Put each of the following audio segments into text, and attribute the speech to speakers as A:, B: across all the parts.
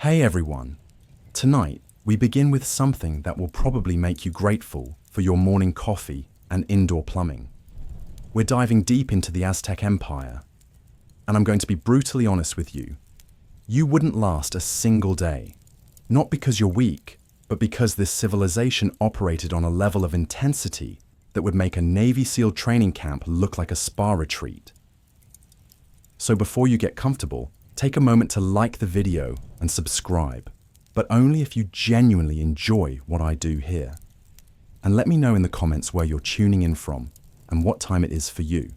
A: Hey everyone! Tonight, we begin with something that will probably make you grateful for your morning coffee and indoor plumbing. We're diving deep into the Aztec Empire, and I'm going to be brutally honest with you. You wouldn't last a single day, not because you're weak, but because this civilization operated on a level of intensity that would make a Navy SEAL training camp look like a spa retreat. So before you get comfortable, take a moment to like the video and subscribe, but only if you genuinely enjoy what I do here. And let me know in the comments where you're tuning in from and what time it is for you.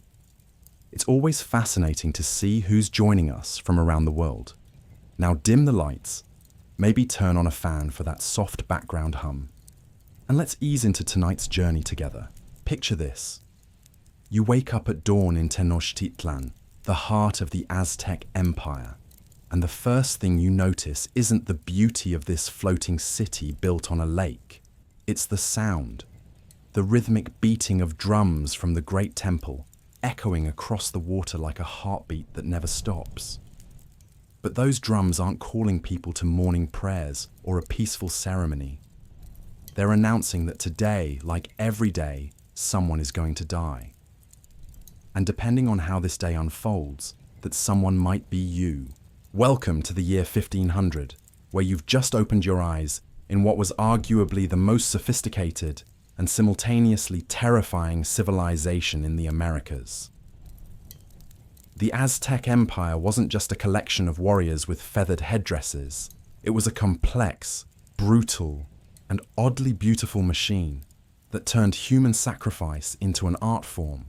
A: It's always fascinating to see who's joining us from around the world. Now dim the lights, maybe turn on a fan for that soft background hum, and let's ease into tonight's journey together. Picture this. You wake up at dawn in Tenochtitlan, the heart of the Aztec Empire, and the first thing you notice isn't the beauty of this floating city built on a lake. It's the sound, the rhythmic beating of drums from the great temple, echoing across the water like a heartbeat that never stops. But those drums aren't calling people to morning prayers or a peaceful ceremony. They're announcing that today, like every day, someone is going to die. And depending on how this day unfolds, that someone might be you. Welcome to the year 1500, where you've just opened your eyes in what was arguably the most sophisticated and simultaneously terrifying civilization in the Americas. The Aztec Empire wasn't just a collection of warriors with feathered headdresses. It was a complex, brutal, and oddly beautiful machine that turned human sacrifice into an art form,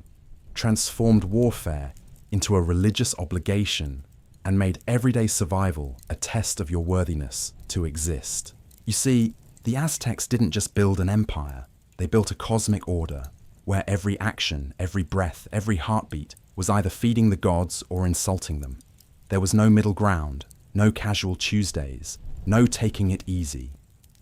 A: transformed warfare into a religious obligation, and made everyday survival a test of your worthiness to exist. You see, the Aztecs didn't just build an empire, they built a cosmic order where every action, every breath, every heartbeat was either feeding the gods or insulting them. There was no middle ground, no casual Tuesdays, no taking it easy.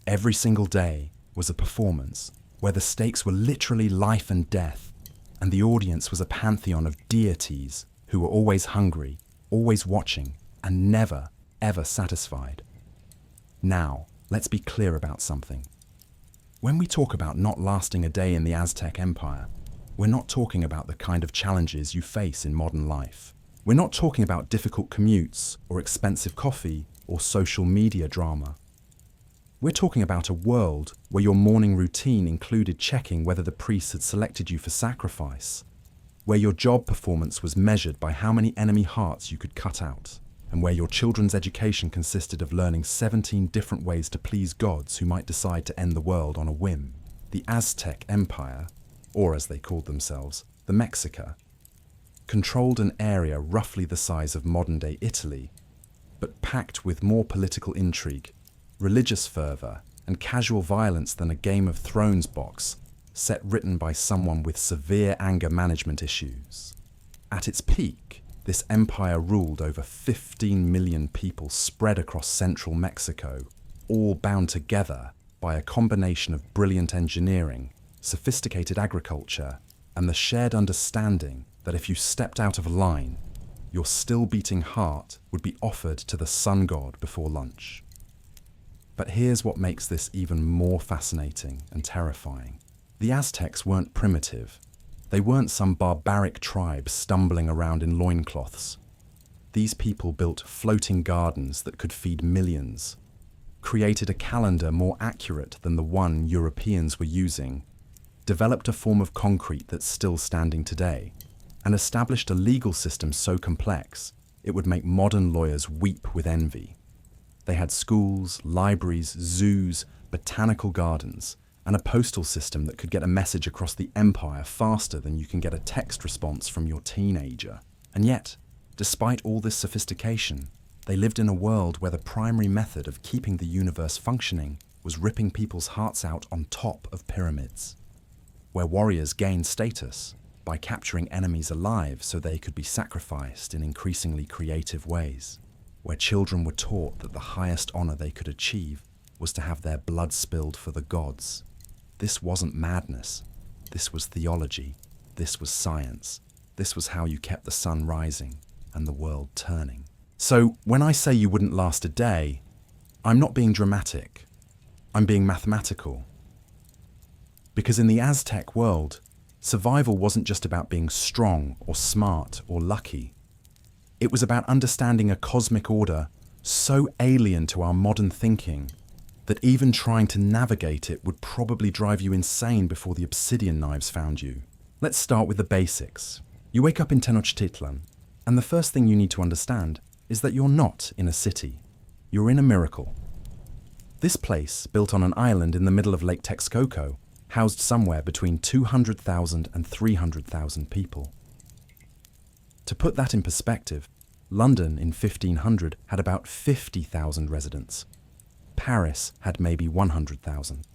A: Every single day was a performance where the stakes were literally life and death, and the audience was a pantheon of deities who were always hungry, always watching, and never, ever satisfied. Now, let's be clear about something. When we talk about not lasting a day in the Aztec Empire, we're not talking about the kind of challenges you face in modern life. We're not talking about difficult commutes, or expensive coffee, or social media drama. We're talking about a world where your morning routine included checking whether the priest had selected you for sacrifice, where your job performance was measured by how many enemy hearts you could cut out, and where your children's education consisted of learning 17 different ways to please gods who might decide to end the world on a whim. The Aztec Empire, or as they called themselves, the Mexica, controlled an area roughly the size of modern-day Italy, but packed with more political intrigue, religious fervor, and casual violence than a Game of Thrones box set written by someone with severe anger management issues. At its peak, this empire ruled over 15 million people spread across central Mexico, all bound together by a combination of brilliant engineering, sophisticated agriculture, and the shared understanding that if you stepped out of line, your still-beating heart would be offered to the sun god before lunch. But here's what makes this even more fascinating and terrifying. The Aztecs weren't primitive. They weren't some barbaric tribe stumbling around in loincloths. These people built floating gardens that could feed millions, created a calendar more accurate than the one Europeans were using, developed a form of concrete that's still standing today, and established a legal system so complex it would make modern lawyers weep with envy. They had schools, libraries, zoos, botanical gardens, and a postal system that could get a message across the empire faster than you can get a text response from your teenager. And yet, despite all this sophistication, they lived in a world where the primary method of keeping the universe functioning was ripping people's hearts out on top of pyramids, where warriors gained status by capturing enemies alive so they could be sacrificed in increasingly creative ways, where children were taught that the highest honor they could achieve was to have their blood spilled for the gods. This wasn't madness. This was theology. This was science. This was how you kept the sun rising and the world turning. So when I say you wouldn't last a day, I'm not being dramatic. I'm being mathematical. Because in the Aztec world, survival wasn't just about being strong or smart or lucky. It was about understanding a cosmic order so alien to our modern thinking that even trying to navigate it would probably drive you insane before the obsidian knives found you. Let's start with the basics. You wake up in Tenochtitlan, and the first thing you need to understand is that you're not in a city. You're in a miracle. This place, built on an island in the middle of Lake Texcoco, housed somewhere between 200,000 and 300,000 people. To put that in perspective, London in 1500 had about 50,000 residents. Paris had maybe 100,000.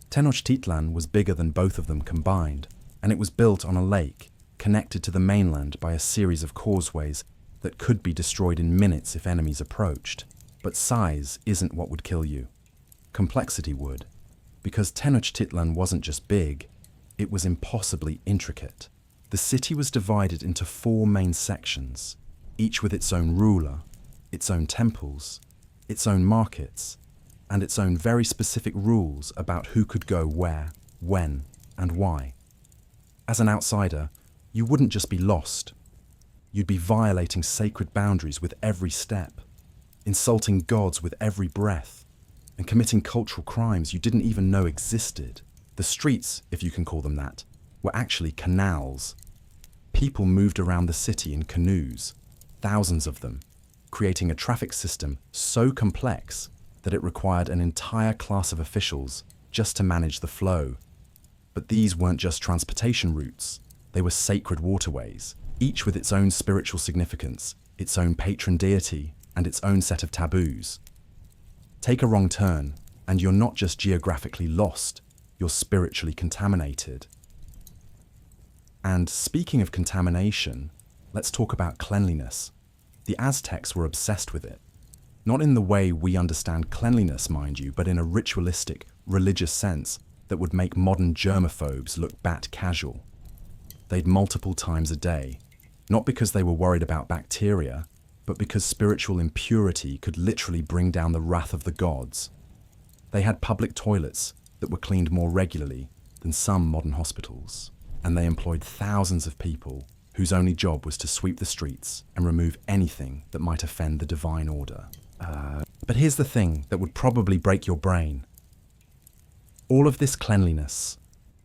A: Tenochtitlan was bigger than both of them combined, and it was built on a lake connected to the mainland by a series of causeways that could be destroyed in minutes if enemies approached. But size isn't what would kill you. Complexity would, because Tenochtitlan wasn't just big, it was impossibly intricate. The city was divided into 4 main sections, each with its own ruler, its own temples, its own markets, and its own very specific rules about who could go where, when, and why. As an outsider, you wouldn't just be lost. You'd be violating sacred boundaries with every step, insulting gods with every breath, and committing cultural crimes you didn't even know existed. The streets, if you can call them that, were actually canals. People moved around the city in canoes, thousands of them, creating a traffic system so complex that it required an entire class of officials just to manage the flow. But these weren't just transportation routes, they were sacred waterways, each with its own spiritual significance, its own patron deity, and its own set of taboos. Take a wrong turn, and you're not just geographically lost, you're spiritually contaminated. And speaking of contamination, let's talk about cleanliness. The Aztecs were obsessed with it. Not in the way we understand cleanliness, mind you, but in a ritualistic, religious sense that would make modern germaphobes look bat casual. They'd multiple times a day, not because they were worried about bacteria, but because spiritual impurity could literally bring down the wrath of the gods. They had public toilets that were cleaned more regularly than some modern hospitals, and they employed thousands of people whose only job was to sweep the streets and remove anything that might offend the divine order. But here's the thing that would probably break your brain. All of this cleanliness,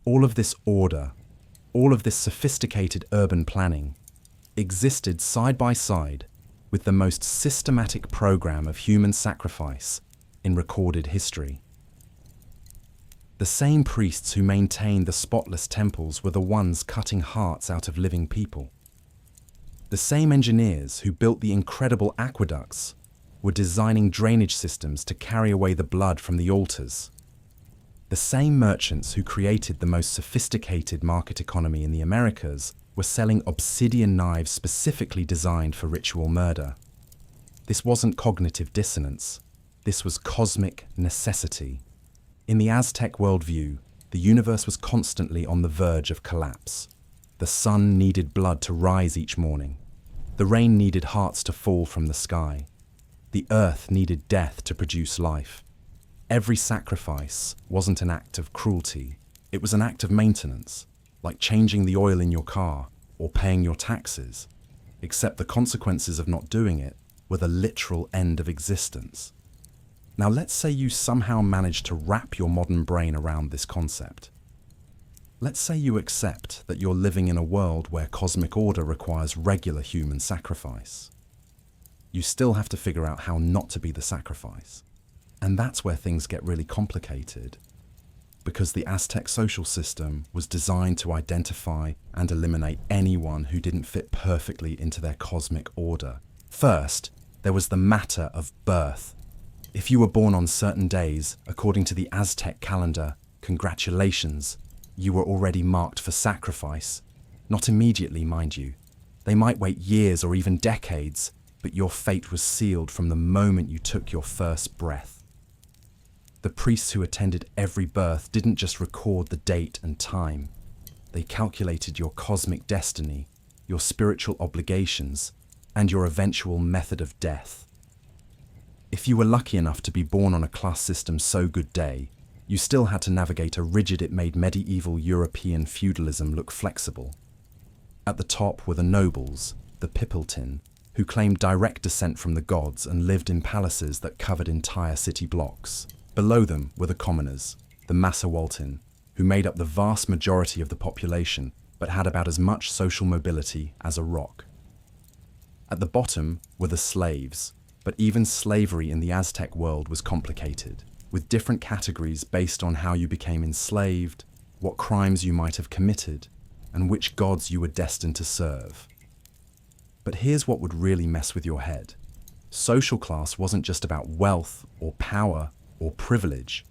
A: all of this order, all of this sophisticated urban planning existed side by side with the most systematic program of human sacrifice in recorded history. The same priests who maintained the spotless temples were the ones cutting hearts out of living people. The same engineers who built the incredible aqueducts were designing drainage systems to carry away the blood from the altars. The same merchants who created the most sophisticated market economy in the Americas were selling obsidian knives specifically designed for ritual murder. This wasn't cognitive dissonance. This was cosmic necessity. In the Aztec worldview, the universe was constantly on the verge of collapse. The sun needed blood to rise each morning. The rain needed hearts to fall from the sky. The earth needed death to produce life. Every sacrifice wasn't an act of cruelty. It was an act of maintenance, like changing the oil in your car or paying your taxes, except the consequences of not doing it were the literal end of existence. Now let's say you somehow managed to wrap your modern brain around this concept. Let's say you accept that you're living in a world where cosmic order requires regular human sacrifice. You still have to figure out how not to be the sacrifice. And that's where things get really complicated, because the Aztec social system was designed to identify and eliminate anyone who didn't fit perfectly into their cosmic order. First, there was the matter of birth. If you were born on certain days, according to the Aztec calendar, congratulations, you were already marked for sacrifice. Not immediately, mind you. They might wait years or even decades, but your fate was sealed from the moment you took your first breath. The priests who attended every birth didn't just record the date and time. They calculated your cosmic destiny, your spiritual obligations, and your eventual method of death. If you were lucky enough to be born on a class system so good day, you still had to navigate a rigid it made medieval European feudalism look flexible. At the top were the nobles, the Pipiltin, who claimed direct descent from the gods and lived in palaces that covered entire city blocks. Below them were the commoners, the Massawaltin, who made up the vast majority of the population but had about as much social mobility as a rock. At the bottom were the slaves, but even slavery in the Aztec world was complicated, with different categories based on how you became enslaved, what crimes you might have committed, and which gods you were destined to serve. But here's what would really mess with your head. Social class wasn't just about wealth or power or privilege.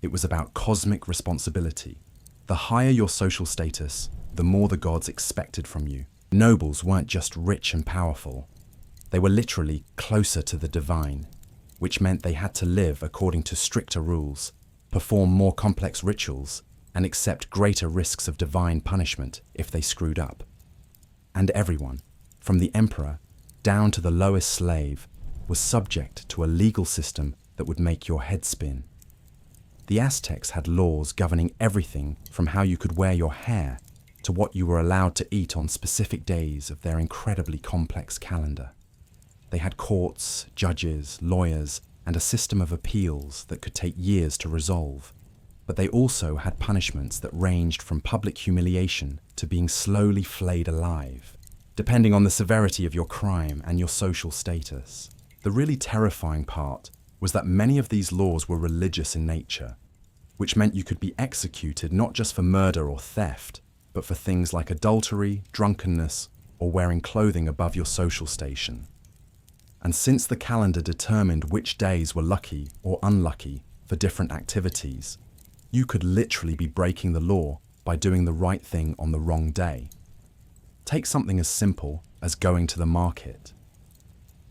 A: It was about cosmic responsibility. The higher your social status, the more the gods expected from you. Nobles weren't just rich and powerful. They were literally closer to the divine, which meant they had to live according to stricter rules, perform more complex rituals, and accept greater risks of divine punishment if they screwed up. And everyone, from the emperor down to the lowest slave, was subject to a legal system that would make your head spin. The Aztecs had laws governing everything from how you could wear your hair to what you were allowed to eat on specific days of their incredibly complex calendar. They had courts, judges, lawyers, and a system of appeals that could take years to resolve. But they also had punishments that ranged from public humiliation to being slowly flayed alive, depending on the severity of your crime and your social status. The really terrifying part was that many of these laws were religious in nature, which meant you could be executed not just for murder or theft, but for things like adultery, drunkenness, or wearing clothing above your social station. And since the calendar determined which days were lucky or unlucky for different activities, you could literally be breaking the law by doing the right thing on the wrong day. Take something as simple as going to the market.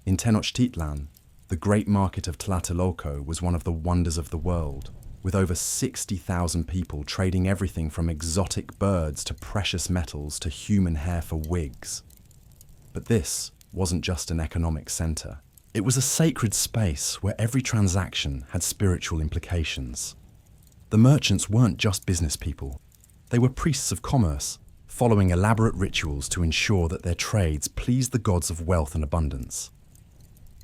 A: In Tenochtitlan, the great market of Tlatelolco was one of the wonders of the world, with over 60,000 people trading everything from exotic birds to precious metals to human hair for wigs. But this wasn't just an economic center. It was a sacred space where every transaction had spiritual implications. The merchants weren't just business people. They were priests of commerce, following elaborate rituals to ensure that their trades pleased the gods of wealth and abundance.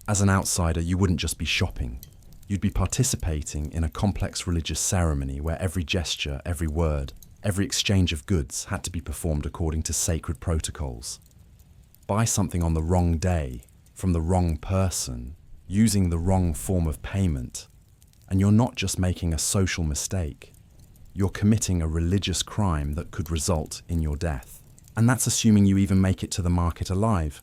A: As an outsider, you wouldn't just be shopping. You'd be participating in a complex religious ceremony where every gesture, every word, every exchange of goods had to be performed according to sacred protocols. Buy something on the wrong day, from the wrong person, using the wrong form of payment, and you're not just making a social mistake. You're committing a religious crime that could result in your death. And that's assuming you even make it to the market alive,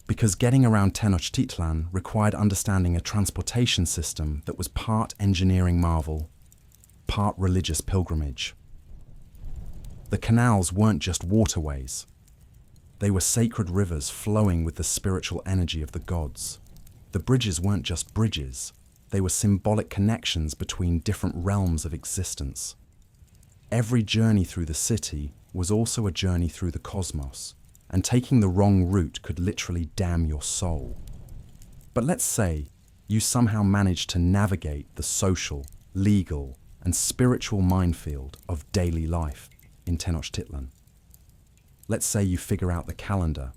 A: because getting around Tenochtitlan required understanding a transportation system that was part engineering marvel, part religious pilgrimage. The canals weren't just waterways. They were sacred rivers flowing with the spiritual energy of the gods. The bridges weren't just bridges. They were symbolic connections between different realms of existence. Every journey through the city was also a journey through the cosmos, and taking the wrong route could literally damn your soul. But let's say you somehow managed to navigate the social, legal, and spiritual minefield of daily life in Tenochtitlan. Let's say you figure out the calendar,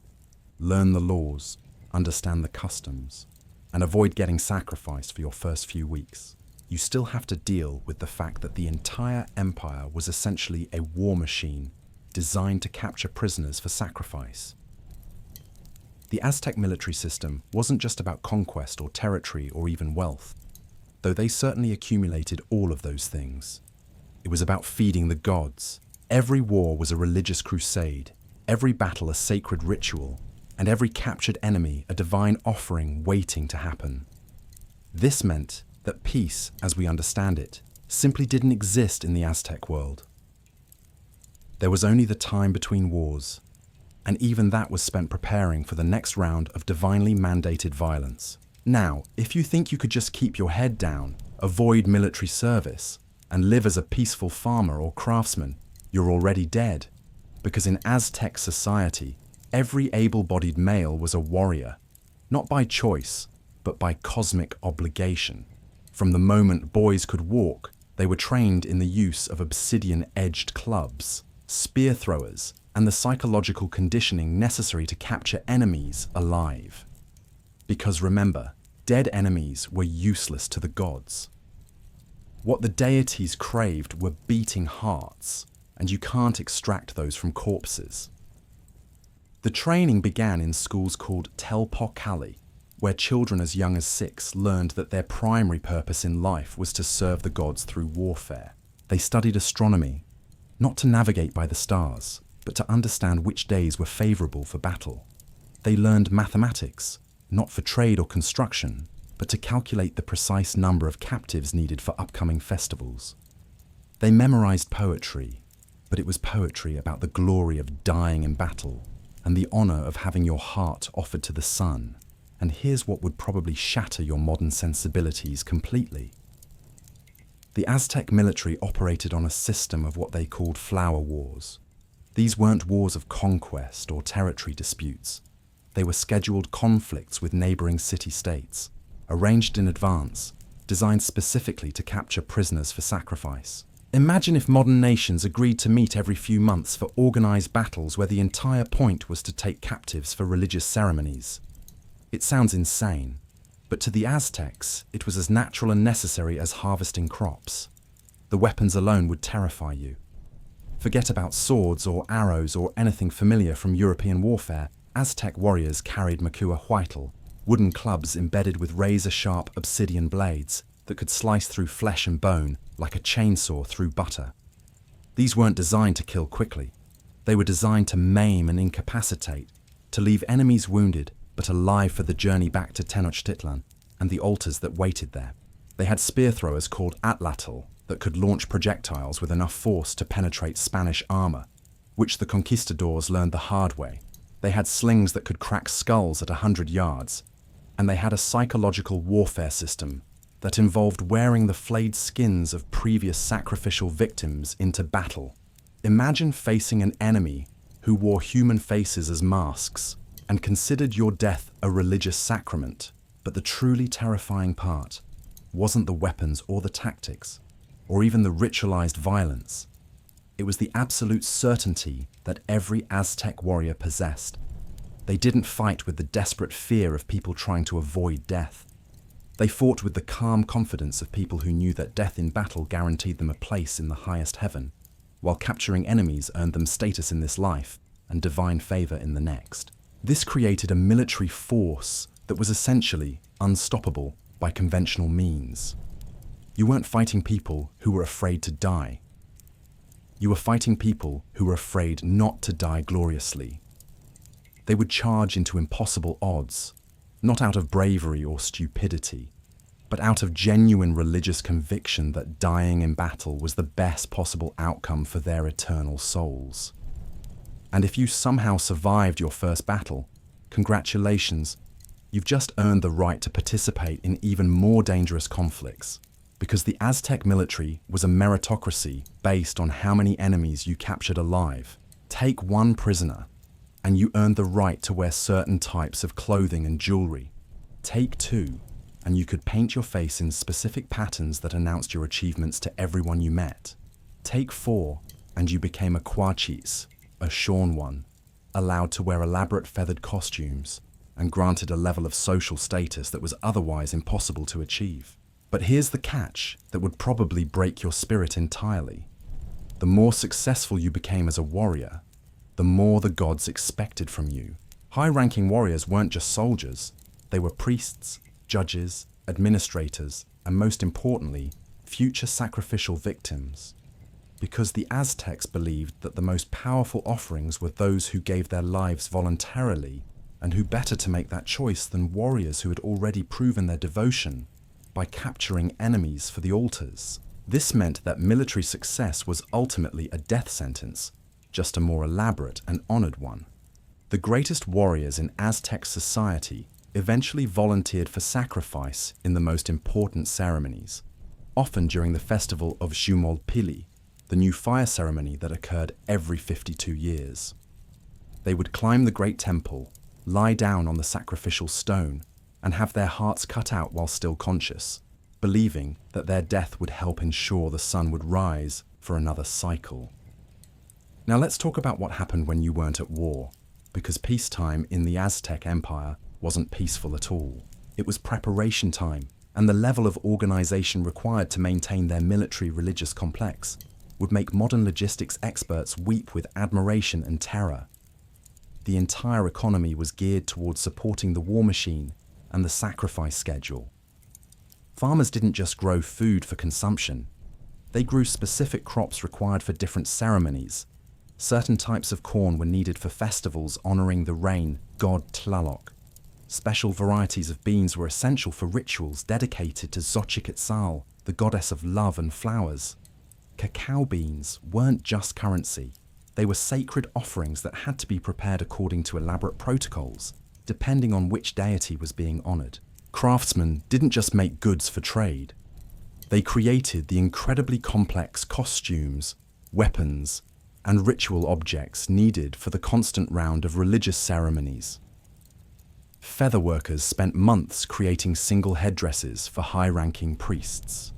A: learn the laws, understand the customs, and avoid getting sacrificed for your first few weeks. You still have to deal with the fact that the entire empire was essentially a war machine designed to capture prisoners for sacrifice. The Aztec military system wasn't just about conquest or territory or even wealth, though they certainly accumulated all of those things. It was about feeding the gods. Every war was a religious crusade, every battle a sacred ritual, and every captured enemy a divine offering waiting to happen. This meant that peace, as we understand it, simply didn't exist in the Aztec world. There was only the time between wars, and even that was spent preparing for the next round of divinely mandated violence. Now, if you think you could just keep your head down, avoid military service, and live as a peaceful farmer or craftsman, you're already dead. Because in Aztec society, every able-bodied male was a warrior, not by choice, but by cosmic obligation. From the moment boys could walk, they were trained in the use of obsidian-edged clubs, spear throwers, and the psychological conditioning necessary to capture enemies alive. Because remember, dead enemies were useless to the gods. What the deities craved were beating hearts, and you can't extract those from corpses. The training began in schools called Telpokali, where children as young as 6 learned that their primary purpose in life was to serve the gods through warfare. They studied astronomy, not to navigate by the stars, but to understand which days were favorable for battle. They learned mathematics, not for trade or construction, but to calculate the precise number of captives needed for upcoming festivals. They memorized poetry, but it was poetry about the glory of dying in battle and the honor of having your heart offered to the sun. And here's what would probably shatter your modern sensibilities completely. The Aztec military operated on a system of what they called flower wars. These weren't wars of conquest or territory disputes. They were scheduled conflicts with neighboring city-states, arranged in advance, designed specifically to capture prisoners for sacrifice. Imagine if modern nations agreed to meet every few months for organized battles where the entire point was to take captives for religious ceremonies. It sounds insane, but to the Aztecs, it was as natural and necessary as harvesting crops. The weapons alone would terrify you. Forget about swords or arrows or anything familiar from European warfare. Aztec warriors carried macuahuitl, wooden clubs embedded with razor-sharp obsidian blades that could slice through flesh and bone like a chainsaw through butter. These weren't designed to kill quickly. They were designed to maim and incapacitate, to leave enemies wounded but alive for the journey back to Tenochtitlan and the altars that waited there. They had spear throwers called atlatl that could launch projectiles with enough force to penetrate Spanish armor, which the conquistadors learned the hard way. They had slings that could crack skulls at 100 yards, and they had a psychological warfare system that involved wearing the flayed skins of previous sacrificial victims into battle. Imagine facing an enemy who wore human faces as masks and considered your death a religious sacrament. But the truly terrifying part wasn't the weapons or the tactics, or even the ritualized violence. It was the absolute certainty that every Aztec warrior possessed. They didn't fight with the desperate fear of people trying to avoid death. They fought with the calm confidence of people who knew that death in battle guaranteed them a place in the highest heaven, while capturing enemies earned them status in this life and divine favor in the next. This created a military force that was essentially unstoppable by conventional means. You weren't fighting people who were afraid to die. You were fighting people who were afraid not to die gloriously. They would charge into impossible odds, not out of bravery or stupidity, but out of genuine religious conviction that dying in battle was the best possible outcome for their eternal souls. And if you somehow survived your first battle, congratulations, you've just earned the right to participate in even more dangerous conflicts, because the Aztec military was a meritocracy based on how many enemies you captured alive. Take one prisoner, and you earned the right to wear certain types of clothing and jewelry. Take 2, and you could paint your face in specific patterns that announced your achievements to everyone you met. Take 4, and you became a Quachis, a shorn one, allowed to wear elaborate feathered costumes, and granted a level of social status that was otherwise impossible to achieve. But here's the catch that would probably break your spirit entirely. The more successful you became as a warrior, the more the gods expected from you. High-ranking warriors weren't just soldiers. They were priests, judges, administrators, and most importantly, future sacrificial victims. Because the Aztecs believed that the most powerful offerings were those who gave their lives voluntarily, and who better to make that choice than warriors who had already proven their devotion by capturing enemies for the altars. This meant that military success was ultimately a death sentence, just a more elaborate and honored one. The greatest warriors in Aztec society eventually volunteered for sacrifice in the most important ceremonies, often during the festival of Xumolpili, the new fire ceremony that occurred every 52 years. They would climb the great temple, lie down on the sacrificial stone, and have their hearts cut out while still conscious, believing that their death would help ensure the sun would rise for another cycle. Now let's talk about what happened when you weren't at war, because peacetime in the Aztec Empire wasn't peaceful at all. It was preparation time, and the level of organization required to maintain their military religious complex would make modern logistics experts weep with admiration and terror. The entire economy was geared towards supporting the war machine and the sacrifice schedule. Farmers didn't just grow food for consumption. They grew specific crops required for different ceremonies. Certain types of corn were needed for festivals honoring the rain god Tlaloc. Special varieties of beans were essential for rituals dedicated to Xochiquetzal, the goddess of love and flowers. Cacao beans weren't just currency. They were sacred offerings that had to be prepared according to elaborate protocols, depending on which deity was being honored. Craftsmen didn't just make goods for trade. They created the incredibly complex costumes, weapons, and ritual objects needed for the constant round of religious ceremonies. Feather workers spent months creating single headdresses for high-ranking priests.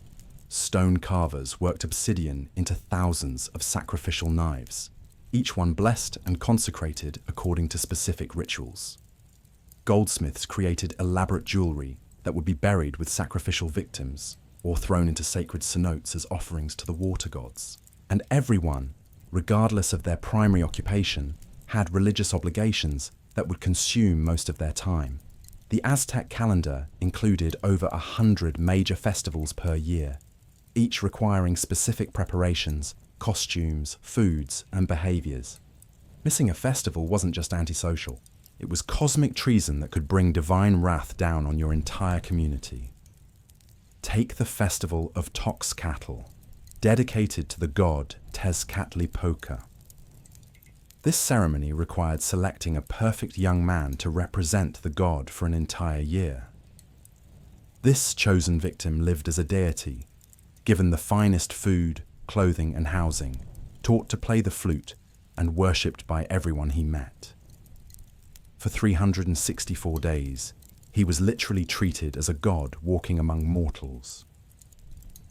A: Stone carvers worked obsidian into thousands of sacrificial knives, each one blessed and consecrated according to specific rituals. Goldsmiths created elaborate jewelry that would be buried with sacrificial victims or thrown into sacred cenotes as offerings to the water gods. And everyone, regardless of their primary occupation, had religious obligations that would consume most of their time. The Aztec calendar included over 100 major festivals per year, each requiring specific preparations, costumes, foods, and behaviors. Missing a festival wasn't just antisocial. It was cosmic treason that could bring divine wrath down on your entire community. Take the festival of Toxcatl, dedicated to the god Tezcatlipoca. This ceremony required selecting a perfect young man to represent the god for an entire year. This chosen victim lived as a deity, given the finest food, clothing, and housing, taught to play the flute, and worshipped by everyone he met. For 364 days, he was literally treated as a god walking among mortals.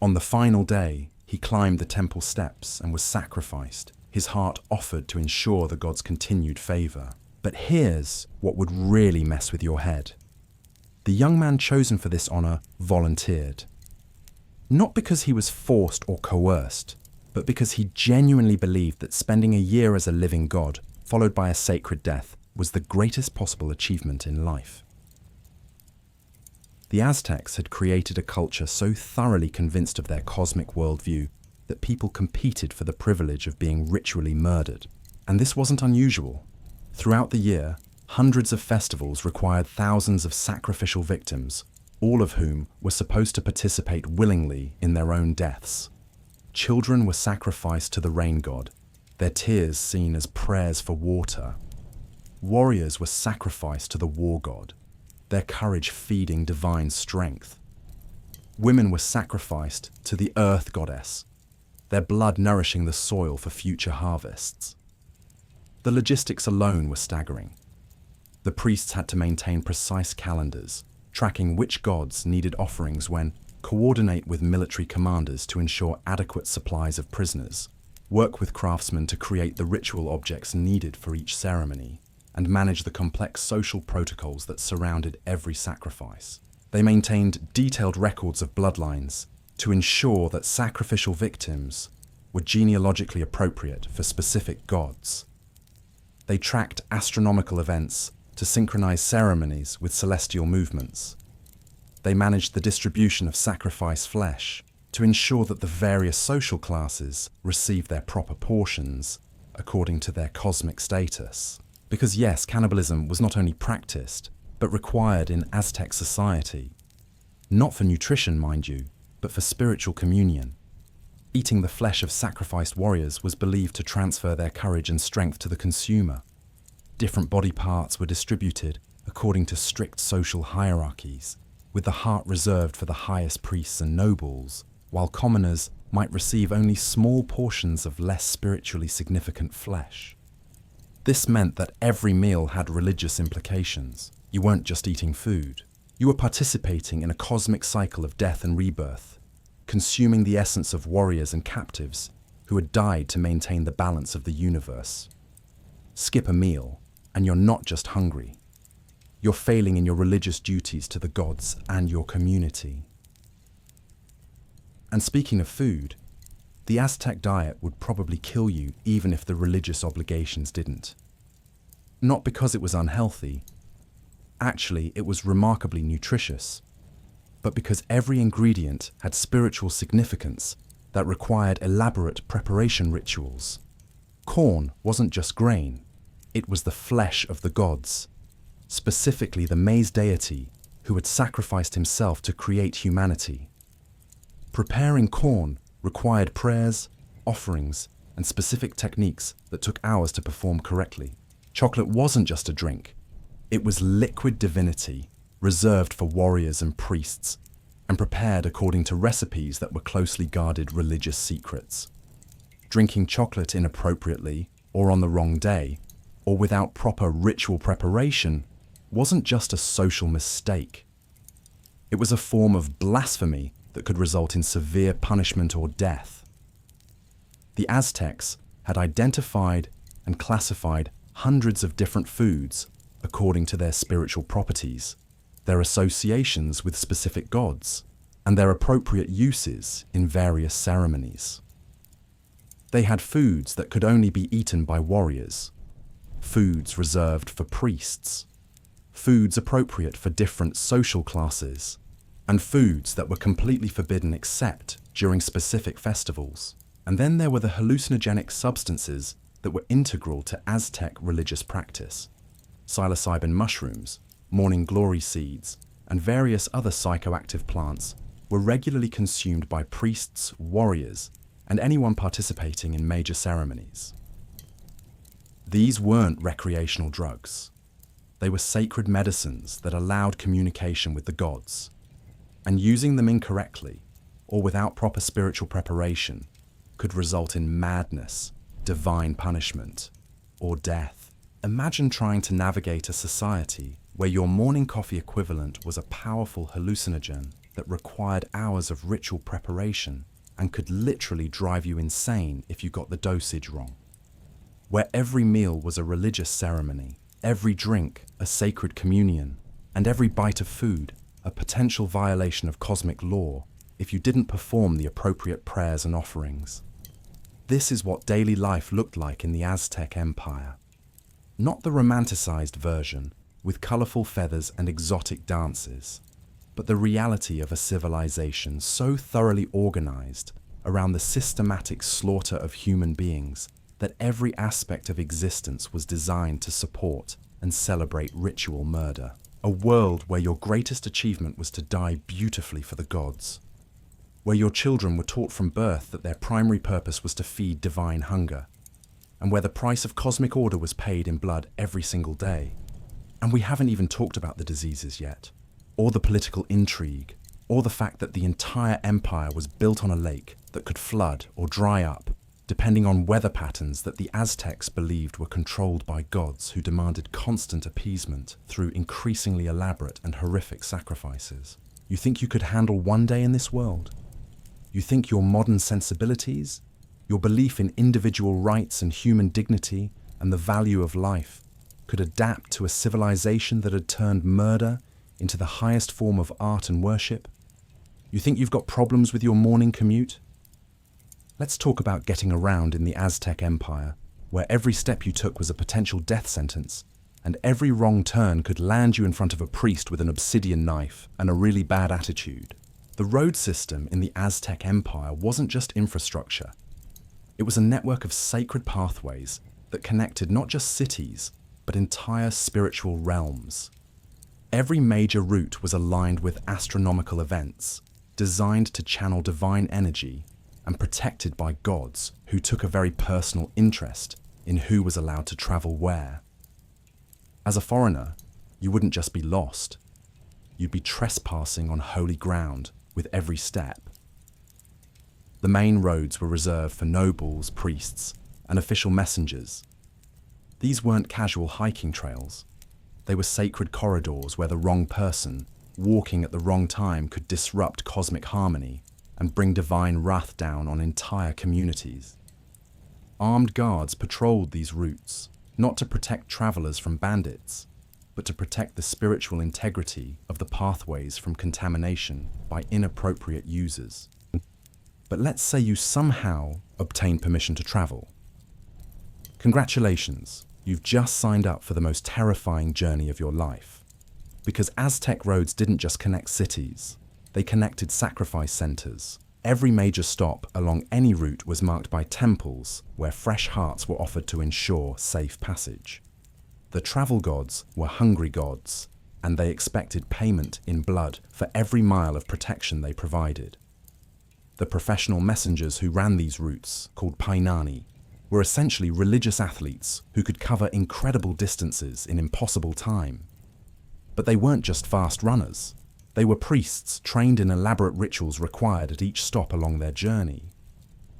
A: On the final day, he climbed the temple steps and was sacrificed, his heart offered to ensure the god's continued favor. But here's what would really mess with your head. The young man chosen for this honor volunteered. Not because he was forced or coerced, but because he genuinely believed that spending a year as a living god, followed by a sacred death, was the greatest possible achievement in life. The Aztecs had created a culture so thoroughly convinced of their cosmic worldview that people competed for the privilege of being ritually murdered. And this wasn't unusual. Throughout the year, hundreds of festivals required thousands of sacrificial victims, all of whom were supposed to participate willingly in their own deaths. Children were sacrificed to the rain god, their tears seen as prayers for water. Warriors were sacrificed to the war god, their courage feeding divine strength. Women were sacrificed to the earth goddess, their blood nourishing the soil for future harvests. The logistics alone were staggering. The priests had to maintain precise calendars, tracking which gods needed offerings when, coordinate with military commanders to ensure adequate supplies of prisoners, work with craftsmen to create the ritual objects needed for each ceremony, and manage the complex social protocols that surrounded every sacrifice. They maintained detailed records of bloodlines to ensure that sacrificial victims were genealogically appropriate for specific gods. They tracked astronomical events to synchronize ceremonies with celestial movements. They managed the distribution of sacrifice flesh to ensure that the various social classes received their proper portions according to their cosmic status. Because yes, cannibalism was not only practiced, but required in Aztec society. Not for nutrition, mind you, but for spiritual communion. Eating the flesh of sacrificed warriors was believed to transfer their courage and strength to the consumer. Different body parts were distributed according to strict social hierarchies, with the heart reserved for the highest priests and nobles, while commoners might receive only small portions of less spiritually significant flesh. This meant that every meal had religious implications. You weren't just eating food. You were participating in a cosmic cycle of death and rebirth, consuming the essence of warriors and captives who had died to maintain the balance of the universe. Skip a meal, and you're not just hungry. You're failing in your religious duties to the gods and your community. And speaking of food, the Aztec diet would probably kill you even if the religious obligations didn't. Not because it was unhealthy. Actually, it was remarkably nutritious, but because every ingredient had spiritual significance that required elaborate preparation rituals. Corn wasn't just grain, it was the flesh of the gods, specifically the Maize deity who had sacrificed himself to create humanity. Preparing corn required prayers, offerings, and specific techniques that took hours to perform correctly. Chocolate wasn't just a drink. It was liquid divinity, reserved for warriors and priests, and prepared according to recipes that were closely guarded religious secrets. Drinking chocolate inappropriately, or on the wrong day, or without proper ritual preparation, wasn't just a social mistake. It was a form of blasphemy that could result in severe punishment or death. The Aztecs had identified and classified hundreds of different foods according to their spiritual properties, their associations with specific gods, and their appropriate uses in various ceremonies. They had foods that could only be eaten by warriors, foods reserved for priests, foods appropriate for different social classes, and foods that were completely forbidden except during specific festivals. And then there were the hallucinogenic substances that were integral to Aztec religious practice. Psilocybin mushrooms, morning glory seeds, and various other psychoactive plants were regularly consumed by priests, warriors, and anyone participating in major ceremonies. These weren't recreational drugs. They were sacred medicines that allowed communication with the gods, and using them incorrectly, or without proper spiritual preparation, could result in madness, divine punishment, or death. Imagine trying to navigate a society where your morning coffee equivalent was a powerful hallucinogen that required hours of ritual preparation and could literally drive you insane if you got the dosage wrong. Where every meal was a religious ceremony, every drink a sacred communion, and every bite of food a potential violation of cosmic law if you didn't perform the appropriate prayers and offerings. This is what daily life looked like in the Aztec Empire. Not the romanticized version, with colorful feathers and exotic dances, but the reality of a civilization so thoroughly organized around the systematic slaughter of human beings that every aspect of existence was designed to support and celebrate ritual murder. A world where your greatest achievement was to die beautifully for the gods, where your children were taught from birth that their primary purpose was to feed divine hunger, and where the price of cosmic order was paid in blood every single day. And we haven't even talked about the diseases yet, or the political intrigue, or the fact that the entire empire was built on a lake that could flood or dry up, depending on weather patterns that the Aztecs believed were controlled by gods who demanded constant appeasement through increasingly elaborate and horrific sacrifices. You think you could handle one day in this world? You think your modern sensibilities, your belief in individual rights and human dignity and the value of life could adapt to a civilization that had turned murder into the highest form of art and worship? You think you've got problems with your morning commute? Let's talk about getting around in the Aztec Empire, where every step you took was a potential death sentence, and every wrong turn could land you in front of a priest with an obsidian knife and a really bad attitude. The road system in the Aztec Empire wasn't just infrastructure. It was a network of sacred pathways that connected not just cities, but entire spiritual realms. Every major route was aligned with astronomical events, designed to channel divine energy and protected by gods who took a very personal interest in who was allowed to travel where. As a foreigner, you wouldn't just be lost. You'd be trespassing on holy ground with every step. The main roads were reserved for nobles, priests, and official messengers. These weren't casual hiking trails. They were sacred corridors where the wrong person, walking at the wrong time could disrupt cosmic harmony and bring divine wrath down on entire communities. Armed guards patrolled these routes, not to protect travelers from bandits, but to protect the spiritual integrity of the pathways from contamination by inappropriate users. But let's say you somehow obtain permission to travel. Congratulations, you've just signed up for the most terrifying journey of your life. Because Aztec roads didn't just connect cities, they connected sacrifice centers. Every major stop along any route was marked by temples where fresh hearts were offered to ensure safe passage. The travel gods were hungry gods, and they expected payment in blood for every mile of protection they provided. The professional messengers who ran these routes, called Painani, were essentially religious athletes who could cover incredible distances in impossible time. But they weren't just fast runners. They were priests trained in elaborate rituals required at each stop along their journey.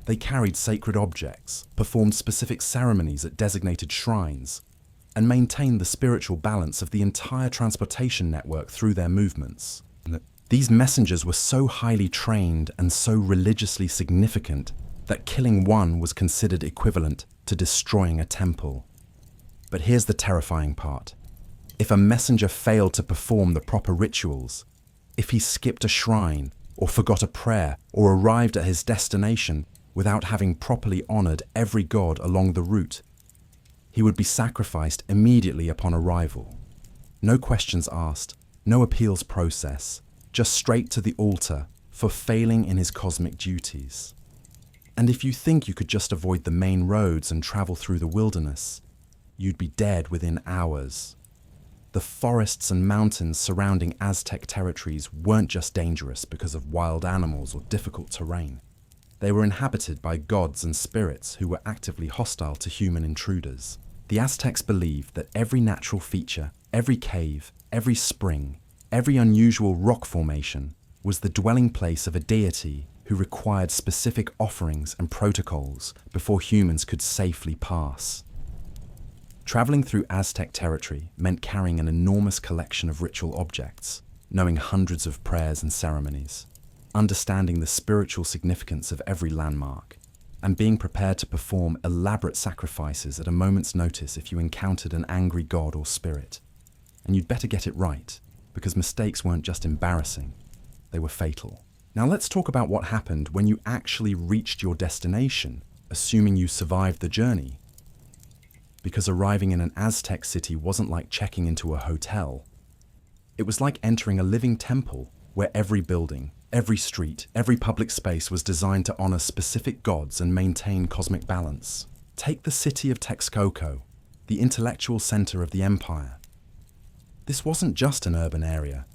A: They carried sacred objects, performed specific ceremonies at designated shrines, and maintained the spiritual balance of the entire transportation network through their movements. These messengers were so highly trained and so religiously significant that killing one was considered equivalent to destroying a temple. But here's the terrifying part. If a messenger failed to perform the proper rituals, if he skipped a shrine or forgot a prayer or arrived at his destination without having properly honored every god along the route, he would be sacrificed immediately upon arrival. No questions asked, no appeals process, just straight to the altar for failing in his cosmic duties. And if you think you could just avoid the main roads and travel through the wilderness, you'd be dead within hours. The forests and mountains surrounding Aztec territories weren't just dangerous because of wild animals or difficult terrain. They were inhabited by gods and spirits who were actively hostile to human intruders. The Aztecs believed that every natural feature, every cave, every spring, every unusual rock formation was the dwelling place of a deity who required specific offerings and protocols before humans could safely pass. Traveling through Aztec territory meant carrying an enormous collection of ritual objects, knowing hundreds of prayers and ceremonies, understanding the spiritual significance of every landmark, and being prepared to perform elaborate sacrifices at a moment's notice if you encountered an angry god or spirit. And you'd better get it right, because mistakes weren't just embarrassing, they were fatal. Now let's talk about what happened when you actually reached your destination, assuming you survived the journey. Because arriving in an Aztec city wasn't like checking into a hotel. It was like entering a living temple where every building, every street, every public space was designed to honor specific gods and maintain cosmic balance. Take the city of Texcoco, the intellectual center of the empire. This wasn't just an urban area.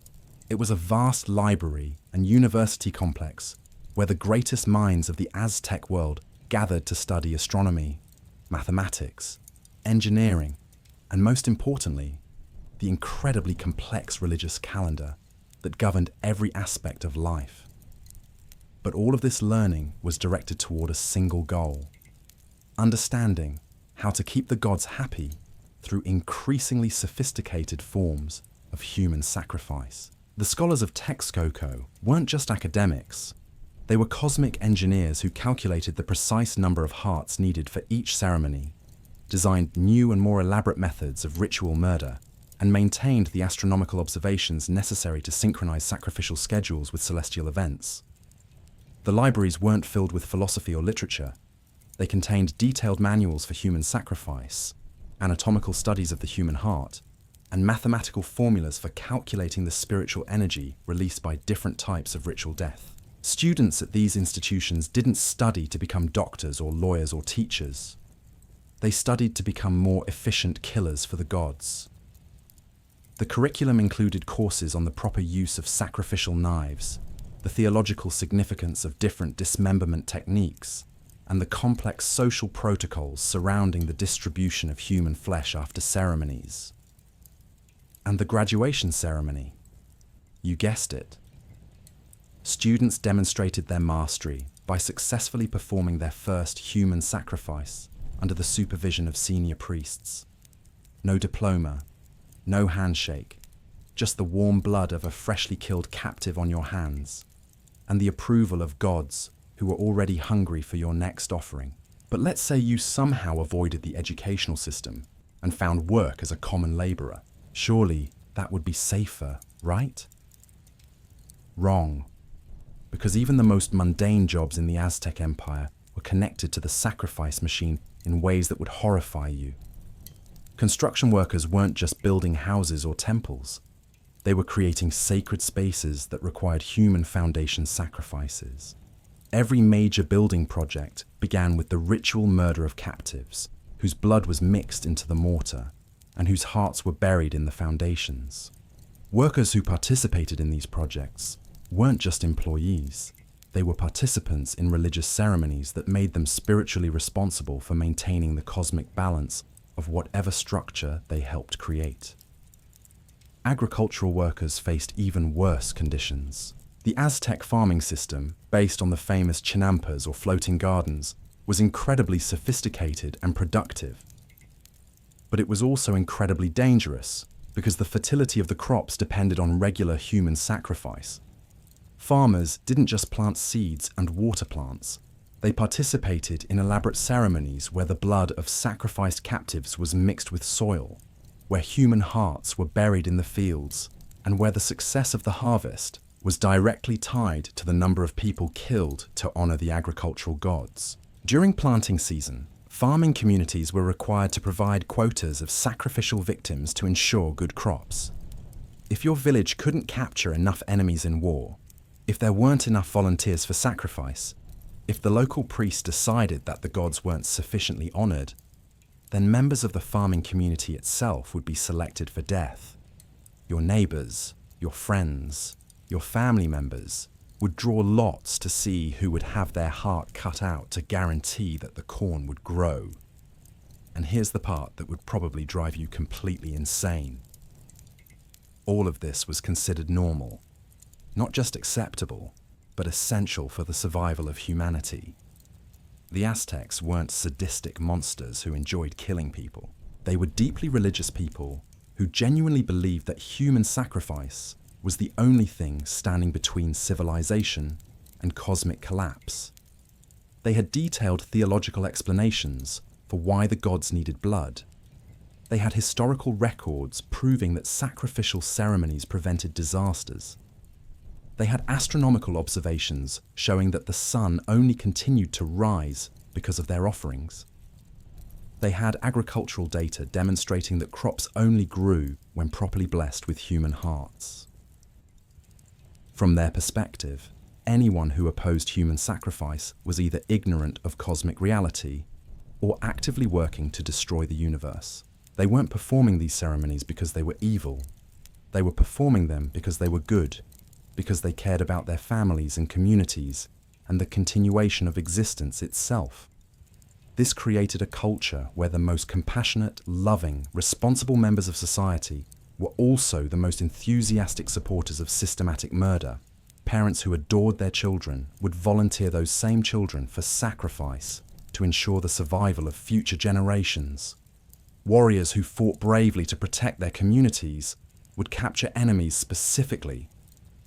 A: It was a vast library and university complex where the greatest minds of the Aztec world gathered to study astronomy, mathematics, engineering, and most importantly, the incredibly complex religious calendar that governed every aspect of life. But all of this learning was directed toward a single goal: understanding how to keep the gods happy through increasingly sophisticated forms of human sacrifice. The scholars of Texcoco weren't just academics. They were cosmic engineers who calculated the precise number of hearts needed for each ceremony, designed new and more elaborate methods of ritual murder, and maintained the astronomical observations necessary to synchronize sacrificial schedules with celestial events. The libraries weren't filled with philosophy or literature. They contained detailed manuals for human sacrifice, anatomical studies of the human heart, and mathematical formulas for calculating the spiritual energy released by different types of ritual death. Students at these institutions didn't study to become doctors or lawyers or teachers. They studied to become more efficient killers for the gods. The curriculum included courses on the proper use of sacrificial knives, the theological significance of different dismemberment techniques, and the complex social protocols surrounding the distribution of human flesh after ceremonies. And the graduation ceremony. You guessed it. Students demonstrated their mastery by successfully performing their first human sacrifice under the supervision of senior priests. No diploma, no handshake, just the warm blood of a freshly killed captive on your hands, and the approval of gods who were already hungry for your next offering. But let's say you somehow avoided the educational system and found work as a common laborer. Surely that would be safer, right? Wrong. Because even the most mundane jobs in the Aztec Empire were connected to the sacrifice machine in ways that would horrify you. Construction workers weren't just building houses or temples. They were creating sacred spaces that required human foundation sacrifices. Every major building project began with the ritual murder of captives, whose blood was mixed into the mortar and whose hearts were buried in the foundations. Workers who participated in these projects weren't just employees. They were participants in religious ceremonies that made them spiritually responsible for maintaining the cosmic balance of whatever structure they helped create. Agricultural workers faced even worse conditions. The Aztec farming system, based on the famous Chinampas or floating gardens, was incredibly sophisticated and productive. But it was also incredibly dangerous because the fertility of the crops depended on regular human sacrifice. Farmers didn't just plant seeds and water plants. They participated in elaborate ceremonies where the blood of sacrificed captives was mixed with soil, where human hearts were buried in the fields, and where the success of the harvest was directly tied to the number of people killed to honor the agricultural gods. During planting season, farming communities were required to provide quotas of sacrificial victims to ensure good crops. If your village couldn't capture enough enemies in war, if there weren't enough volunteers for sacrifice, if the local priest decided that the gods weren't sufficiently honored, then members of the farming community itself would be selected for death. Your neighbors, your friends, your family members would draw lots to see who would have their heart cut out to guarantee that the corn would grow. And here's the part that would probably drive you completely insane. All of this was considered normal, not just acceptable, but essential for the survival of humanity. The Aztecs weren't sadistic monsters who enjoyed killing people. They were deeply religious people who genuinely believed that human sacrifice was the only thing standing between civilization and cosmic collapse. They had detailed theological explanations for why the gods needed blood. They had historical records proving that sacrificial ceremonies prevented disasters. They had astronomical observations showing that the sun only continued to rise because of their offerings. They had agricultural data demonstrating that crops only grew when properly blessed with human hearts. From their perspective, anyone who opposed human sacrifice was either ignorant of cosmic reality or actively working to destroy the universe. They weren't performing these ceremonies because they were evil. They were performing them because they were good, because they cared about their families and communities and the continuation of existence itself. This created a culture where the most compassionate, loving, responsible members of society were also the most enthusiastic supporters of systematic murder. Parents who adored their children would volunteer those same children for sacrifice to ensure the survival of future generations. Warriors who fought bravely to protect their communities would capture enemies specifically,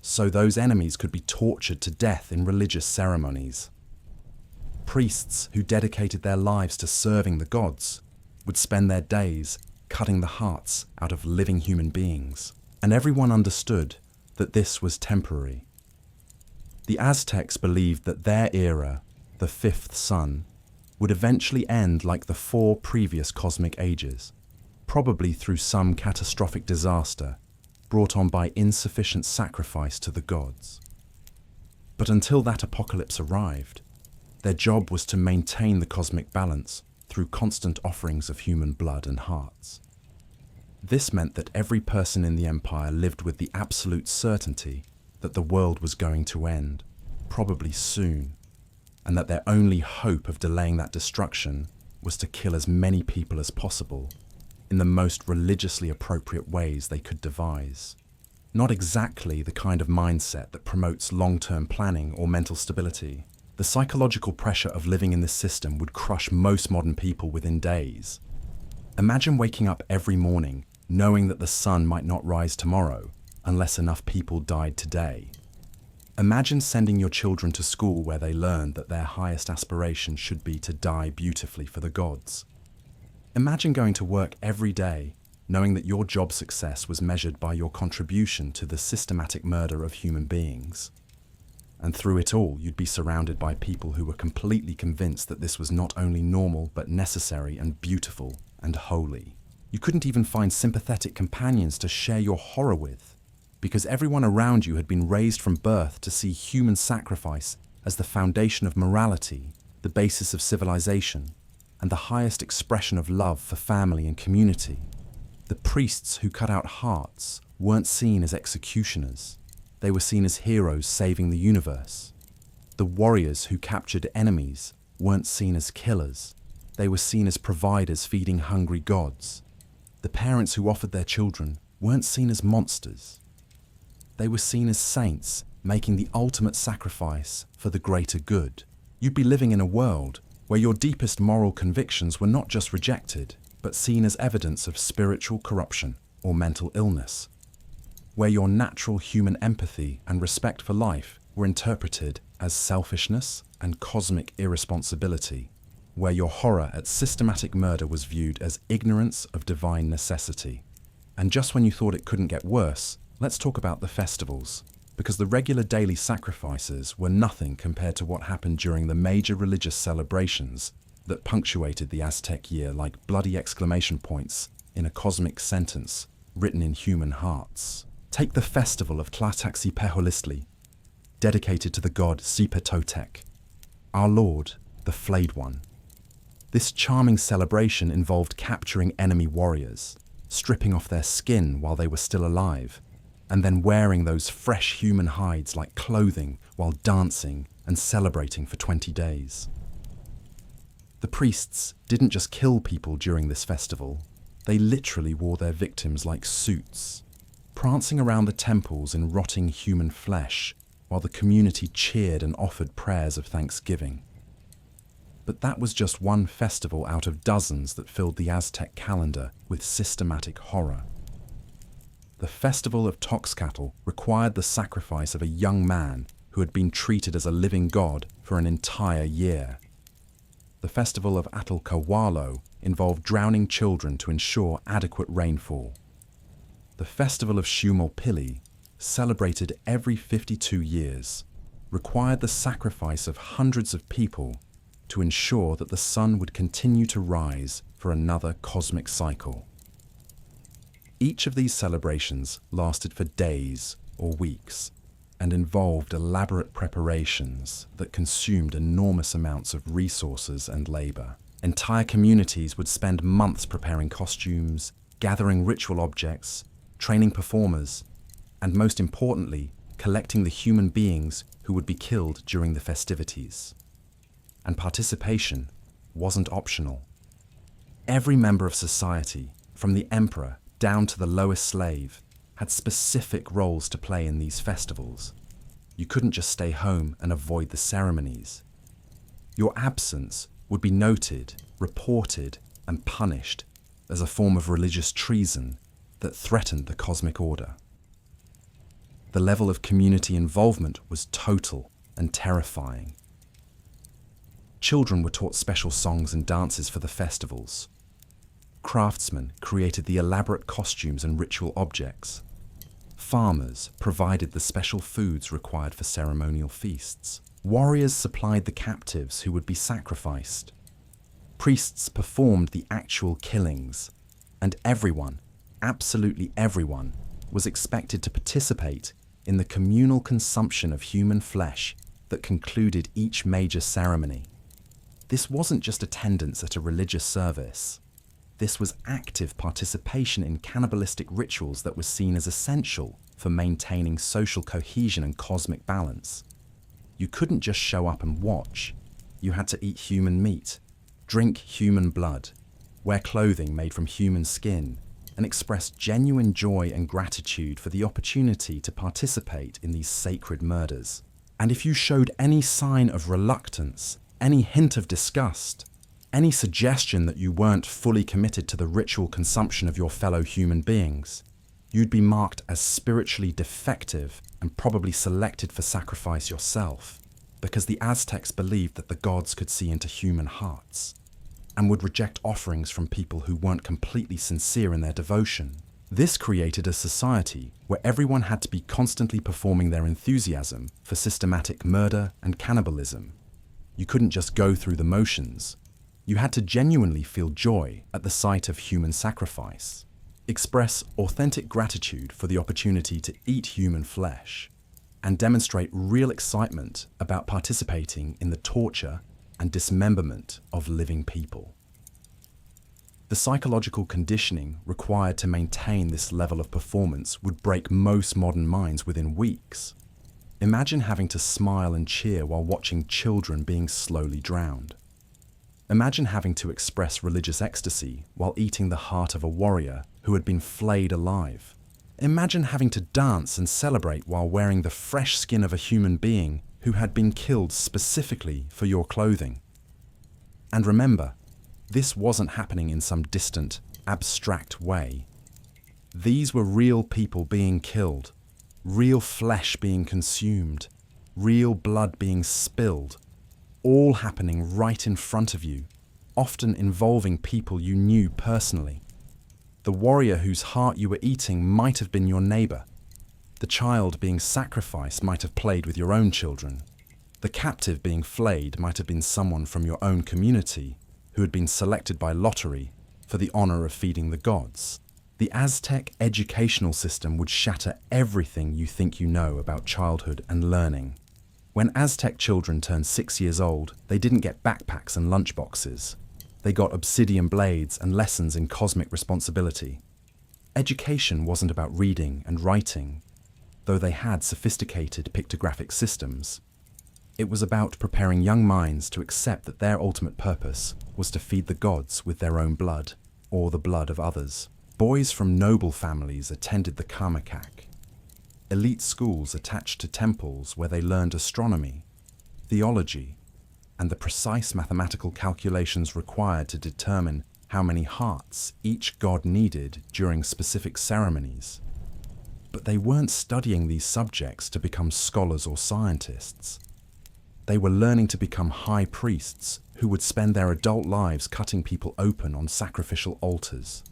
A: so those enemies could be tortured to death in religious ceremonies. Priests who dedicated their lives to serving the gods would spend their days cutting the hearts out of living human beings, and everyone understood that this was temporary. The Aztecs believed that their era, the fifth sun, would eventually end like the 4 previous cosmic ages, probably through some catastrophic disaster brought on by insufficient sacrifice to the gods. But until that apocalypse arrived, their job was to maintain the cosmic balance through constant offerings of human blood and hearts. This meant that every person in the empire lived with the absolute certainty that the world was going to end, probably soon, and that their only hope of delaying that destruction was to kill as many people as possible in the most religiously appropriate ways they could devise. Not exactly the kind of mindset that promotes long-term planning or mental stability. The psychological pressure of living in this system would crush most modern people within days. Imagine waking up every morning knowing that the sun might not rise tomorrow unless enough people died today. Imagine sending your children to school where they learn that their highest aspiration should be to die beautifully for the gods. Imagine going to work every day knowing that your job success was measured by your contribution to the systematic murder of human beings. And through it all, you'd be surrounded by people who were completely convinced that this was not only normal, but necessary and beautiful and holy. You couldn't even find sympathetic companions to share your horror with, because everyone around you had been raised from birth to see human sacrifice as the foundation of morality, the basis of civilization, and the highest expression of love for family and community. The priests who cut out hearts weren't seen as executioners. They were seen as heroes saving the universe. The warriors who captured enemies weren't seen as killers. They were seen as providers feeding hungry gods. The parents who offered their children weren't seen as monsters. They were seen as saints, making the ultimate sacrifice for the greater good. You'd be living in a world where your deepest moral convictions were not just rejected, but seen as evidence of spiritual corruption or mental illness, where your natural human empathy and respect for life were interpreted as selfishness and cosmic irresponsibility, where your horror at systematic murder was viewed as ignorance of divine necessity. And just when you thought it couldn't get worse, let's talk about the festivals, because the regular daily sacrifices were nothing compared to what happened during the major religious celebrations that punctuated the Aztec year like bloody exclamation points in a cosmic sentence written in human hearts. Take the festival of Tlaxcaltecutli, dedicated to the god Zipetotec, our Lord, the Flayed One. This charming celebration involved capturing enemy warriors, stripping off their skin while they were still alive, and then wearing those fresh human hides like clothing while dancing and celebrating for 20 days. The priests didn't just kill people during this festival, they literally wore their victims like suits, prancing around the temples in rotting human flesh while the community cheered and offered prayers of thanksgiving. But that was just one festival out of dozens that filled the Aztec calendar with systematic horror. The festival of Tlaxcaltecutli required the sacrifice of a young man who had been treated as a living god for an entire year. The festival of Atlcawalo involved drowning children to ensure adequate rainfall. The festival of Xumalpili, celebrated every 52 years, required the sacrifice of hundreds of people to ensure that the sun would continue to rise for another cosmic cycle. Each of these celebrations lasted for days or weeks and involved elaborate preparations that consumed enormous amounts of resources and labor. Entire communities would spend months preparing costumes, gathering ritual objects, training performers, and most importantly, collecting the human beings who would be killed during the festivities. And participation wasn't optional. Every member of society, from the emperor down to the lowest slave, had specific roles to play in these festivals. You couldn't just stay home and avoid the ceremonies. Your absence would be noted, reported, and punished as a form of religious treason that threatened the cosmic order. The level of community involvement was total and terrifying. Children were taught special songs and dances for the festivals. Craftsmen created the elaborate costumes and ritual objects. Farmers provided the special foods required for ceremonial feasts. Warriors supplied the captives who would be sacrificed. Priests performed the actual killings, and everyone, absolutely everyone, was expected to participate in the communal consumption of human flesh that concluded each major ceremony. This wasn't just attendance at a religious service. This was active participation in cannibalistic rituals that was seen as essential for maintaining social cohesion and cosmic balance. You couldn't just show up and watch. You had to eat human meat, drink human blood, wear clothing made from human skin, and express genuine joy and gratitude for the opportunity to participate in these sacred murders. And if you showed any sign of reluctance, any hint of disgust, Any suggestion that you weren't fully committed to the ritual consumption of your fellow human beings, you'd be marked as spiritually defective and probably selected for sacrifice yourself, because the Aztecs believed that the gods could see into human hearts and would reject offerings from people who weren't completely sincere in their devotion. This created a society where everyone had to be constantly performing their enthusiasm for systematic murder and cannibalism. You couldn't just go through the motions. You had to genuinely feel joy at the sight of human sacrifice, express authentic gratitude for the opportunity to eat human flesh, and demonstrate real excitement about participating in the torture and dismemberment of living people. The psychological conditioning required to maintain this level of performance would break most modern minds within weeks. Imagine having to smile and cheer while watching children being slowly drowned. Imagine having to express religious ecstasy while eating the heart of a warrior who had been flayed alive. Imagine having to dance and celebrate while wearing the fresh skin of a human being who had been killed specifically for your clothing. And remember, this wasn't happening in some distant, abstract way. These were real people being killed, real flesh being consumed, real blood being spilled, all happening right in front of you, often involving people you knew personally. The warrior whose heart you were eating might have been your neighbor. The child being sacrificed might have played with your own children. The captive being flayed might have been someone from your own community who had been selected by lottery for the honor of feeding the gods. The Aztec educational system would shatter everything you think you know about childhood and learning. When Aztec children turned 6 years old, they didn't get backpacks and lunchboxes. They got obsidian blades and lessons in cosmic responsibility. Education wasn't about reading and writing, though they had sophisticated pictographic systems. It was about preparing young minds to accept that their ultimate purpose was to feed the gods with their own blood, or the blood of others. Boys from noble families attended the Karmakak, elite schools attached to temples where they learned astronomy, theology, and the precise mathematical calculations required to determine how many hearts each god needed during specific ceremonies. But they weren't studying these subjects to become scholars or scientists. They were learning to become high priests who would spend their adult lives cutting people open on sacrificial altars.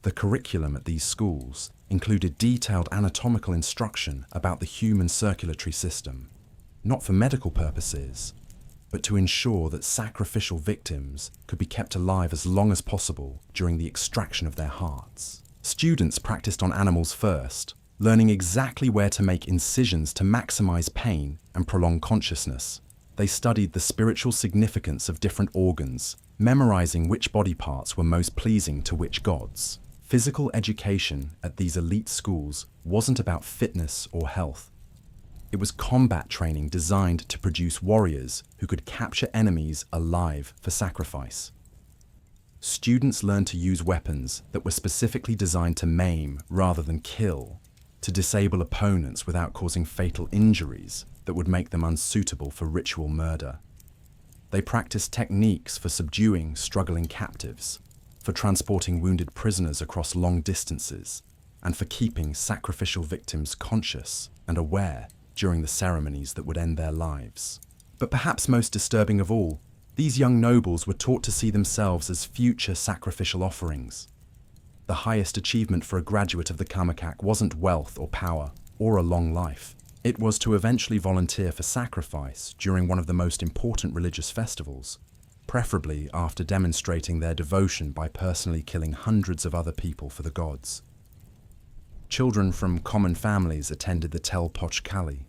A: The curriculum at these schools included detailed anatomical instruction about the human circulatory system, not for medical purposes, but to ensure that sacrificial victims could be kept alive as long as possible during the extraction of their hearts. Students practiced on animals first, learning exactly where to make incisions to maximize pain and prolong consciousness. They studied the spiritual significance of different organs, memorizing which body parts were most pleasing to which gods. Physical education at these elite schools wasn't about fitness or health. It was combat training designed to produce warriors who could capture enemies alive for sacrifice. Students learned to use weapons that were specifically designed to maim rather than kill, to disable opponents without causing fatal injuries that would make them unsuitable for ritual murder. They practiced techniques for subduing struggling captives, for transporting wounded prisoners across long distances, and for keeping sacrificial victims conscious and aware during the ceremonies that would end their lives. But perhaps most disturbing of all, these young nobles were taught to see themselves as future sacrificial offerings. The highest achievement for a graduate of the Karmakak wasn't wealth or power or a long life. It was to eventually volunteer for sacrifice during one of the most important religious festivals, preferably after demonstrating their devotion by personally killing hundreds of other people for the gods. Children from common families attended the Telpochcalli,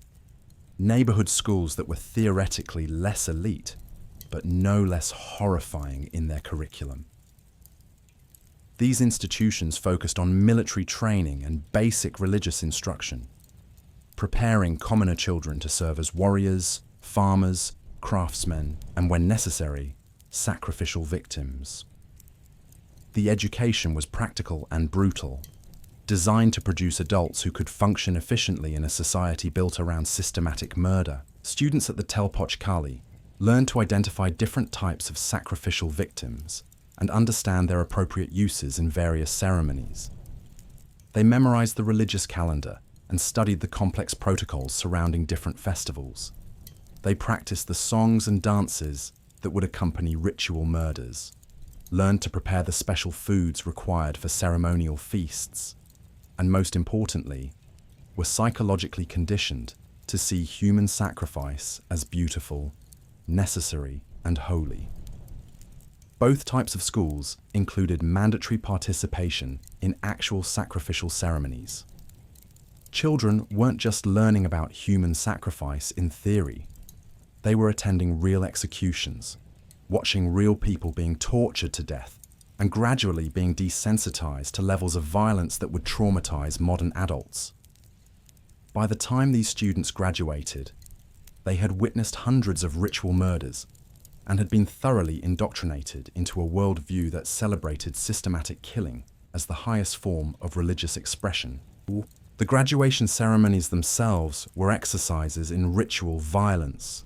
A: neighborhood schools that were theoretically less elite, but no less horrifying in their curriculum. These institutions focused on military training and basic religious instruction, preparing commoner children to serve as warriors, farmers, craftsmen, and when necessary, sacrificial victims. The education was practical and brutal, designed to produce adults who could function efficiently in a society built around systematic murder. Students at the Telpochcalli learned to identify different types of sacrificial victims, and understand their appropriate uses in various ceremonies. They memorized the religious calendar and studied the complex protocols surrounding different festivals. They practiced the songs and dances that would accompany ritual murders, learned to prepare the special foods required for ceremonial feasts, and most importantly, were psychologically conditioned to see human sacrifice as beautiful, necessary, and holy. Both types of schools included mandatory participation in actual sacrificial ceremonies. Children weren't just learning about human sacrifice in theory. They were attending real executions, watching real people being tortured to death, and gradually being desensitized to levels of violence that would traumatize modern adults. By the time these students graduated, they had witnessed hundreds of ritual murders and had been thoroughly indoctrinated into a worldview that celebrated systematic killing as the highest form of religious expression. The graduation ceremonies themselves were exercises in ritual violence.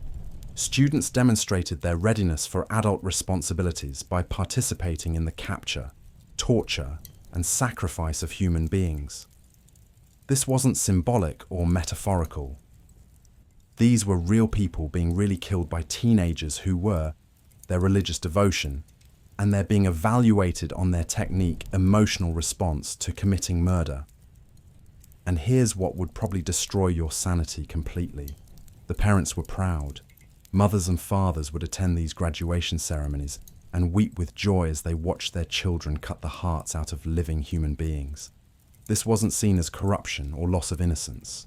A: Students demonstrated their readiness for adult responsibilities by participating in the capture, torture, and sacrifice of human beings. This wasn't symbolic or metaphorical. These were real people being really killed by teenagers who were, their religious devotion, and they're being evaluated on their technique, emotional response to committing murder. And here's what would probably destroy your sanity completely. The parents were proud. Mothers and fathers would attend these graduation ceremonies and weep with joy as they watched their children cut the hearts out of living human beings. This wasn't seen as corruption or loss of innocence.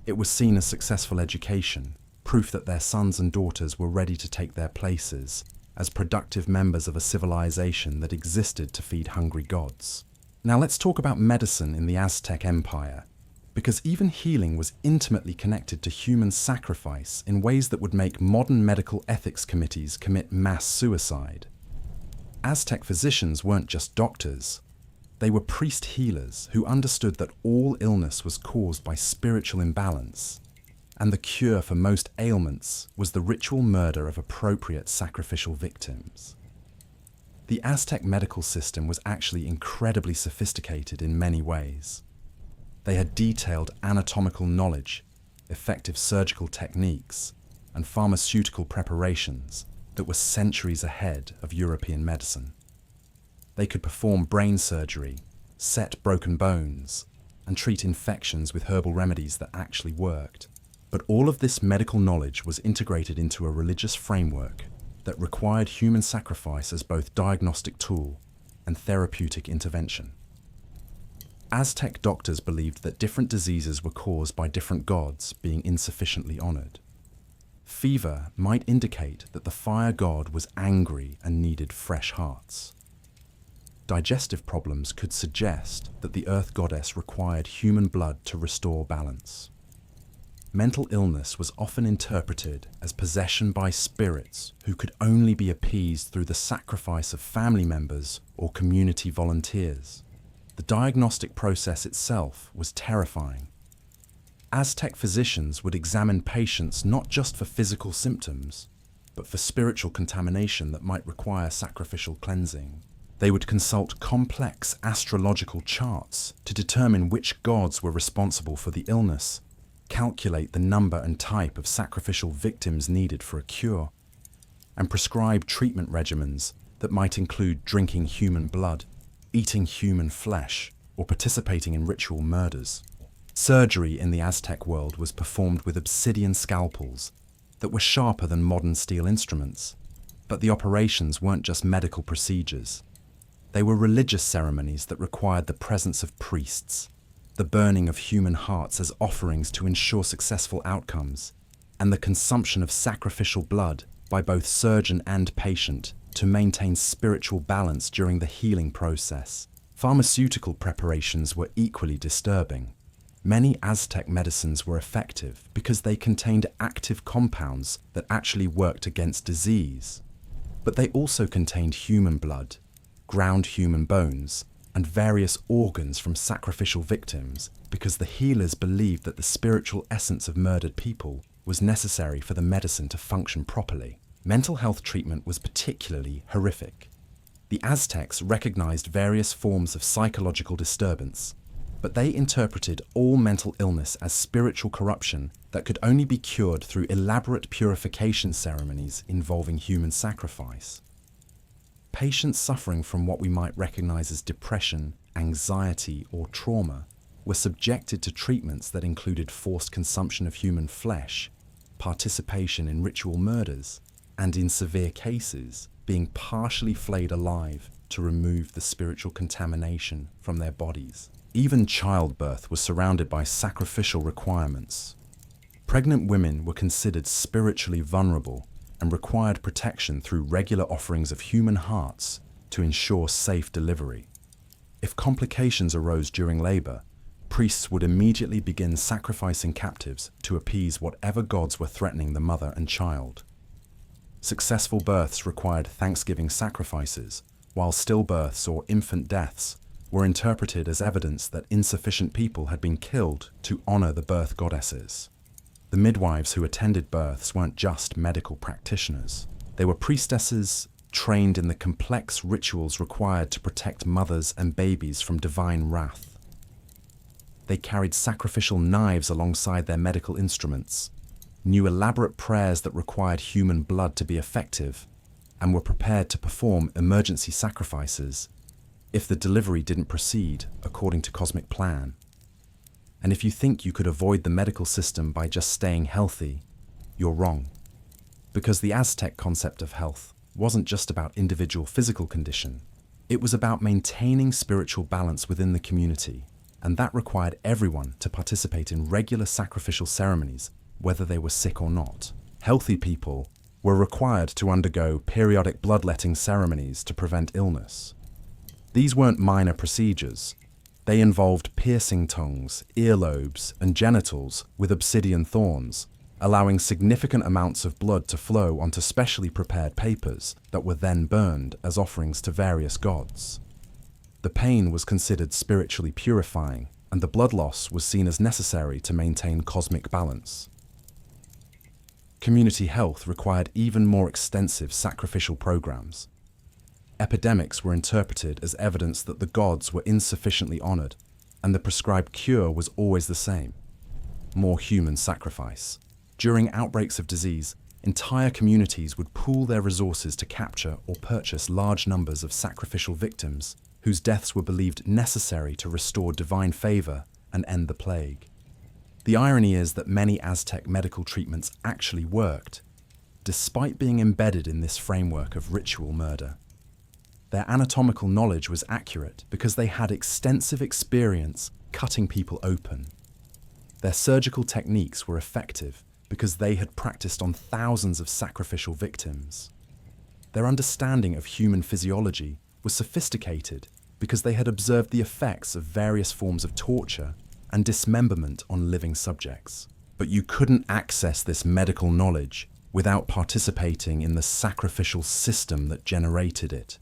A: It was seen as successful education, proof that their sons and daughters were ready to take their places as productive members of a civilization that existed to feed hungry gods. Now let's talk about medicine in the Aztec Empire, because even healing was intimately connected to human sacrifice in ways that would make modern medical ethics committees commit mass suicide. Aztec physicians weren't just doctors. They were priest healers who understood that all illness was caused by spiritual imbalance, and the cure for most ailments was the ritual murder of appropriate sacrificial victims. The Aztec medical system was actually incredibly sophisticated in many ways. They had detailed anatomical knowledge, effective surgical techniques, and pharmaceutical preparations that were centuries ahead of European medicine. They could perform brain surgery, set broken bones, and treat infections with herbal remedies that actually worked. But all of this medical knowledge was integrated into a religious framework that required human sacrifice as both diagnostic tool and therapeutic intervention. Aztec doctors believed that different diseases were caused by different gods being insufficiently honored. Fever might indicate that the fire god was angry and needed fresh hearts. Digestive problems could suggest that the earth goddess required human blood to restore balance. Mental illness was often interpreted as possession by spirits who could only be appeased through the sacrifice of family members or community volunteers. The diagnostic process itself was terrifying. Aztec physicians would examine patients not just for physical symptoms, but for spiritual contamination that might require sacrificial cleansing. They would consult complex astrological charts to determine which gods were responsible for the illness, calculate the number and type of sacrificial victims needed for a cure, and prescribe treatment regimens that might include drinking human blood, eating human flesh, or participating in ritual murders. Surgery in the Aztec world was performed with obsidian scalpels that were sharper than modern steel instruments. But the operations weren't just medical procedures. They were religious ceremonies that required the presence of priests, the burning of human hearts as offerings to ensure successful outcomes, and the consumption of sacrificial blood by both surgeon and patient to maintain spiritual balance during the healing process. Pharmaceutical preparations were equally disturbing. Many Aztec medicines were effective because they contained active compounds that actually worked against disease. But they also contained human blood, ground human bones, and various organs from sacrificial victims because the healers believed that the spiritual essence of murdered people was necessary for the medicine to function properly. mental health treatment was particularly horrific. The Aztecs recognized various forms of psychological disturbance, but they interpreted all mental illness as spiritual corruption that could only be cured through elaborate purification ceremonies involving human sacrifice. Patients suffering from what we might recognize as depression, anxiety, or trauma were subjected to treatments that included forced consumption of human flesh, participation in ritual murders, and in severe cases, being partially flayed alive to remove the spiritual contamination from their bodies. Even childbirth was surrounded by sacrificial requirements. Pregnant women were considered spiritually vulnerable and required protection through regular offerings of human hearts to ensure safe delivery. If complications arose during labor, priests would immediately begin sacrificing captives to appease whatever gods were threatening the mother and child. Successful births required thanksgiving sacrifices, while stillbirths or infant deaths were interpreted as evidence that insufficient people had been killed to honor the birth goddesses. The midwives who attended births weren't just medical practitioners. They were priestesses trained in the complex rituals required to protect mothers and babies from divine wrath. They carried sacrificial knives alongside their medical instruments, knew elaborate prayers that required human blood to be effective, and were prepared to perform emergency sacrifices if the delivery didn't proceed according to cosmic plan. And if you think you could avoid the medical system by just staying healthy, you're wrong. Because the Aztec concept of health wasn't just about individual physical condition, it was about maintaining spiritual balance within the community, and that required everyone to participate in regular sacrificial ceremonies, whether they were sick or not. Healthy people were required to undergo periodic bloodletting ceremonies to prevent illness. These weren't minor procedures. They involved piercing tongues, earlobes, and genitals with obsidian thorns, allowing significant amounts of blood to flow onto specially prepared papers that were then burned as offerings to various gods. The pain was considered spiritually purifying, and the blood loss was seen as necessary to maintain cosmic balance. Community health required even more extensive sacrificial programs. Epidemics were interpreted as evidence that the gods were insufficiently honored, and the prescribed cure was always the same: more human sacrifice. During outbreaks of disease, entire communities would pool their resources to capture or purchase large numbers of sacrificial victims, whose deaths were believed necessary to restore divine favor and end the plague. The irony is that many Aztec medical treatments actually worked, despite being embedded in this framework of ritual murder. Their anatomical knowledge was accurate because they had extensive experience cutting people open. Their surgical techniques were effective because they had practiced on thousands of sacrificial victims. Their understanding of human physiology was sophisticated because they had observed the effects of various forms of torture and dismemberment on living subjects. But you couldn't access this medical knowledge without participating in the sacrificial system that generated it.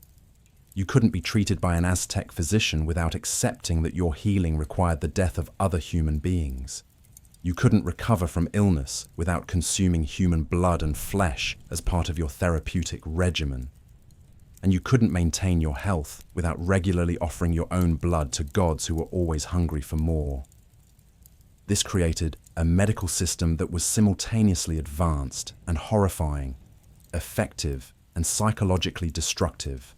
A: You couldn't be treated by an Aztec physician without accepting that your healing required the death of other human beings. You couldn't recover from illness without consuming human blood and flesh as part of your therapeutic regimen. And you couldn't maintain your health without regularly offering your own blood to gods who were always hungry for more. This created a medical system that was simultaneously advanced and horrifying, effective and psychologically destructive.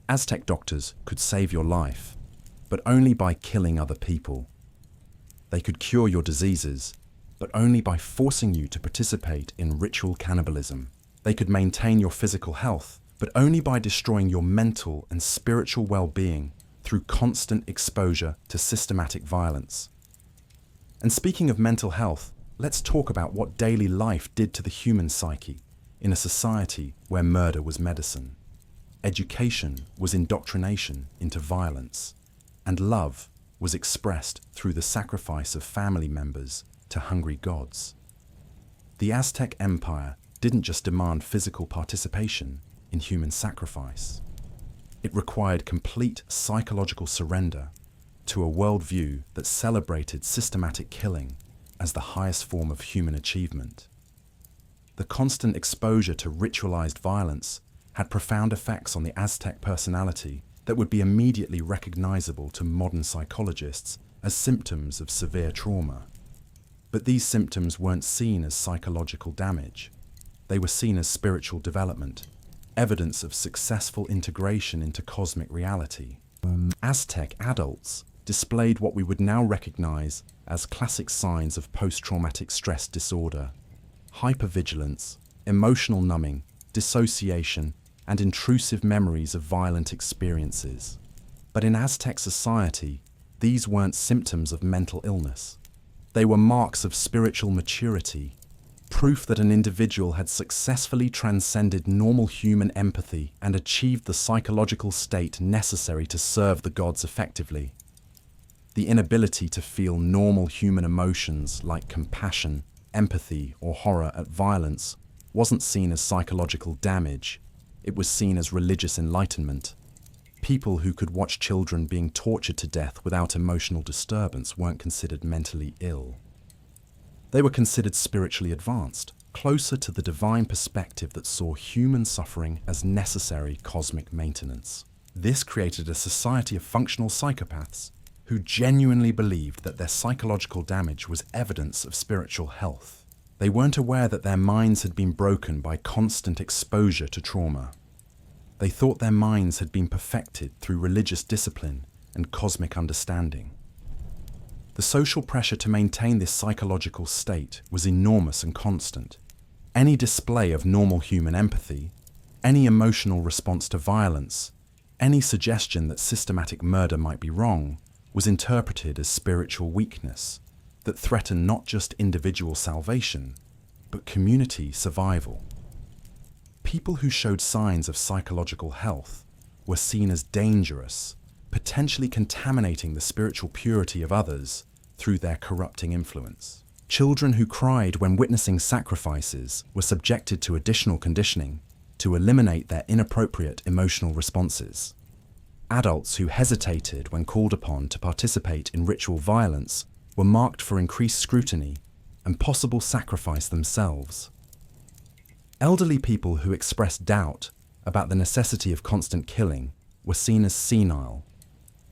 A: Aztec doctors could save your life, but only by killing other people. They could cure your diseases, but only by forcing you to participate in ritual cannibalism. They could maintain your physical health, but only by destroying your mental and spiritual well-being through constant exposure to systematic violence. And speaking of mental health, let's talk about what daily life did to the human psyche in a society where murder was medicine. Education was indoctrination into violence, and love was expressed through the sacrifice of family members to hungry gods. The Aztec Empire didn't just demand physical participation in human sacrifice. It required complete psychological surrender to a worldview that celebrated systematic killing as the highest form of human achievement. The constant exposure to ritualized violence had profound effects on the Aztec personality that would be immediately recognizable to modern psychologists as symptoms of severe trauma. But these symptoms weren't seen as psychological damage. They were seen as spiritual development, evidence of successful integration into cosmic reality. Aztec adults displayed what we would now recognize as classic signs of post-traumatic stress disorder: hypervigilance, emotional numbing, dissociation, and intrusive memories of violent experiences. But in Aztec society, these weren't symptoms of mental illness. They were marks of spiritual maturity, proof that an individual had successfully transcended normal human empathy and achieved the psychological state necessary to serve the gods effectively. The inability to feel normal human emotions like compassion, empathy, or horror at violence wasn't seen as psychological damage. It was seen as religious enlightenment. People who could watch children being tortured to death without emotional disturbance weren't considered mentally ill. They were considered spiritually advanced, closer to the divine perspective that saw human suffering as necessary cosmic maintenance. This created a society of functional psychopaths who genuinely believed that their psychological damage was evidence of spiritual health. They weren't aware that their minds had been broken by constant exposure to trauma. They thought their minds had been perfected through religious discipline and cosmic understanding. The social pressure to maintain this psychological state was enormous and constant. Any display of normal human empathy, any emotional response to violence, any suggestion that systematic murder might be wrong, was interpreted as spiritual weakness that threatened not just individual salvation, but community survival. People who showed signs of psychological health were seen as dangerous, potentially contaminating the spiritual purity of others through their corrupting influence. Children who cried when witnessing sacrifices were subjected to additional conditioning to eliminate their inappropriate emotional responses. Adults who hesitated when called upon to participate in ritual violence were marked for increased scrutiny and possible sacrifice themselves. Elderly people who expressed doubt about the necessity of constant killing were seen as senile,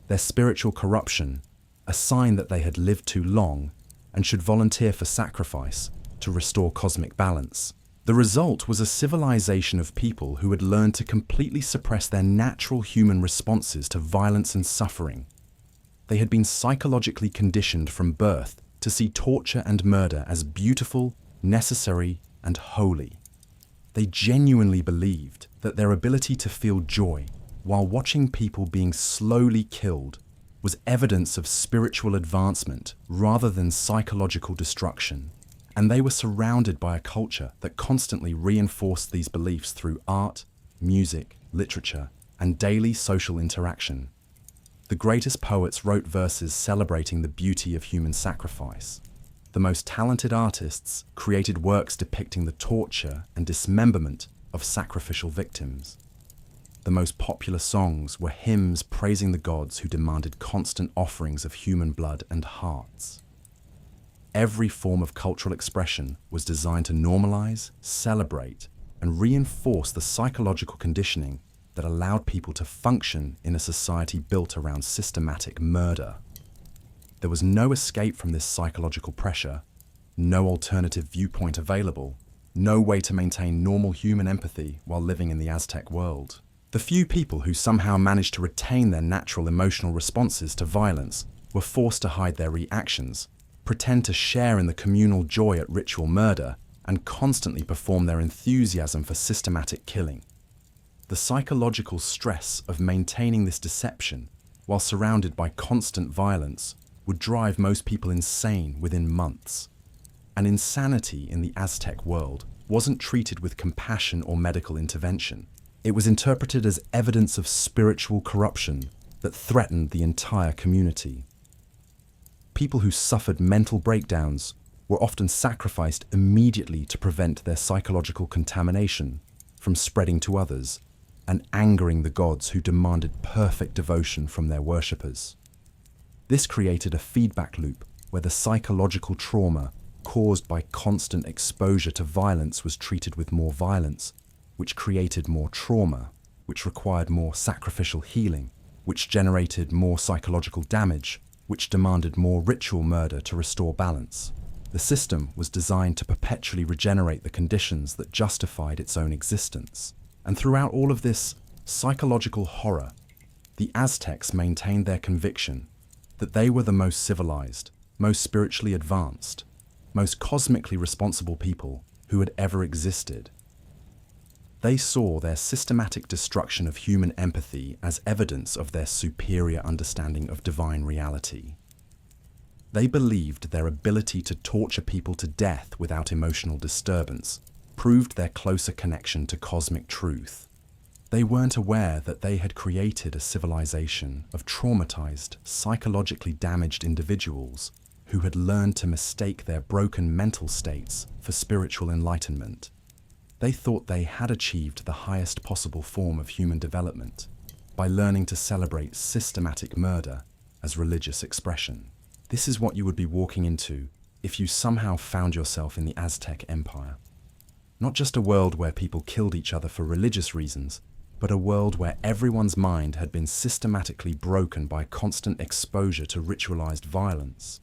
A: their spiritual corruption a sign that they had lived too long and should volunteer for sacrifice to restore cosmic balance. The result was a civilization of people who had learned to completely suppress their natural human responses to violence and suffering. They had been psychologically conditioned from birth to see torture and murder as beautiful, necessary, and holy. They genuinely believed that their ability to feel joy while watching people being slowly killed was evidence of spiritual advancement rather than psychological destruction, and they were surrounded by a culture that constantly reinforced these beliefs through art, music, literature, and daily social interaction. The greatest poets wrote verses celebrating the beauty of human sacrifice. The most talented artists created works depicting the torture and dismemberment of sacrificial victims. The most popular songs were hymns praising the gods who demanded constant offerings of human blood and hearts. Every form of cultural expression was designed to normalize, celebrate, and reinforce the psychological conditioning that allowed people to function in a society built around systematic murder. There was no escape from this psychological pressure, no alternative viewpoint available, no way to maintain normal human empathy while living in the Aztec world. The few people who somehow managed to retain their natural emotional responses to violence were forced to hide their reactions, pretend to share in the communal joy at ritual murder, and constantly perform their enthusiasm for systematic killing. The psychological stress of maintaining this deception while surrounded by constant violence would drive most people insane within months. And insanity in the Aztec world wasn't treated with compassion or medical intervention. It was interpreted as evidence of spiritual corruption that threatened the entire community. People who suffered mental breakdowns were often sacrificed immediately to prevent their psychological contamination from spreading to others and angering the gods who demanded perfect devotion from their worshippers. This created a feedback loop where the psychological trauma caused by constant exposure to violence was treated with more violence, which created more trauma, which required more sacrificial healing, which generated more psychological damage, which demanded more ritual murder to restore balance. The system was designed to perpetually regenerate the conditions that justified its own existence. And throughout all of this psychological horror, the Aztecs maintained their conviction that they were the most civilized, most spiritually advanced, most cosmically responsible people who had ever existed. They saw their systematic destruction of human empathy as evidence of their superior understanding of divine reality. They believed their ability to torture people to death without emotional disturbance proved their closer connection to cosmic truth. They weren't aware that they had created a civilization of traumatized, psychologically damaged individuals who had learned to mistake their broken mental states for spiritual enlightenment. They thought they had achieved the highest possible form of human development by learning to celebrate systematic murder as religious expression. This is what you would be walking into if you somehow found yourself in the Aztec Empire. Not just a world where people killed each other for religious reasons, but a world where everyone's mind had been systematically broken by constant exposure to ritualized violence,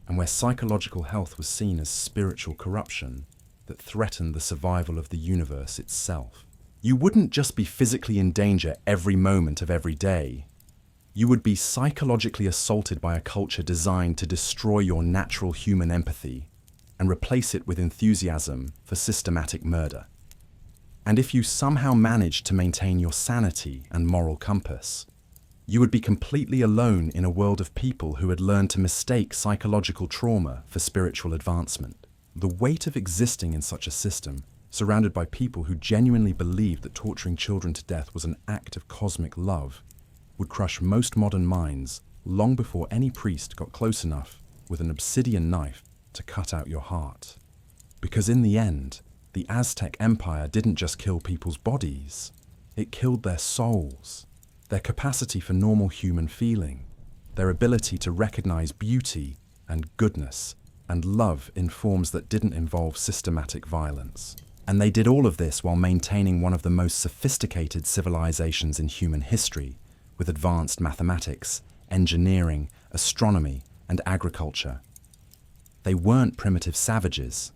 A: and where psychological health was seen as spiritual corruption that threatened the survival of the universe itself. You wouldn't just be physically in danger every moment of every day. You would be psychologically assaulted by a culture designed to destroy your natural human empathy and replace it with enthusiasm for systematic murder. And if you somehow managed to maintain your sanity and moral compass, you would be completely alone in a world of people who had learned to mistake psychological trauma for spiritual advancement. The weight of existing in such a system, surrounded by people who genuinely believed that torturing children to death was an act of cosmic love, would crush most modern minds long before any priest got close enough with an obsidian knife to cut out your heart. Because in the end, the Aztec Empire didn't just kill people's bodies, it killed their souls, their capacity for normal human feeling, their ability to recognize beauty and goodness and love in forms that didn't involve systematic violence. And they did all of this while maintaining one of the most sophisticated civilizations in human history, with advanced mathematics, engineering, astronomy, and agriculture. They weren't primitive savages.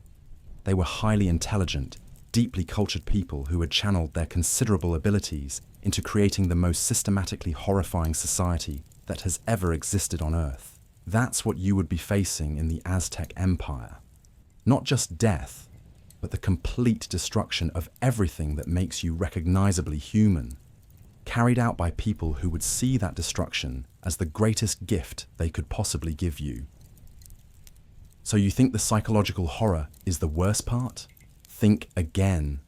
A: They were highly intelligent, deeply cultured people who had channeled their considerable abilities into creating the most systematically horrifying society that has ever existed on Earth. That's what you would be facing in the Aztec Empire. Not just death, but the complete destruction of everything that makes you recognizably human, carried out by people who would see that destruction as the greatest gift they could possibly give you. So you think the psychological horror is the worst part? Think again.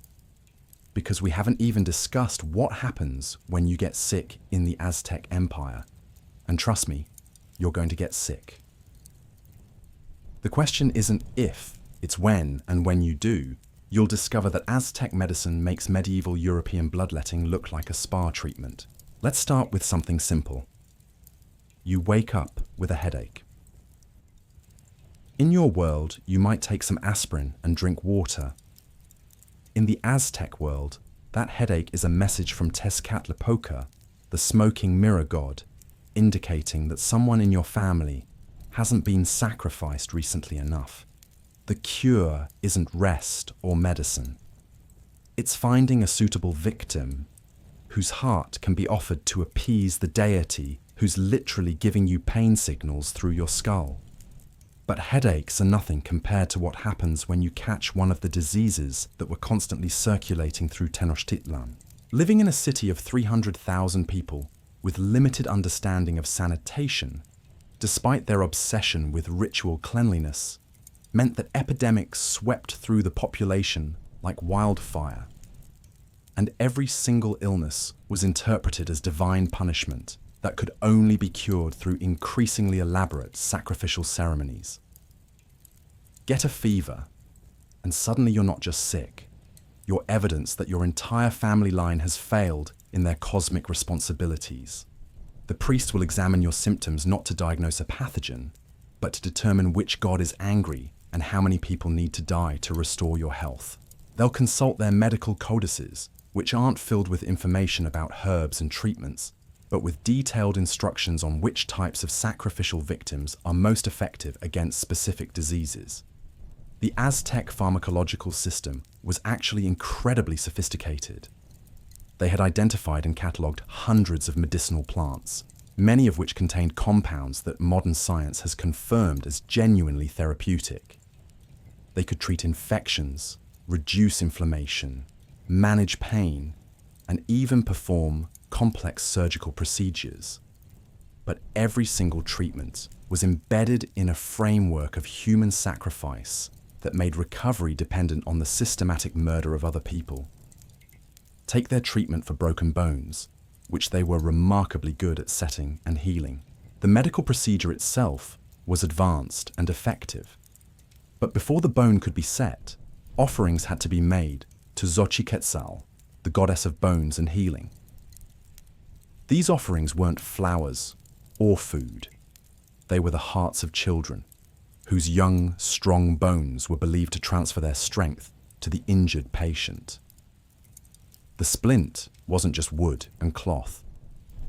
A: Because we haven't even discussed what happens when you get sick in the Aztec Empire. And trust me, you're going to get sick. The question isn't if, it's when, and when you do, you'll discover that Aztec medicine makes medieval European bloodletting look like a spa treatment. Let's start with something simple. You wake up with a headache. In your world, you might take some aspirin and drink water. In the Aztec world, that headache is a message from Tezcatlipoca, the smoking mirror god, indicating that someone in your family hasn't been sacrificed recently enough. The cure isn't rest or medicine. It's finding a suitable victim whose heart can be offered to appease the deity who's literally giving you pain signals through your skull. But headaches are nothing compared to what happens when you catch one of the diseases that were constantly circulating through Tenochtitlan. Living in a city of 300,000 people with limited understanding of sanitation, despite their obsession with ritual cleanliness, meant that epidemics swept through the population like wildfire. And every single illness was interpreted as divine punishment that could only be cured through increasingly elaborate sacrificial ceremonies. Get a fever, and suddenly you're not just sick, you're evidence that your entire family line has failed in their cosmic responsibilities. The priest will examine your symptoms not to diagnose a pathogen, but to determine which god is angry and how many people need to die to restore your health. They'll consult their medical codices, which aren't filled with information about herbs and treatments, but with detailed instructions on which types of sacrificial victims are most effective against specific diseases. The Aztec pharmacological system was actually incredibly sophisticated. They had identified and catalogued hundreds of medicinal plants, many of which contained compounds that modern science has confirmed as genuinely therapeutic. They could treat infections, reduce inflammation, manage pain, and even perform complex surgical procedures. But every single treatment was embedded in a framework of human sacrifice that made recovery dependent on the systematic murder of other people. Take their treatment for broken bones, which they were remarkably good at setting and healing. The medical procedure itself was advanced and effective. But before the bone could be set, offerings had to be made to Xochiquetzal, the goddess of bones and healing. These offerings weren't flowers or food. They were the hearts of children, whose young, strong bones were believed to transfer their strength to the injured patient. The splint wasn't just wood and cloth.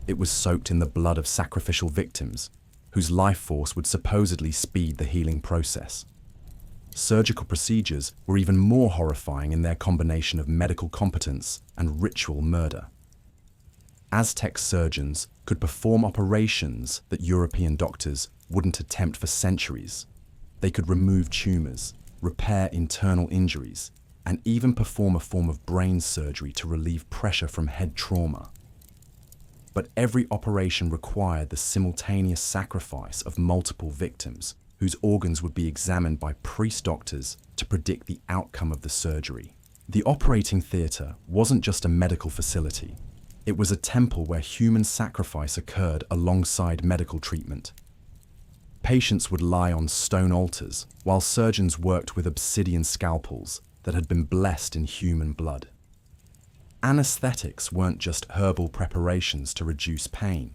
A: It was soaked in the blood of sacrificial victims, whose life force would supposedly speed the healing process. Surgical procedures were even more horrifying in their combination of medical competence and ritual murder. Aztec surgeons could perform operations that European doctors wouldn't attempt for centuries. They could remove tumors, repair internal injuries, and even perform a form of brain surgery to relieve pressure from head trauma. But every operation required the simultaneous sacrifice of multiple victims, whose organs would be examined by priest-doctors to predict the outcome of the surgery. The operating theatre wasn't just a medical facility. It was a temple where human sacrifice occurred alongside medical treatment. Patients would lie on stone altars, while surgeons worked with obsidian scalpels that had been blessed in human blood. Anesthetics weren't just herbal preparations to reduce pain.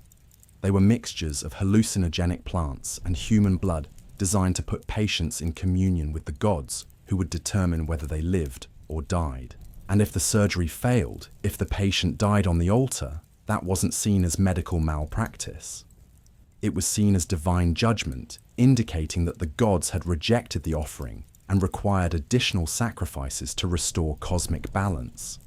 A: They were mixtures of hallucinogenic plants and human blood designed to put patients in communion with the gods who would determine whether they lived or died. And if the surgery failed, if the patient died on the altar, that wasn't seen as medical malpractice. It was seen as divine judgment, indicating that the gods had rejected the offering and required additional sacrifices to restore cosmic balance.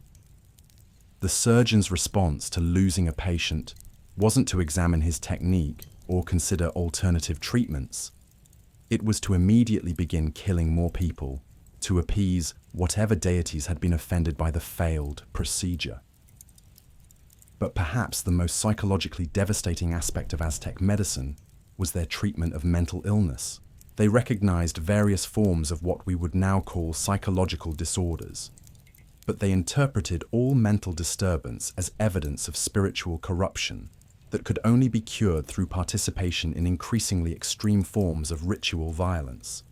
A: The surgeon's response to losing a patient wasn't to examine his technique or consider alternative treatments. It was to immediately begin killing more people, to appease whatever deities had been offended by the failed procedure. But perhaps the most psychologically devastating aspect of Aztec medicine was their treatment of mental illness. They recognized various forms of what we would now call psychological disorders, but they interpreted all mental disturbance as evidence of spiritual corruption that could only be cured through participation in increasingly extreme forms of ritual violence.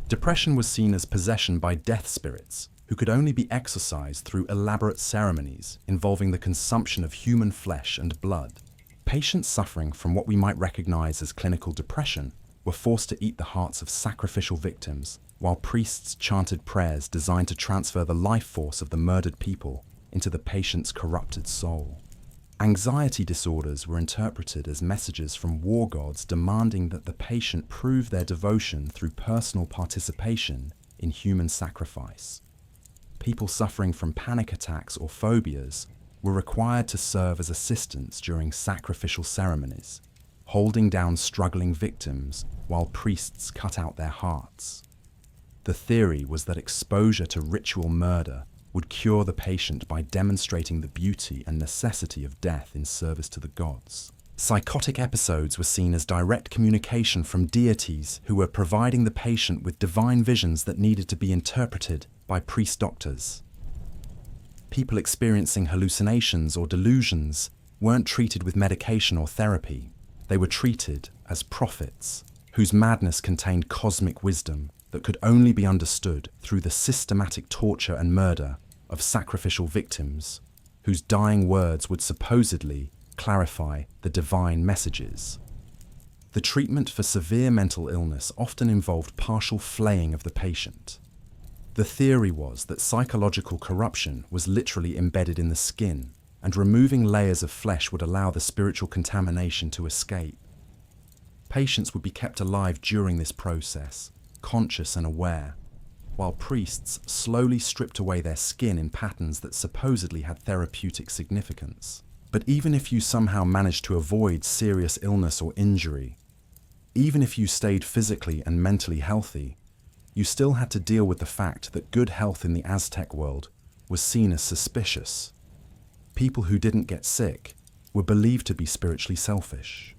A: Depression was seen as possession by death spirits, who could only be exorcised through elaborate ceremonies involving the consumption of human flesh and blood. Patients suffering from what we might recognize as clinical depression were forced to eat the hearts of sacrificial victims, while priests chanted prayers designed to transfer the life force of the murdered people into the patient's corrupted soul. Anxiety disorders were interpreted as messages from war gods demanding that the patient prove their devotion through personal participation in human sacrifice. People suffering from panic attacks or phobias were required to serve as assistants during sacrificial ceremonies, holding down struggling victims while priests cut out their hearts. The theory was that exposure to ritual murder would cure the patient by demonstrating the beauty and necessity of death in service to the gods. Psychotic episodes were seen as direct communication from deities who were providing the patient with divine visions that needed to be interpreted by priest-doctors. People experiencing hallucinations or delusions weren't treated with medication or therapy. They were treated as prophets, whose madness contained cosmic wisdom that could only be understood through the systematic torture and murder of sacrificial victims, whose dying words would supposedly clarify the divine messages. The treatment for severe mental illness often involved partial flaying of the patient. The theory was that psychological corruption was literally embedded in the skin, and removing layers of flesh would allow the spiritual contamination to escape. Patients would be kept alive during this process, conscious and aware, while priests slowly stripped away their skin in patterns that supposedly had therapeutic significance. But even if you somehow managed to avoid serious illness or injury, even if you stayed physically and mentally healthy, you still had to deal with the fact that good health in the Aztec world was seen as suspicious. People who didn't get sick were believed to be spiritually selfish,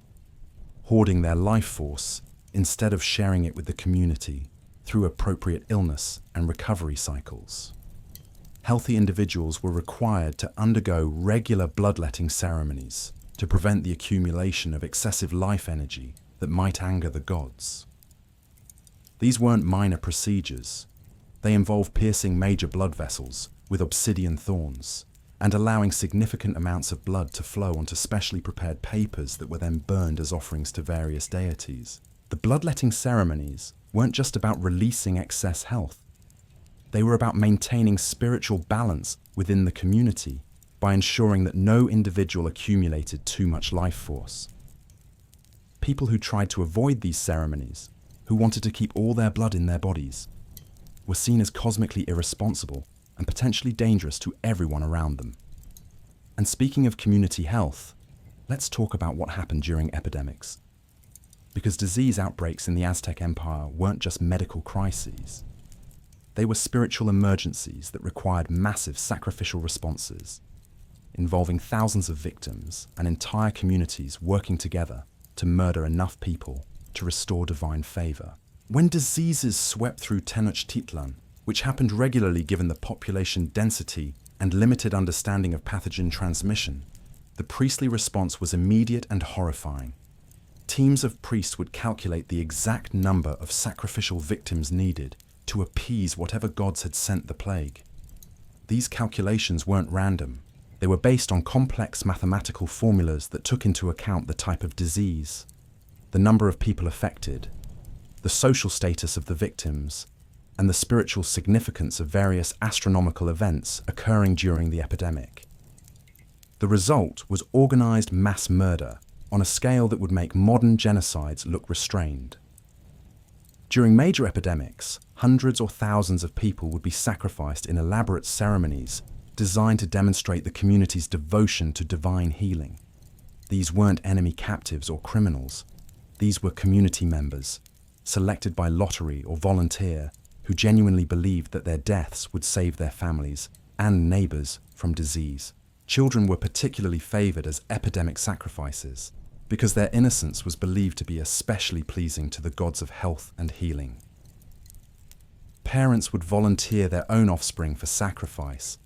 A: hoarding their life force instead of sharing it with the community through appropriate illness and recovery cycles. Healthy individuals were required to undergo regular bloodletting ceremonies to prevent the accumulation of excessive life energy that might anger the gods. These weren't minor procedures. They involved piercing major blood vessels with obsidian thorns and allowing significant amounts of blood to flow onto specially prepared papers that were then burned as offerings to various deities. The bloodletting ceremonies weren't just about releasing excess health. They were about maintaining spiritual balance within the community by ensuring that no individual accumulated too much life force. People who tried to avoid these ceremonies, who wanted to keep all their blood in their bodies, were seen as cosmically irresponsible and potentially dangerous to everyone around them. And speaking of community health, let's talk about what happened during epidemics. Because disease outbreaks in the Aztec Empire weren't just medical crises. They were spiritual emergencies that required massive sacrificial responses, involving thousands of victims and entire communities working together to murder enough people to restore divine favor. When diseases swept through Tenochtitlan, which happened regularly given the population density and limited understanding of pathogen transmission, the priestly response was immediate and horrifying. Teams of priests would calculate the exact number of sacrificial victims needed to appease whatever gods had sent the plague. These calculations weren't random. They were based on complex mathematical formulas that took into account the type of disease, the number of people affected, the social status of the victims, and the spiritual significance of various astronomical events occurring during the epidemic. The result was organized mass murder on a scale that would make modern genocides look restrained. During major epidemics, hundreds or thousands of people would be sacrificed in elaborate ceremonies designed to demonstrate the community's devotion to divine healing. These weren't enemy captives or criminals. These were community members, selected by lottery or volunteer, who genuinely believed that their deaths would save their families and neighbors from disease. Children were particularly favored as epidemic sacrifices because their innocence was believed to be especially pleasing to the gods of health and healing. Parents would volunteer their own offspring for sacrifice,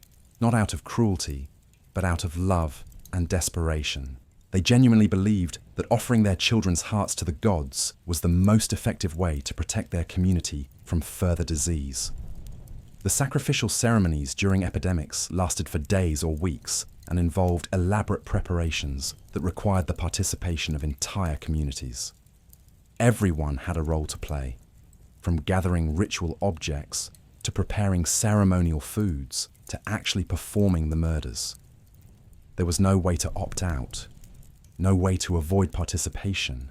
A: not out of cruelty, but out of love and desperation. They genuinely believed that offering their children's hearts to the gods was the most effective way to protect their community from further disease. The sacrificial ceremonies during epidemics lasted for days or weeks and involved elaborate preparations that required the participation of entire communities. Everyone had a role to play, from gathering ritual objects to preparing ceremonial foods to actually performing the murders. There was no way to opt out, no way to avoid participation,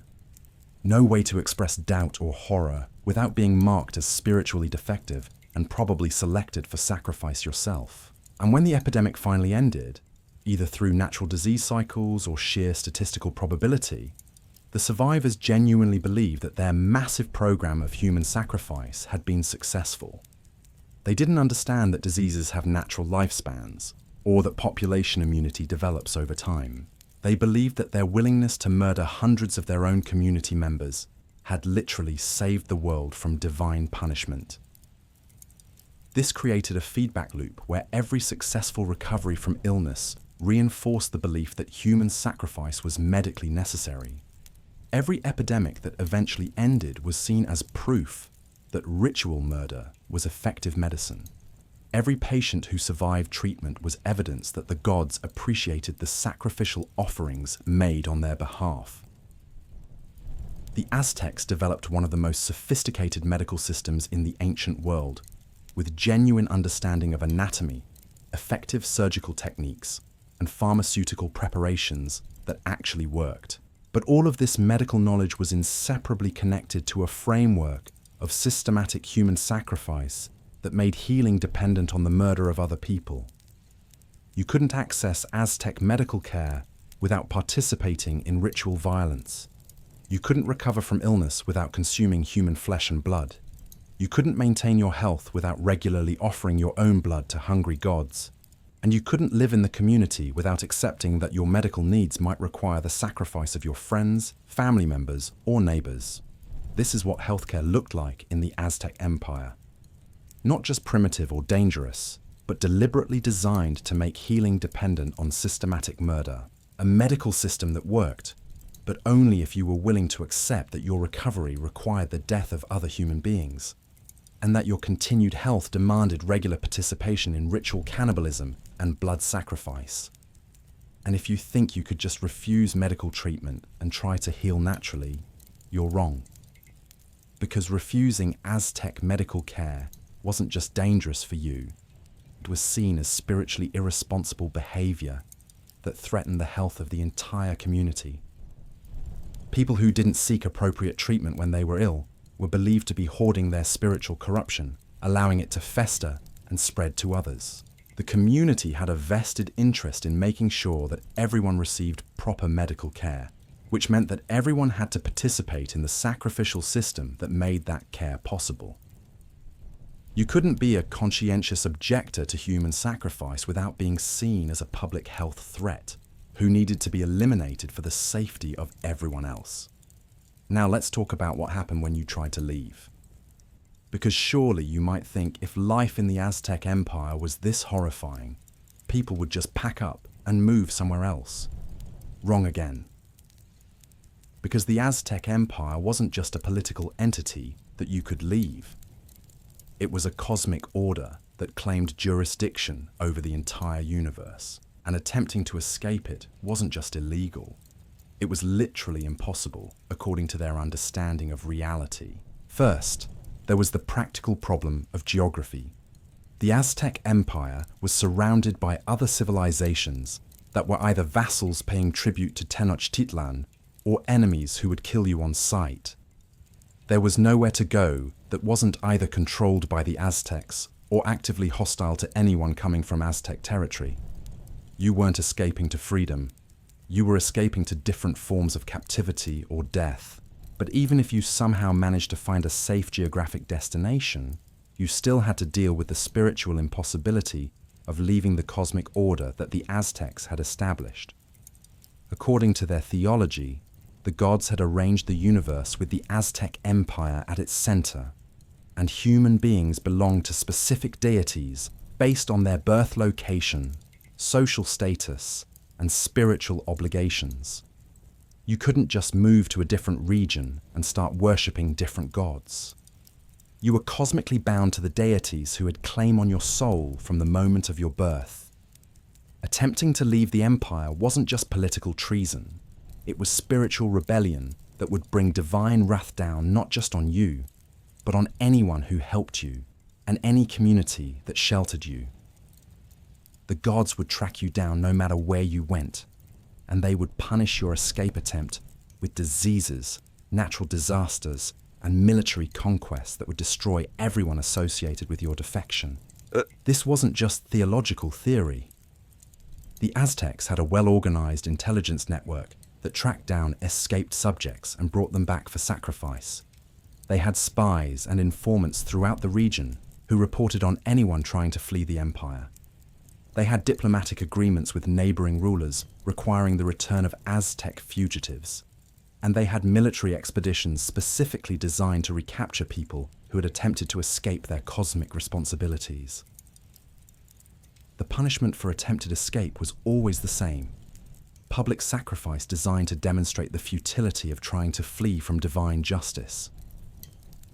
A: no way to express doubt or horror without being marked as spiritually defective and probably selected for sacrifice yourself. And when the epidemic finally ended, either through natural disease cycles or sheer statistical probability, the survivors genuinely believed that their massive program of human sacrifice had been successful. They didn't understand that diseases have natural lifespans, or that population immunity develops over time. They believed that their willingness to murder hundreds of their own community members had literally saved the world from divine punishment. This created a feedback loop where every successful recovery from illness reinforced the belief that human sacrifice was medically necessary. Every epidemic that eventually ended was seen as proof that ritual murder was effective medicine. Every patient who survived treatment was evidence that the gods appreciated the sacrificial offerings made on their behalf. The Aztecs developed one of the most sophisticated medical systems in the ancient world, with genuine understanding of anatomy, effective surgical techniques, and pharmaceutical preparations that actually worked. But all of this medical knowledge was inseparably connected to a framework of systematic human sacrifice that made healing dependent on the murder of other people. You couldn't access Aztec medical care without participating in ritual violence. You couldn't recover from illness without consuming human flesh and blood. You couldn't maintain your health without regularly offering your own blood to hungry gods. And you couldn't live in the community without accepting that your medical needs might require the sacrifice of your friends, family members, or neighbors. This is what healthcare looked like in the Aztec Empire. Not just primitive or dangerous, but deliberately designed to make healing dependent on systematic murder. A medical system that worked, but only if you were willing to accept that your recovery required the death of other human beings, and that your continued health demanded regular participation in ritual cannibalism and blood sacrifice. And if you think you could just refuse medical treatment and try to heal naturally, you're wrong. Because refusing Aztec medical care wasn't just dangerous for you, it was seen as spiritually irresponsible behavior that threatened the health of the entire community. People who didn't seek appropriate treatment when they were ill were believed to be hoarding their spiritual corruption, allowing it to fester and spread to others. The community had a vested interest in making sure that everyone received proper medical care, which meant that everyone had to participate in the sacrificial system that made that care possible. You couldn't be a conscientious objector to human sacrifice without being seen as a public health threat who needed to be eliminated for the safety of everyone else. Now let's talk about what happened when you tried to leave. Because surely you might think if life in the Aztec Empire was this horrifying, people would just pack up and move somewhere else. Wrong again. Because the Aztec Empire wasn't just a political entity that you could leave. It was a cosmic order that claimed jurisdiction over the entire universe, and attempting to escape it wasn't just illegal. It was literally impossible, according to their understanding of reality. First, there was the practical problem of geography. The Aztec Empire was surrounded by other civilizations that were either vassals paying tribute to Tenochtitlan or enemies who would kill you on sight. There was nowhere to go that wasn't either controlled by the Aztecs or actively hostile to anyone coming from Aztec territory. You weren't escaping to freedom. You were escaping to different forms of captivity or death. But even if you somehow managed to find a safe geographic destination, you still had to deal with the spiritual impossibility of leaving the cosmic order that the Aztecs had established. According to their theology, the gods had arranged the universe with the Aztec Empire at its center, and human beings belonged to specific deities based on their birth location, social status, and spiritual obligations. You couldn't just move to a different region and start worshipping different gods. You were cosmically bound to the deities who had claim on your soul from the moment of your birth. Attempting to leave the empire wasn't just political treason. It was spiritual rebellion that would bring divine wrath down not just on you, but on anyone who helped you and any community that sheltered you. The gods would track you down no matter where you went, and they would punish your escape attempt with diseases, natural disasters, and military conquests that would destroy everyone associated with your defection. This wasn't just theological theory. The Aztecs had a well-organized intelligence network that tracked down escaped subjects and brought them back for sacrifice. They had spies and informants throughout the region who reported on anyone trying to flee the empire. They had diplomatic agreements with neighboring rulers requiring the return of Aztec fugitives. And they had military expeditions specifically designed to recapture people who had attempted to escape their cosmic responsibilities. The punishment for attempted escape was always the same: public sacrifice designed to demonstrate the futility of trying to flee from divine justice.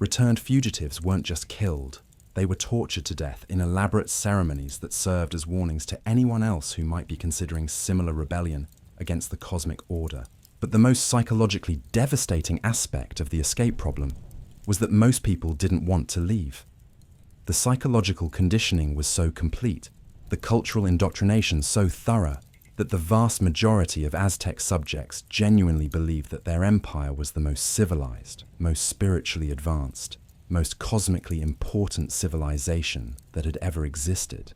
A: Returned fugitives weren't just killed, they were tortured to death in elaborate ceremonies that served as warnings to anyone else who might be considering similar rebellion against the cosmic order. But the most psychologically devastating aspect of the escape problem was that most people didn't want to leave. The psychological conditioning was so complete, the cultural indoctrination so thorough, that the vast majority of Aztec subjects genuinely believed that their empire was the most civilized, most spiritually advanced, most cosmically important civilization that had ever existed.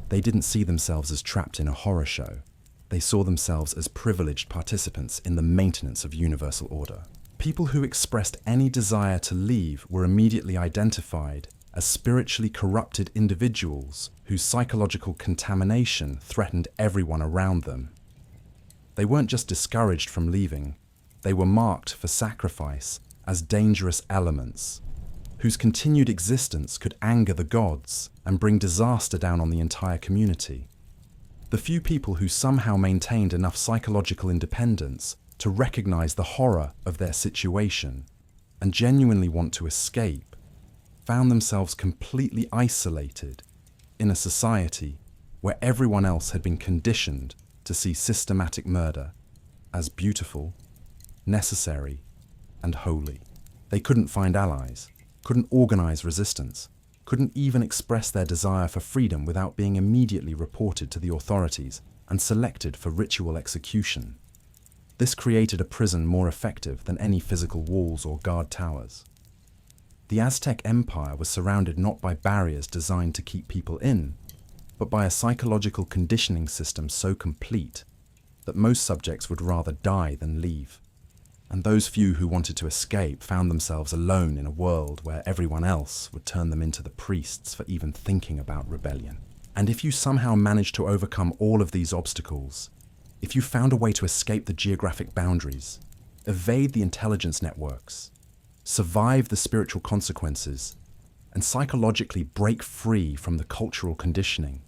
A: They didn't see themselves as trapped in a horror show. They saw themselves as privileged participants in the maintenance of universal order. People who expressed any desire to leave were immediately identified as spiritually corrupted individuals whose psychological contamination threatened everyone around them. They weren't just discouraged from leaving, they were marked for sacrifice as dangerous elements, whose continued existence could anger the gods and bring disaster down on the entire community. The few people who somehow maintained enough psychological independence to recognize the horror of their situation and genuinely want to escape found themselves completely isolated in a society where everyone else had been conditioned to see systematic murder as beautiful, necessary, and holy. They couldn't find allies, couldn't organize resistance, couldn't even express their desire for freedom without being immediately reported to the authorities and selected for ritual execution. This created a prison more effective than any physical walls or guard towers. The Aztec Empire was surrounded not by barriers designed to keep people in, but by a psychological conditioning system so complete that most subjects would rather die than leave. And those few who wanted to escape found themselves alone in a world where everyone else would turn them into the priests for even thinking about rebellion. And if you somehow managed to overcome all of these obstacles, if you found a way to escape the geographic boundaries, evade the intelligence networks, survive the spiritual consequences, and psychologically break free from the cultural conditioning,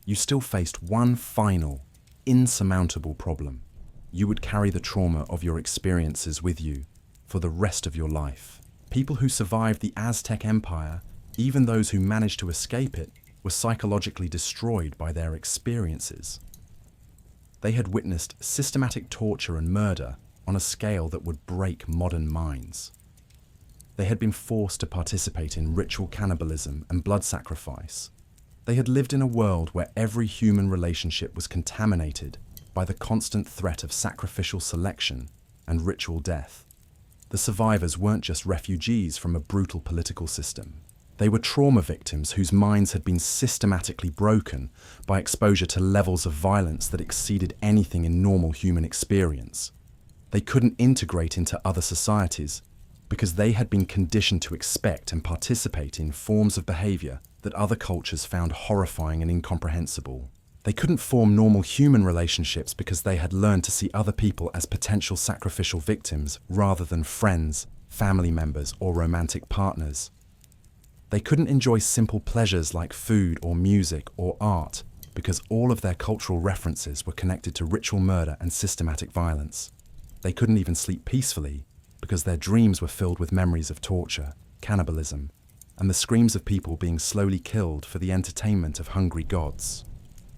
A: you still faced one final, insurmountable problem. You would carry the trauma of your experiences with you for the rest of your life. People who survived the Aztec Empire, even those who managed to escape it, were psychologically destroyed by their experiences. They had witnessed systematic torture and murder on a scale that would break modern minds. They had been forced to participate in ritual cannibalism and blood sacrifice. They had lived in a world where every human relationship was contaminated by the constant threat of sacrificial selection and ritual death. The survivors weren't just refugees from a brutal political system. They were trauma victims whose minds had been systematically broken by exposure to levels of violence that exceeded anything in normal human experience. They couldn't integrate into other societies because they had been conditioned to expect and participate in forms of behavior that other cultures found horrifying and incomprehensible. They couldn't form normal human relationships because they had learned to see other people as potential sacrificial victims rather than friends, family members, or romantic partners. They couldn't enjoy simple pleasures like food or music or art because all of their cultural references were connected to ritual murder and systematic violence. They couldn't even sleep peacefully because their dreams were filled with memories of torture, cannibalism, and the screams of people being slowly killed for the entertainment of hungry gods.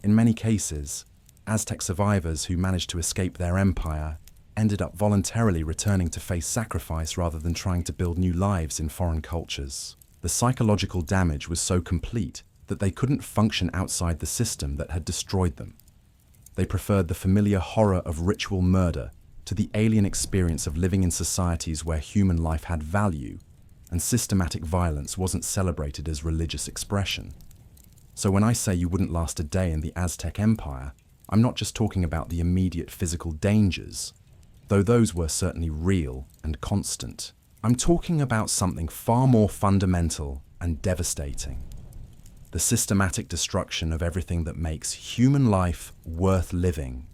A: In many cases, Aztec survivors who managed to escape their empire ended up voluntarily returning to face sacrifice rather than trying to build new lives in foreign cultures. The psychological damage was so complete that they couldn't function outside the system that had destroyed them. They preferred the familiar horror of ritual murder to the alien experience of living in societies where human life had value and systematic violence wasn't celebrated as religious expression. So when I say you wouldn't last a day in the Aztec Empire, I'm not just talking about the immediate physical dangers, though those were certainly real and constant. I'm talking about something far more fundamental and devastating. The systematic destruction of everything that makes human life worth living,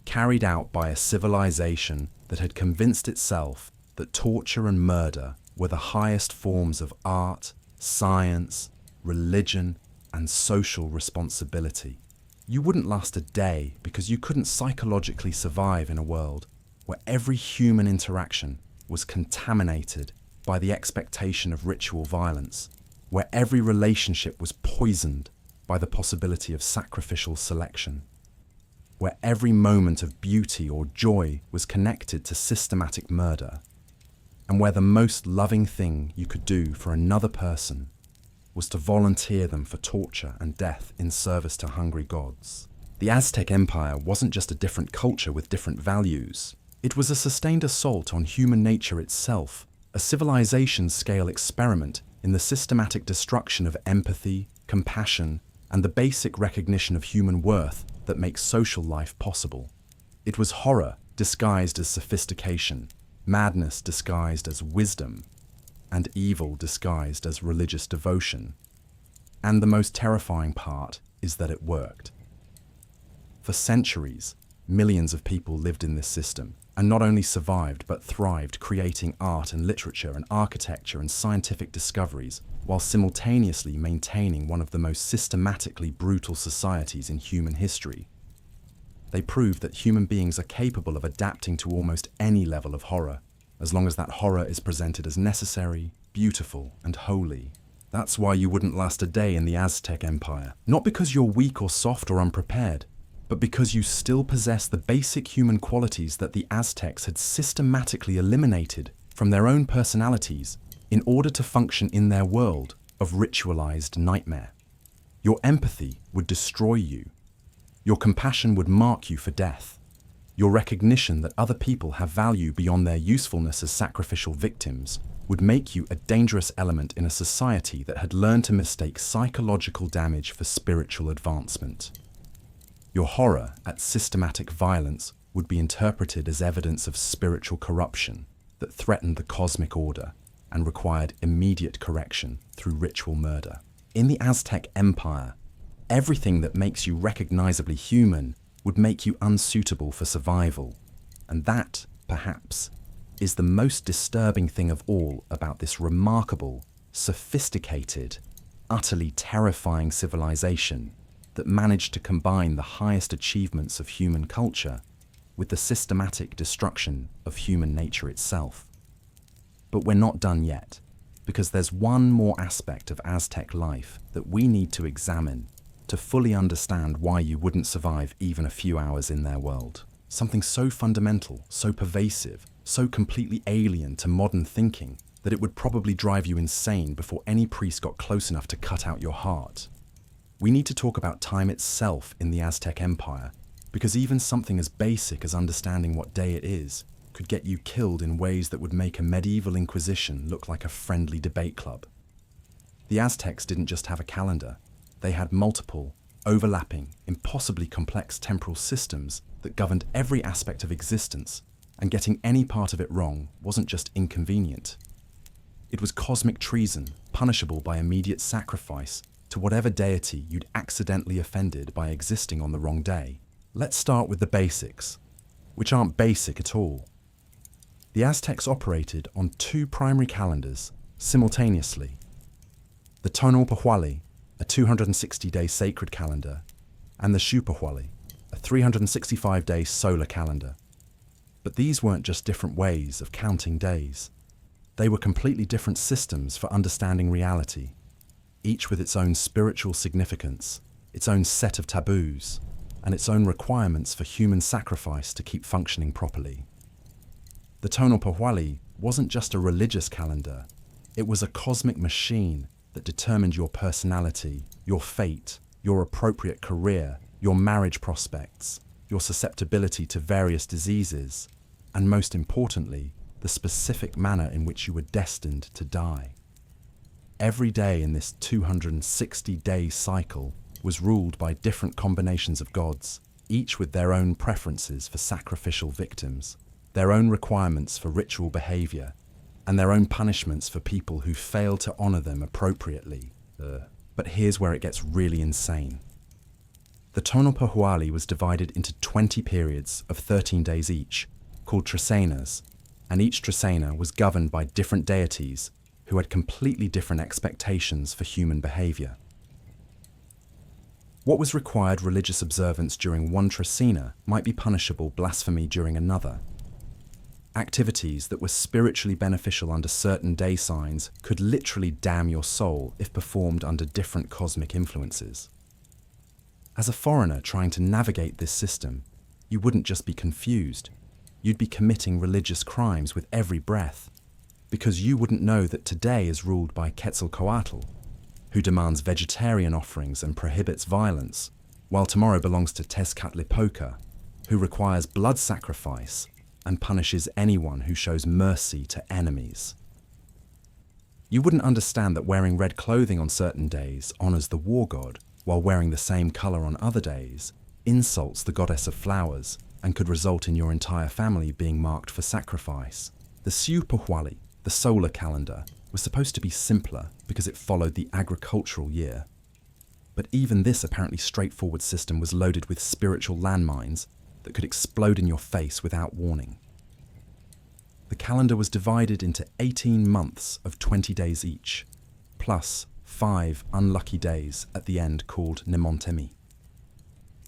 A: carried out by a civilization that had convinced itself that torture and murder were the highest forms of art, science, religion, and social responsibility. You wouldn't last a day because you couldn't psychologically survive in a world where every human interaction was contaminated by the expectation of ritual violence, where every relationship was poisoned by the possibility of sacrificial selection. where every moment of beauty or joy was connected to systematic murder, and where the most loving thing you could do for another person was to volunteer them for torture and death in service to hungry gods. The Aztec Empire wasn't just a different culture with different values. It was a sustained assault on human nature itself, a civilization-scale experiment in the systematic destruction of empathy, compassion, and the basic recognition of human worth that makes social life possible. It was horror disguised as sophistication, madness disguised as wisdom, and evil disguised as religious devotion. And the most terrifying part is that it worked. For centuries, millions of people lived in this system, and not only survived but thrived, creating art and literature and architecture and scientific discoveries, while simultaneously maintaining one of the most systematically brutal societies in human history. They proved that human beings are capable of adapting to almost any level of horror, as long as that horror is presented as necessary, beautiful, and holy. That's why you wouldn't last a day in the Aztec Empire. Not because you're weak or soft or unprepared, but because you still possess the basic human qualities that the Aztecs had systematically eliminated from their own personalities in order to function in their world of ritualized nightmare. Your empathy would destroy you. Your compassion would mark you for death. Your recognition that other people have value beyond their usefulness as sacrificial victims would make you a dangerous element in a society that had learned to mistake psychological damage for spiritual advancement. Your horror at systematic violence would be interpreted as evidence of spiritual corruption that threatened the cosmic order and required immediate correction through ritual murder. In the Aztec Empire, everything that makes you recognizably human would make you unsuitable for survival. And that, perhaps, is the most disturbing thing of all about this remarkable, sophisticated, utterly terrifying civilization that managed to combine the highest achievements of human culture with the systematic destruction of human nature itself. But we're not done yet, because there's one more aspect of Aztec life that we need to examine to fully understand why you wouldn't survive even a few hours in their world. Something so fundamental, so pervasive, so completely alien to modern thinking that it would probably drive you insane before any priest got close enough to cut out your heart. We need to talk about time itself in the Aztec Empire, because even something as basic as understanding what day it is could get you killed in ways that would make a medieval inquisition look like a friendly debate club. The Aztecs didn't just have a calendar. They had multiple, overlapping, impossibly complex temporal systems that governed every aspect of existence, and getting any part of it wrong wasn't just inconvenient. It was cosmic treason, punishable by immediate sacrifice to whatever deity you'd accidentally offended by existing on the wrong day. Let's start with the basics, which aren't basic at all. The Aztecs operated on two primary calendars simultaneously: the Tonalpohualli, a 260-day sacred calendar, and the Xiuhpohualli, a 365-day solar calendar. But these weren't just different ways of counting days. They were completely different systems for understanding reality, each with its own spiritual significance, its own set of taboos, and its own requirements for human sacrifice to keep functioning properly. The Tonalpohualli wasn't just a religious calendar, it was a cosmic machine that determined your personality, your fate, your appropriate career, your marriage prospects, your susceptibility to various diseases, and most importantly, the specific manner in which you were destined to die. Every day in this 260-day cycle was ruled by different combinations of gods, each with their own preferences for sacrificial victims, their own requirements for ritual behavior, and their own punishments for people who fail to honor them appropriately. But here's where it gets really insane. The Tonalpohualli was divided into 20 periods of 13 days each, called Trisenas, and each Trisena was governed by different deities who had completely different expectations for human behavior. What was required religious observance during one Trisena might be punishable blasphemy during another. Activities that were spiritually beneficial under certain day signs could literally damn your soul if performed under different cosmic influences. As a foreigner trying to navigate this system, you wouldn't just be confused, you'd be committing religious crimes with every breath, because you wouldn't know that today is ruled by Quetzalcoatl, who demands vegetarian offerings and prohibits violence, while tomorrow belongs to Tezcatlipoca, who requires blood sacrifice and punishes anyone who shows mercy to enemies. You wouldn't understand that wearing red clothing on certain days honors the war god, while wearing the same color on other days insults the goddess of flowers and could result in your entire family being marked for sacrifice. The Siupahuali, the solar calendar, was supposed to be simpler because it followed the agricultural year. But even this apparently straightforward system was loaded with spiritual landmines that could explode in your face without warning. The calendar was divided into 18 months of 20 days each, plus 5 unlucky days at the end called Nemontemi.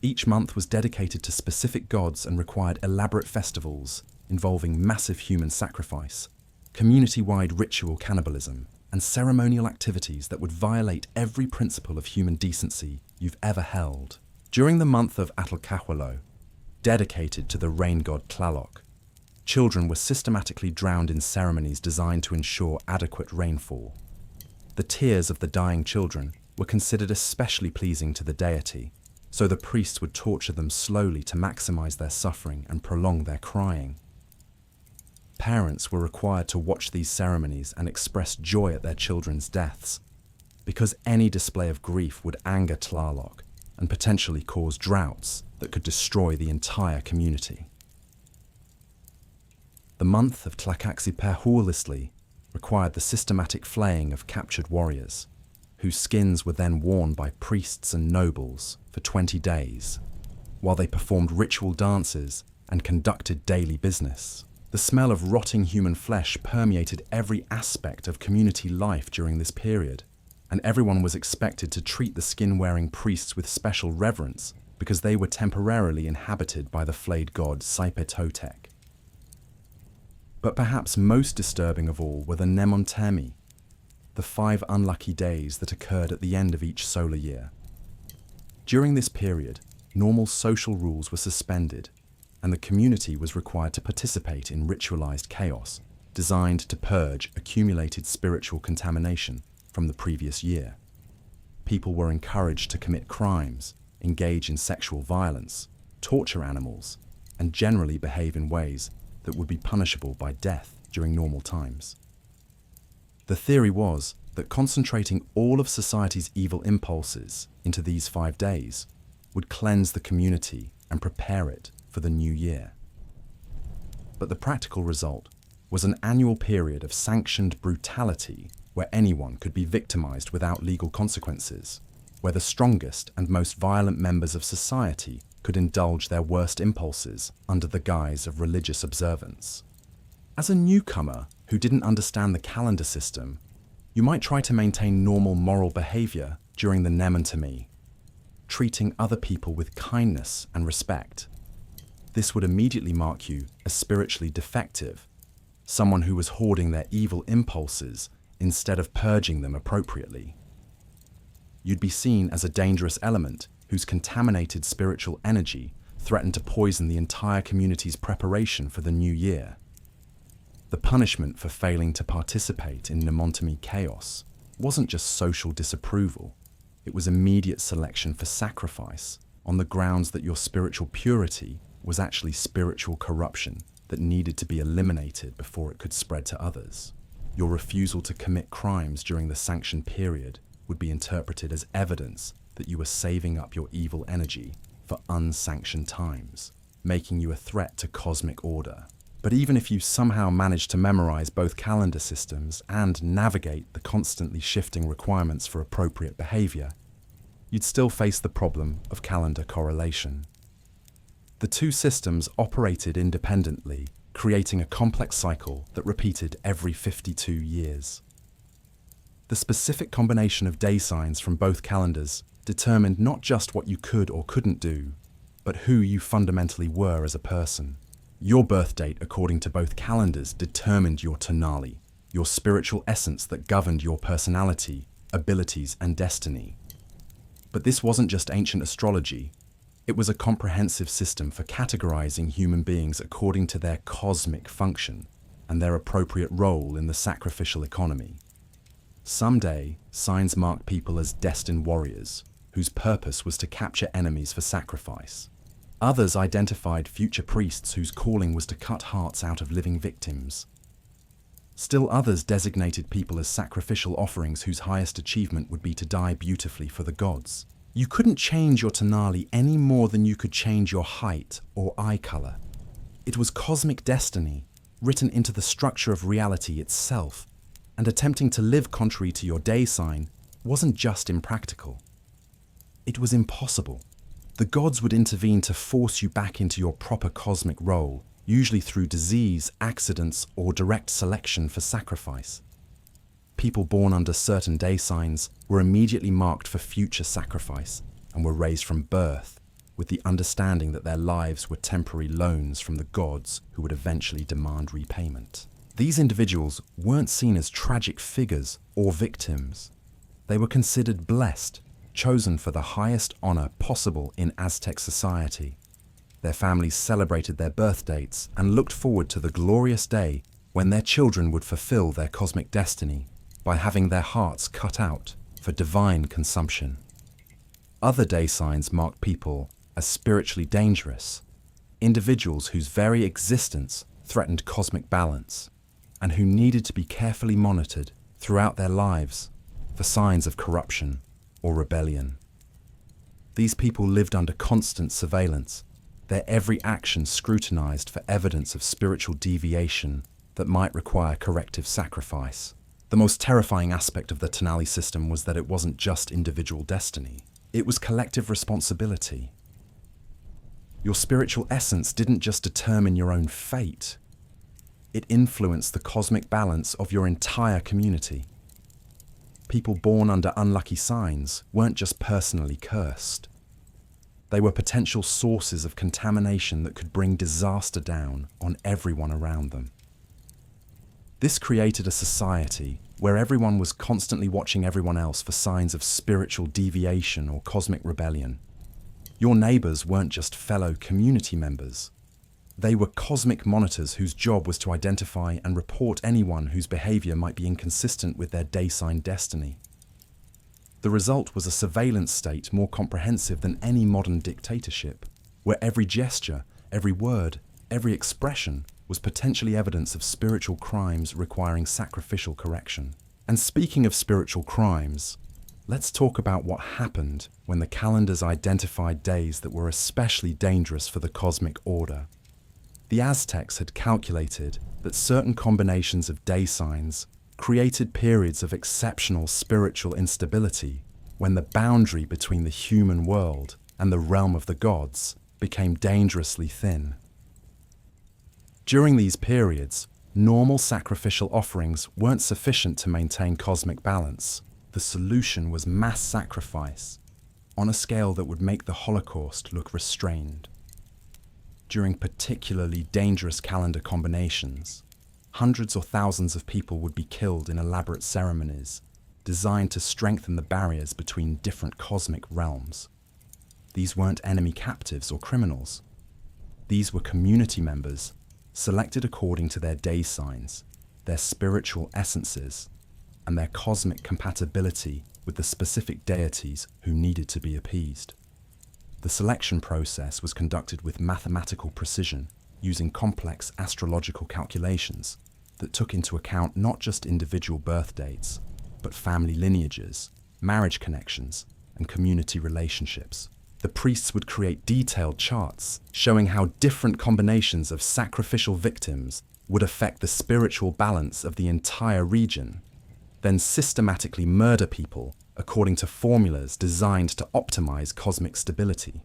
A: Each month was dedicated to specific gods and required elaborate festivals involving massive human sacrifice, community-wide ritual cannibalism, and ceremonial activities that would violate every principle of human decency you've ever held. During the month of Atlcahualo, dedicated to the rain god Tlaloc, children were systematically drowned in ceremonies designed to ensure adequate rainfall. The tears of the dying children were considered especially pleasing to the deity, so the priests would torture them slowly to maximize their suffering and prolong their crying. Parents were required to watch these ceremonies and express joy at their children's deaths, because any display of grief would anger Tlaloc and potentially cause droughts that could destroy the entire community. The month of Tlacaxipehualisli required the systematic flaying of captured warriors, whose skins were then worn by priests and nobles for 20 days, while they performed ritual dances and conducted daily business. The smell of rotting human flesh permeated every aspect of community life during this period, and everyone was expected to treat the skin-wearing priests with special reverence because they were temporarily inhabited by the flayed god Saipetotec. But perhaps most disturbing of all were the Nemontemi, the 5 unlucky days that occurred at the end of each solar year. During this period, normal social rules were suspended, and the community was required to participate in ritualized chaos designed to purge accumulated spiritual contamination from the previous year. People were encouraged to commit crimes, engage in sexual violence, torture animals, and generally behave in ways that would be punishable by death during normal times. The theory was that concentrating all of society's evil impulses into these 5 days would cleanse the community and prepare it for the new year. But the practical result was an annual period of sanctioned brutality where anyone could be victimized without legal consequences, where the strongest and most violent members of society could indulge their worst impulses under the guise of religious observance. As a newcomer who didn't understand the calendar system, you might try to maintain normal moral behavior during the Nemontemi, treating other people with kindness and respect. This would immediately mark you as spiritually defective, someone who was hoarding their evil impulses instead of purging them appropriately. You'd be seen as a dangerous element whose contaminated spiritual energy threatened to poison the entire community's preparation for the new year. The punishment for failing to participate in Nemontemi chaos wasn't just social disapproval, it was immediate selection for sacrifice on the grounds that your spiritual purity was actually spiritual corruption that needed to be eliminated before it could spread to others. Your refusal to commit crimes during the sanctioned period would be interpreted as evidence that you were saving up your evil energy for unsanctioned times, making you a threat to cosmic order. But even if you somehow managed to memorize both calendar systems and navigate the constantly shifting requirements for appropriate behavior, you'd still face the problem of calendar correlation. The two systems operated independently, creating a complex cycle that repeated every 52 years. The specific combination of day signs from both calendars determined not just what you could or couldn't do, but who you fundamentally were as a person. Your birth date, according to both calendars, determined your tonali, your spiritual essence that governed your personality, abilities, and destiny. But this wasn't just ancient astrology. It was a comprehensive system for categorizing human beings according to their cosmic function and their appropriate role in the sacrificial economy. Someday, signs marked people as destined warriors, whose purpose was to capture enemies for sacrifice. Others identified future priests whose calling was to cut hearts out of living victims. Still others designated people as sacrificial offerings whose highest achievement would be to die beautifully for the gods. You couldn't change your tonali any more than you could change your height or eye color. It was cosmic destiny, written into the structure of reality itself, and attempting to live contrary to your day sign wasn't just impractical. It was impossible. The gods would intervene to force you back into your proper cosmic role, usually through disease, accidents, or direct selection for sacrifice. People born under certain day signs were immediately marked for future sacrifice and were raised from birth with the understanding that their lives were temporary loans from the gods who would eventually demand repayment. These individuals weren't seen as tragic figures or victims. They were considered blessed, chosen for the highest honor possible in Aztec society. Their families celebrated their birth dates and looked forward to the glorious day when their children would fulfill their cosmic destiny by having their hearts cut out for divine consumption. Other day signs marked people as spiritually dangerous, individuals whose very existence threatened cosmic balance, and who needed to be carefully monitored throughout their lives for signs of corruption or rebellion. These people lived under constant surveillance, their every action scrutinized for evidence of spiritual deviation that might require corrective sacrifice. The most terrifying aspect of the tonali system was that it wasn't just individual destiny. It was collective responsibility. Your spiritual essence didn't just determine your own fate. It influenced the cosmic balance of your entire community. People born under unlucky signs weren't just personally cursed. They were potential sources of contamination that could bring disaster down on everyone around them. This created a society where everyone was constantly watching everyone else for signs of spiritual deviation or cosmic rebellion. Your neighbors weren't just fellow community members. They were cosmic monitors whose job was to identify and report anyone whose behavior might be inconsistent with their day sign destiny. The result was a surveillance state more comprehensive than any modern dictatorship, where every gesture, every word, every expression was potentially evidence of spiritual crimes requiring sacrificial correction. And speaking of spiritual crimes, let's talk about what happened when the calendars identified days that were especially dangerous for the cosmic order. The Aztecs had calculated that certain combinations of day signs created periods of exceptional spiritual instability when the boundary between the human world and the realm of the gods became dangerously thin. During these periods, normal sacrificial offerings weren't sufficient to maintain cosmic balance. The solution was mass sacrifice, on a scale that would make the Holocaust look restrained. During particularly dangerous calendar combinations, hundreds or thousands of people would be killed in elaborate ceremonies designed to strengthen the barriers between different cosmic realms. These weren't enemy captives or criminals. These were community members, selected according to their day signs, their spiritual essences, and their cosmic compatibility with the specific deities who needed to be appeased. The selection process was conducted with mathematical precision, using complex astrological calculations that took into account not just individual birth dates, but family lineages, marriage connections, and community relationships. The priests would create detailed charts showing how different combinations of sacrificial victims would affect the spiritual balance of the entire region, then systematically murder people according to formulas designed to optimize cosmic stability.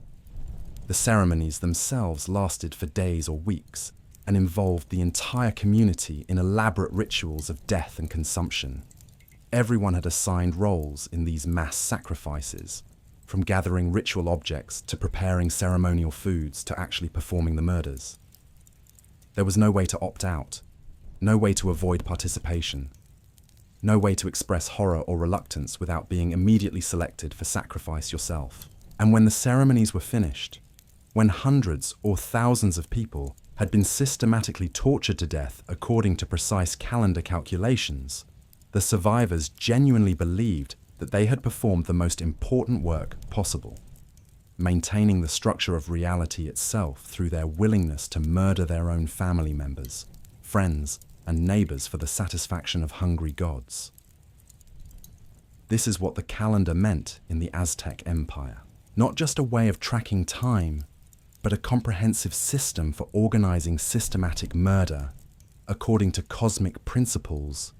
A: The ceremonies themselves lasted for days or weeks and involved the entire community in elaborate rituals of death and consumption. Everyone had assigned roles in these mass sacrifices, from gathering ritual objects to preparing ceremonial foods to actually performing the murders. There was no way to opt out, no way to avoid participation. No way to express horror or reluctance without being immediately selected for sacrifice yourself. And when the ceremonies were finished, when hundreds or thousands of people had been systematically tortured to death according to precise calendar calculations, the survivors genuinely believed that they had performed the most important work possible, maintaining the structure of reality itself through their willingness to murder their own family members, friends, and neighbors for the satisfaction of hungry gods. This is what the calendar meant in the Aztec Empire. Not just a way of tracking time, but a comprehensive system for organizing systematic murder according to cosmic principles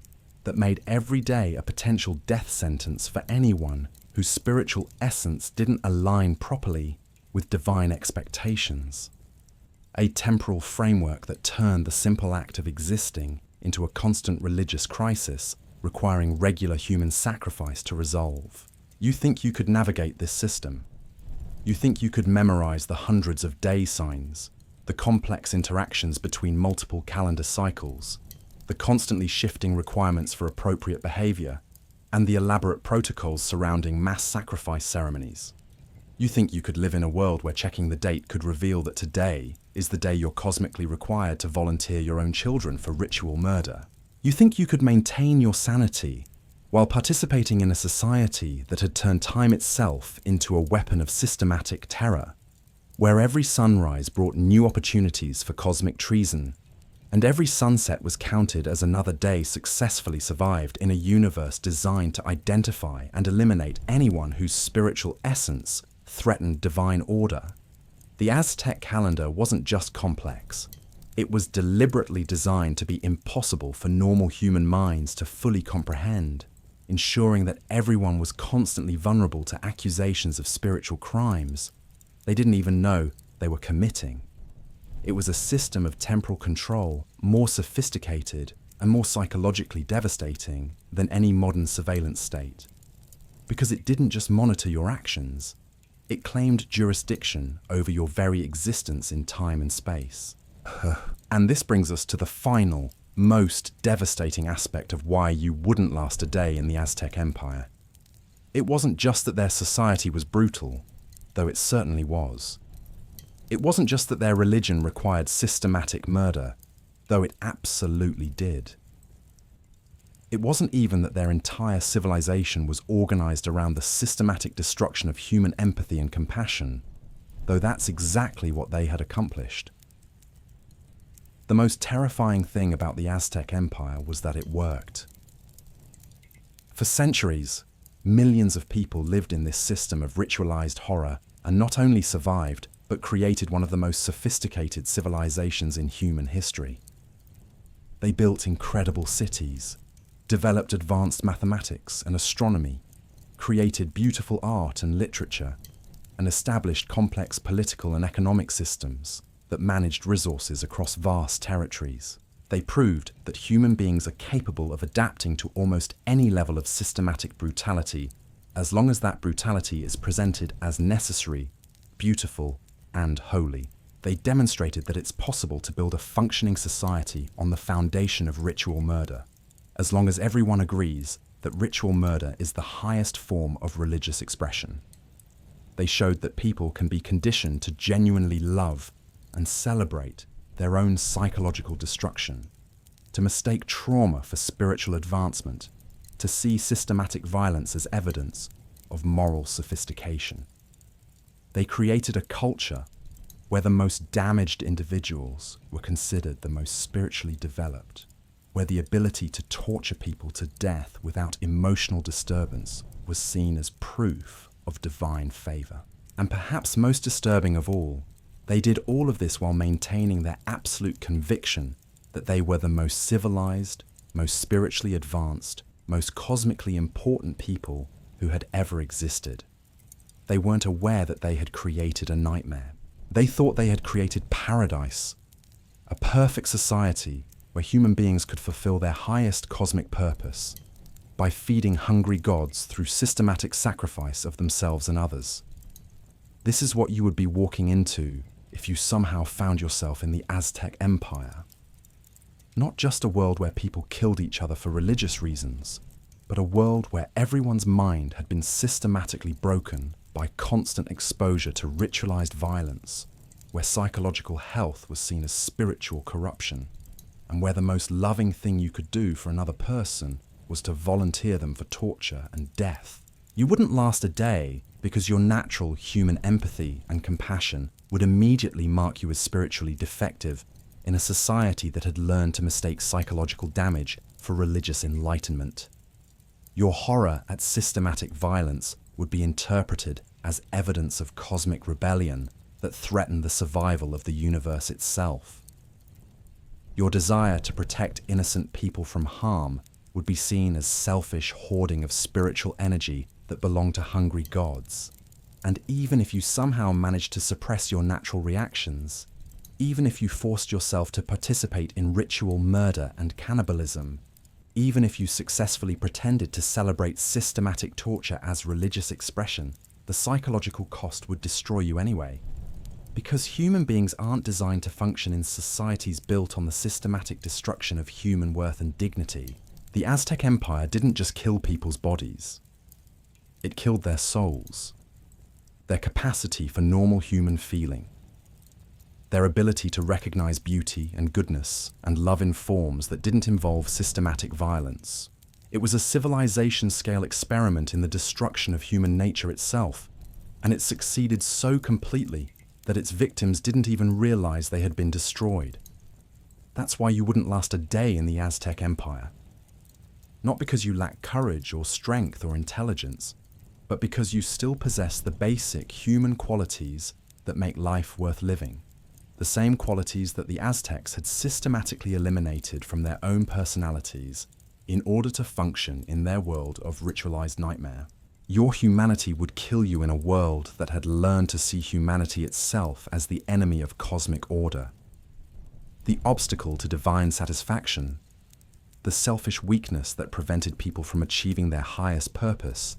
A: that made every day a potential death sentence for anyone whose spiritual essence didn't align properly with divine expectations. A temporal framework that turned the simple act of existing into a constant religious crisis requiring regular human sacrifice to resolve. You think you could navigate this system? You think you could memorize the hundreds of day signs, the complex interactions between multiple calendar cycles, the constantly shifting requirements for appropriate behavior, and the elaborate protocols surrounding mass sacrifice ceremonies? You think you could live in a world where checking the date could reveal that today is the day you're cosmically required to volunteer your own children for ritual murder? You think you could maintain your sanity while participating in a society that had turned time itself into a weapon of systematic terror, where every sunrise brought new opportunities for cosmic treason, and every sunset was counted as another day successfully survived in a universe designed to identify and eliminate anyone whose spiritual essence threatened divine order? The Aztec calendar wasn't just complex. It was deliberately designed to be impossible for normal human minds to fully comprehend, ensuring that everyone was constantly vulnerable to accusations of spiritual crimes they didn't even know they were committing. It was a system of temporal control more sophisticated and more psychologically devastating than any modern surveillance state. Because it didn't just monitor your actions, it claimed jurisdiction over your very existence in time and space. And this brings us to the final, most devastating aspect of why you wouldn't last a day in the Aztec Empire. It wasn't just that their society was brutal, though it certainly was. It wasn't just that their religion required systematic murder, though it absolutely did. It wasn't even that their entire civilization was organized around the systematic destruction of human empathy and compassion, though that's exactly what they had accomplished. The most terrifying thing about the Aztec Empire was that it worked. For centuries, millions of people lived in this system of ritualized horror and not only survived, but created one of the most sophisticated civilizations in human history. They built incredible cities, developed advanced mathematics and astronomy, created beautiful art and literature, and established complex political and economic systems that managed resources across vast territories. They proved that human beings are capable of adapting to almost any level of systematic brutality, as long as that brutality is presented as necessary, beautiful, and holy. They demonstrated that it's possible to build a functioning society on the foundation of ritual murder, as long as everyone agrees that ritual murder is the highest form of religious expression. They showed that people can be conditioned to genuinely love and celebrate their own psychological destruction, to mistake trauma for spiritual advancement, to see systematic violence as evidence of moral sophistication. They created a culture where the most damaged individuals were considered the most spiritually developed, where the ability to torture people to death without emotional disturbance was seen as proof of divine favor. And perhaps most disturbing of all, they did all of this while maintaining their absolute conviction that they were the most civilized, most spiritually advanced, most cosmically important people who had ever existed. They weren't aware that they had created a nightmare. They thought they had created paradise, a perfect society where human beings could fulfill their highest cosmic purpose by feeding hungry gods through systematic sacrifice of themselves and others. This is what you would be walking into if you somehow found yourself in the Aztec Empire. Not just a world where people killed each other for religious reasons, but a world where everyone's mind had been systematically broken by constant exposure to ritualized violence, where psychological health was seen as spiritual corruption, and where the most loving thing you could do for another person was to volunteer them for torture and death. You wouldn't last a day because your natural human empathy and compassion would immediately mark you as spiritually defective in a society that had learned to mistake psychological damage for religious enlightenment. Your horror at systematic violence would be interpreted as evidence of cosmic rebellion that threatened the survival of the universe itself. Your desire to protect innocent people from harm would be seen as selfish hoarding of spiritual energy that belonged to hungry gods. And even if you somehow managed to suppress your natural reactions, even if you forced yourself to participate in ritual murder and cannibalism, even if you successfully pretended to celebrate systematic torture as religious expression, the psychological cost would destroy you anyway. Because human beings aren't designed to function in societies built on the systematic destruction of human worth and dignity, the Aztec Empire didn't just kill people's bodies. It killed their souls, their capacity for normal human feeling, their ability to recognize beauty and goodness and love in forms that didn't involve systematic violence. It was a civilization-scale experiment in the destruction of human nature itself, and it succeeded so completely that its victims didn't even realize they had been destroyed. That's why you wouldn't last a day in the Aztec Empire. Not because you lack courage or strength or intelligence, but because you still possess the basic human qualities that make life worth living. The same qualities that the Aztecs had systematically eliminated from their own personalities in order to function in their world of ritualized nightmare. Your humanity would kill you in a world that had learned to see humanity itself as the enemy of cosmic order, the obstacle to divine satisfaction, the selfish weakness that prevented people from achieving their highest purpose,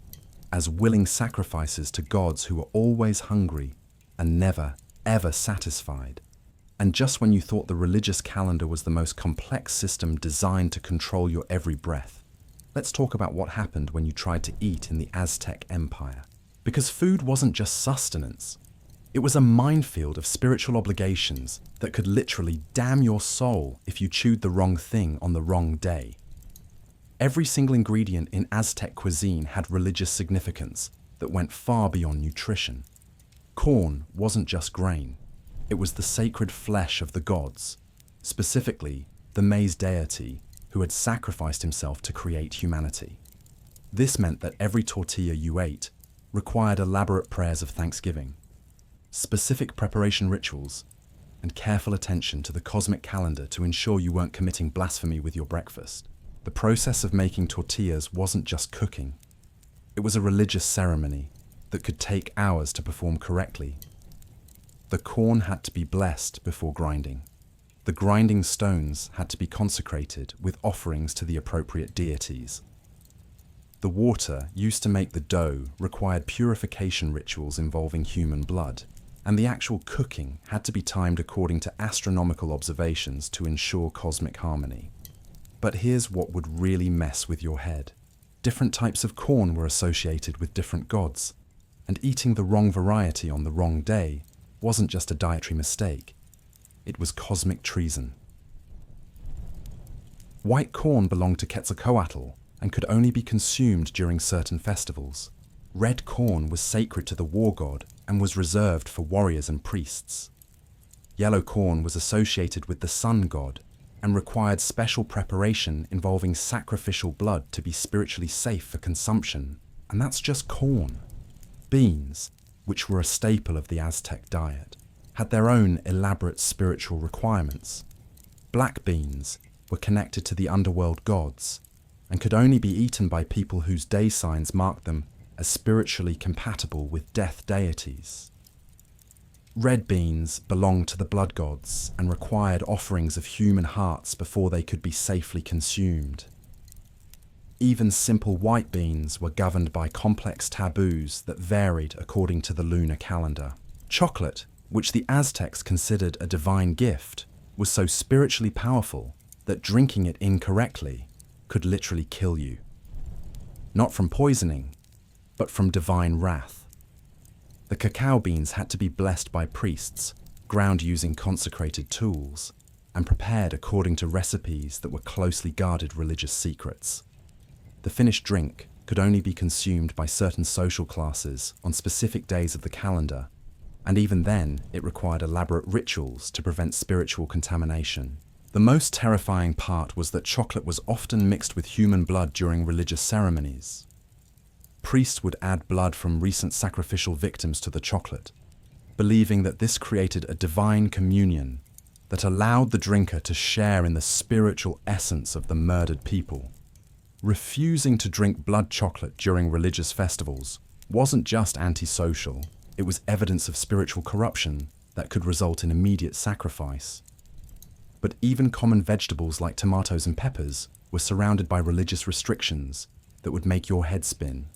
A: as willing sacrifices to gods who were always hungry and never, ever satisfied. And just when you thought the religious calendar was the most complex system designed to control your every breath, let's talk about what happened when you tried to eat in the Aztec Empire. Because food wasn't just sustenance. It was a minefield of spiritual obligations that could literally damn your soul if you chewed the wrong thing on the wrong day. Every single ingredient in Aztec cuisine had religious significance that went far beyond nutrition. Corn wasn't just grain. It was the sacred flesh of the gods, specifically the Maize deity who had sacrificed himself to create humanity. This meant that every tortilla you ate required elaborate prayers of thanksgiving, specific preparation rituals, and careful attention to the cosmic calendar to ensure you weren't committing blasphemy with your breakfast. The process of making tortillas wasn't just cooking. It was a religious ceremony that could take hours to perform correctly. The corn had to be blessed before grinding. The grinding stones had to be consecrated with offerings to the appropriate deities. The water used to make the dough required purification rituals involving human blood, and the actual cooking had to be timed according to astronomical observations to ensure cosmic harmony. But here's what would really mess with your head. Different types of corn were associated with different gods, and eating the wrong variety on the wrong day wasn't just a dietary mistake. It was cosmic treason. White corn belonged to Quetzalcoatl and could only be consumed during certain festivals. Red corn was sacred to the war god and was reserved for warriors and priests. Yellow corn was associated with the sun god and required special preparation involving sacrificial blood to be spiritually safe for consumption. And that's just corn. Beans, which were a staple of the Aztec diet, had their own elaborate spiritual requirements. Black beans were connected to the underworld gods and could only be eaten by people whose day signs marked them as spiritually compatible with death deities. Red beans belonged to the blood gods and required offerings of human hearts before they could be safely consumed. Even simple white beans were governed by complex taboos that varied according to the lunar calendar. Chocolate, which the Aztecs considered a divine gift, was so spiritually powerful that drinking it incorrectly could literally kill you. not from poisoning, but from divine wrath. The cacao beans had to be blessed by priests, ground using consecrated tools, and prepared according to recipes that were closely guarded religious secrets. The finished drink could only be consumed by certain social classes on specific days of the calendar, and even then it required elaborate rituals to prevent spiritual contamination. The most terrifying part was that chocolate was often mixed with human blood during religious ceremonies. Priests would add blood from recent sacrificial victims to the chocolate, believing that this created a divine communion that allowed the drinker to share in the spiritual essence of the murdered people. Refusing to drink blood chocolate during religious festivals wasn't just antisocial, it was evidence of spiritual corruption that could result in immediate sacrifice. But even common vegetables like tomatoes and peppers were surrounded by religious restrictions that would make your head spin.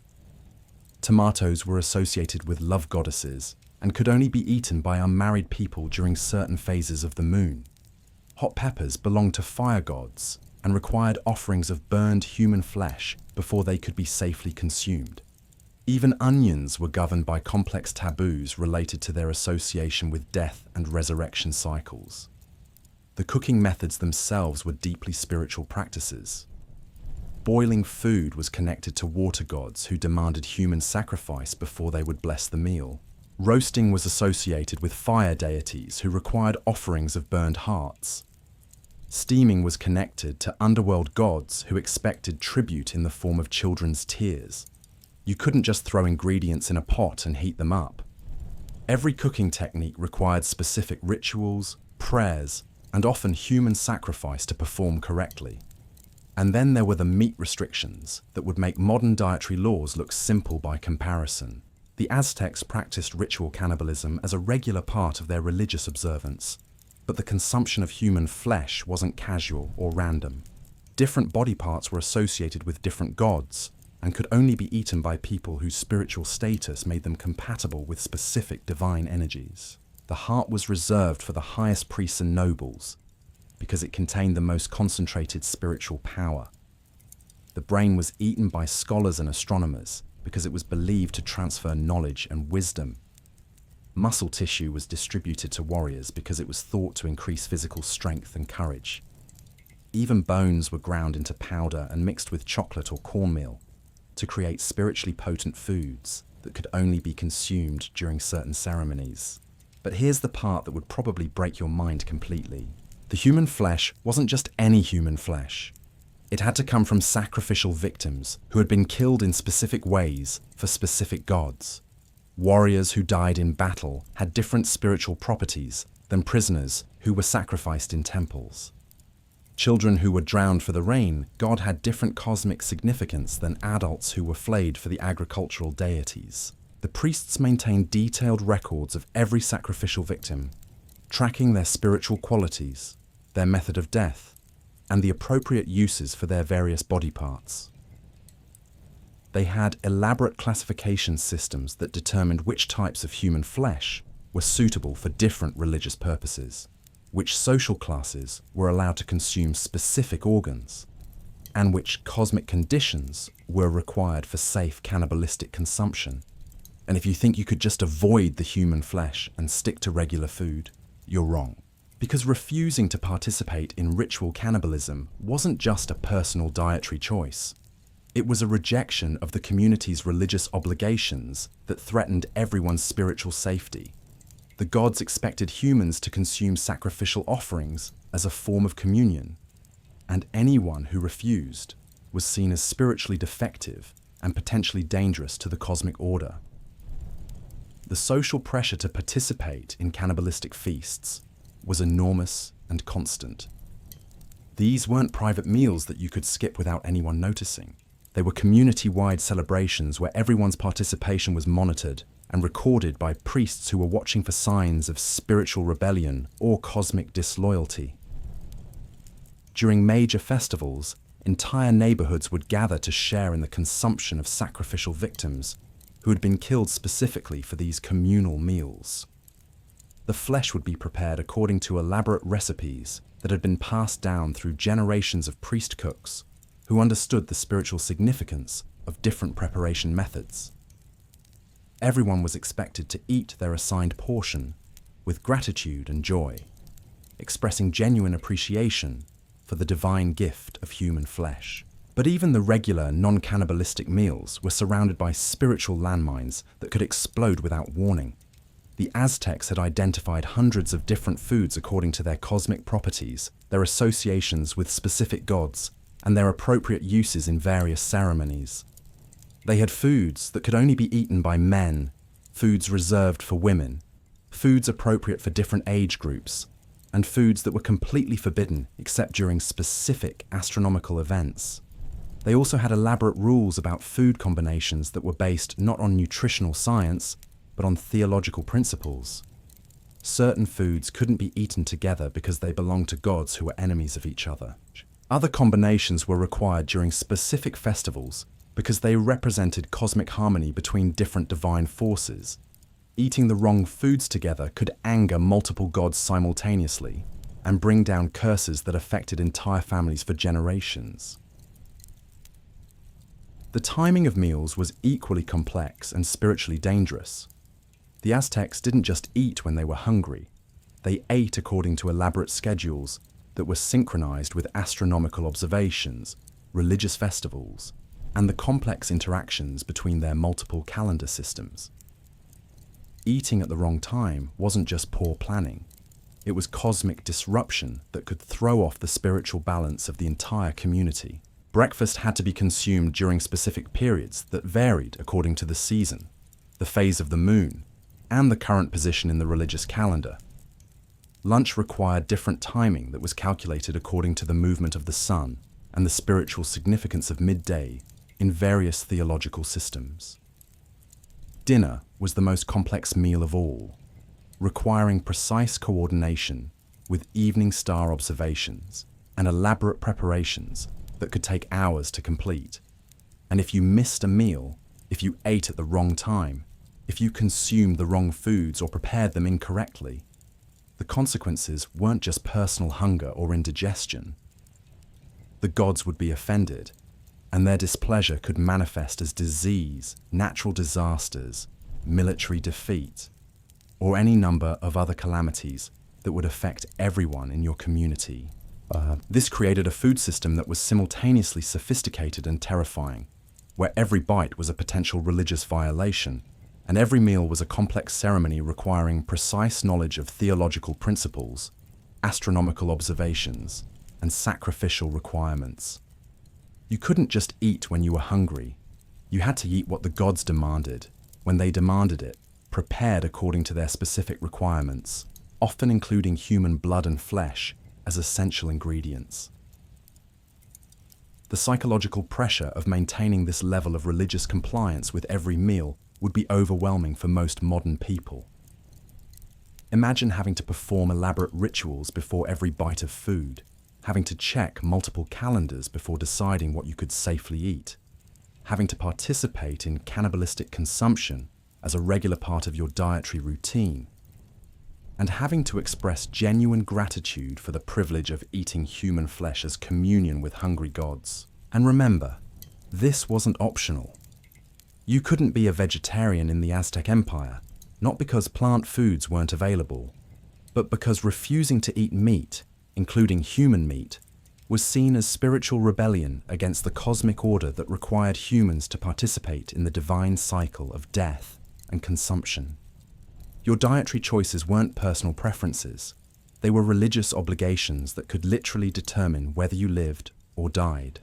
A: Tomatoes were associated with love goddesses and could only be eaten by unmarried people during certain phases of the moon. Hot peppers belonged to fire gods and required offerings of burned human flesh before they could be safely consumed. Even onions were governed by complex taboos related to their association with death and resurrection cycles. The cooking methods themselves were deeply spiritual practices. Boiling food was connected to water gods who demanded human sacrifice before they would bless the meal. Roasting was associated with fire deities who required offerings of burned hearts. Steaming was connected to underworld gods who expected tribute in the form of children's tears. You couldn't just throw ingredients in a pot and heat them up. Every cooking technique required specific rituals, prayers, and often human sacrifice to perform correctly. And then there were the meat restrictions that would make modern dietary laws look simple by comparison. The Aztecs practiced ritual cannibalism as a regular part of their religious observance, but the consumption of human flesh wasn't casual or random. Different body parts were associated with different gods and could only be eaten by people whose spiritual status made them compatible with specific divine energies. The heart was reserved for the highest priests and nobles because it contained the most concentrated spiritual power. The brain was eaten by scholars and astronomers because it was believed to transfer knowledge and wisdom. Muscle tissue was distributed to warriors because it was thought to increase physical strength and courage. Even bones were ground into powder and mixed with chocolate or cornmeal to create spiritually potent foods that could only be consumed during certain ceremonies. But here's the part that would probably break your mind completely. The human flesh wasn't just any human flesh. It had to come from sacrificial victims who had been killed in specific ways for specific gods. Warriors who died in battle had different spiritual properties than prisoners who were sacrificed in temples. Children who were drowned for the rain god had different cosmic significance than adults who were flayed for the agricultural deities. The priests maintained detailed records of every sacrificial victim, tracking their spiritual qualities, their method of death, and the appropriate uses for their various body parts. They had elaborate classification systems that determined which types of human flesh were suitable for different religious purposes, which social classes were allowed to consume specific organs, and which cosmic conditions were required for safe cannibalistic consumption. And if you think you could just avoid the human flesh and stick to regular food, you're wrong. Because refusing to participate in ritual cannibalism wasn't just a personal dietary choice. It was a rejection of the community's religious obligations that threatened everyone's spiritual safety. The gods expected humans to consume sacrificial offerings as a form of communion, and anyone who refused was seen as spiritually defective and potentially dangerous to the cosmic order. The social pressure to participate in cannibalistic feasts was enormous and constant. These weren't private meals that you could skip without anyone noticing. They were community-wide celebrations where everyone's participation was monitored and recorded by priests who were watching for signs of spiritual rebellion or cosmic disloyalty. During major festivals, entire neighborhoods would gather to share in the consumption of sacrificial victims who had been killed specifically for these communal meals. The flesh would be prepared according to elaborate recipes that had been passed down through generations of priest cooks who understood the spiritual significance of different preparation methods. Everyone was expected to eat their assigned portion with gratitude and joy, expressing genuine appreciation for the divine gift of human flesh. But even the regular, non-cannibalistic meals were surrounded by spiritual landmines that could explode without warning. The Aztecs had identified hundreds of different foods according to their cosmic properties, their associations with specific gods, and their appropriate uses in various ceremonies. They had foods that could only be eaten by men, foods reserved for women, foods appropriate for different age groups, and foods that were completely forbidden except during specific astronomical events. They also had elaborate rules about food combinations that were based not on nutritional science, but on theological principles. Certain foods couldn't be eaten together because they belonged to gods who were enemies of each other. Other combinations were required during specific festivals because they represented cosmic harmony between different divine forces. Eating the wrong foods together could anger multiple gods simultaneously and bring down curses that affected entire families for generations. The timing of meals was equally complex and spiritually dangerous. The Aztecs didn't just eat when they were hungry. They ate according to elaborate schedules that were synchronized with astronomical observations, religious festivals, and the complex interactions between their multiple calendar systems. Eating at the wrong time wasn't just poor planning. It was cosmic disruption that could throw off the spiritual balance of the entire community. Breakfast had to be consumed during specific periods that varied according to the season, the phase of the moon, and the current position in the religious calendar. Lunch required different timing that was calculated according to the movement of the sun and the spiritual significance of midday in various theological systems. Dinner was the most complex meal of all, requiring precise coordination with evening star observations and elaborate preparations that could take hours to complete. And if you missed a meal, if you ate at the wrong time, if you consumed the wrong foods or prepared them incorrectly, the consequences weren't just personal hunger or indigestion. The gods would be offended, and their displeasure could manifest as disease, natural disasters, military defeat, or any number of other calamities that would affect everyone in your community. This created a food system that was simultaneously sophisticated and terrifying, where every bite was a potential religious violation, and every meal was a complex ceremony requiring precise knowledge of theological principles, astronomical observations, and sacrificial requirements. You couldn't just eat when you were hungry. You had to eat what the gods demanded, when they demanded it, prepared according to their specific requirements, often including human blood and flesh as essential ingredients. The psychological pressure of maintaining this level of religious compliance with every meal would be overwhelming for most modern people. Imagine having to perform elaborate rituals before every bite of food, having to check multiple calendars before deciding what you could safely eat, having to participate in cannibalistic consumption as a regular part of your dietary routine, and having to express genuine gratitude for the privilege of eating human flesh as communion with hungry gods. And remember, this wasn't optional. You couldn't be a vegetarian in the Aztec Empire, not because plant foods weren't available, but because refusing to eat meat, including human meat, was seen as spiritual rebellion against the cosmic order that required humans to participate in the divine cycle of death and consumption. Your dietary choices weren't personal preferences. They were religious obligations that could literally determine whether you lived or died.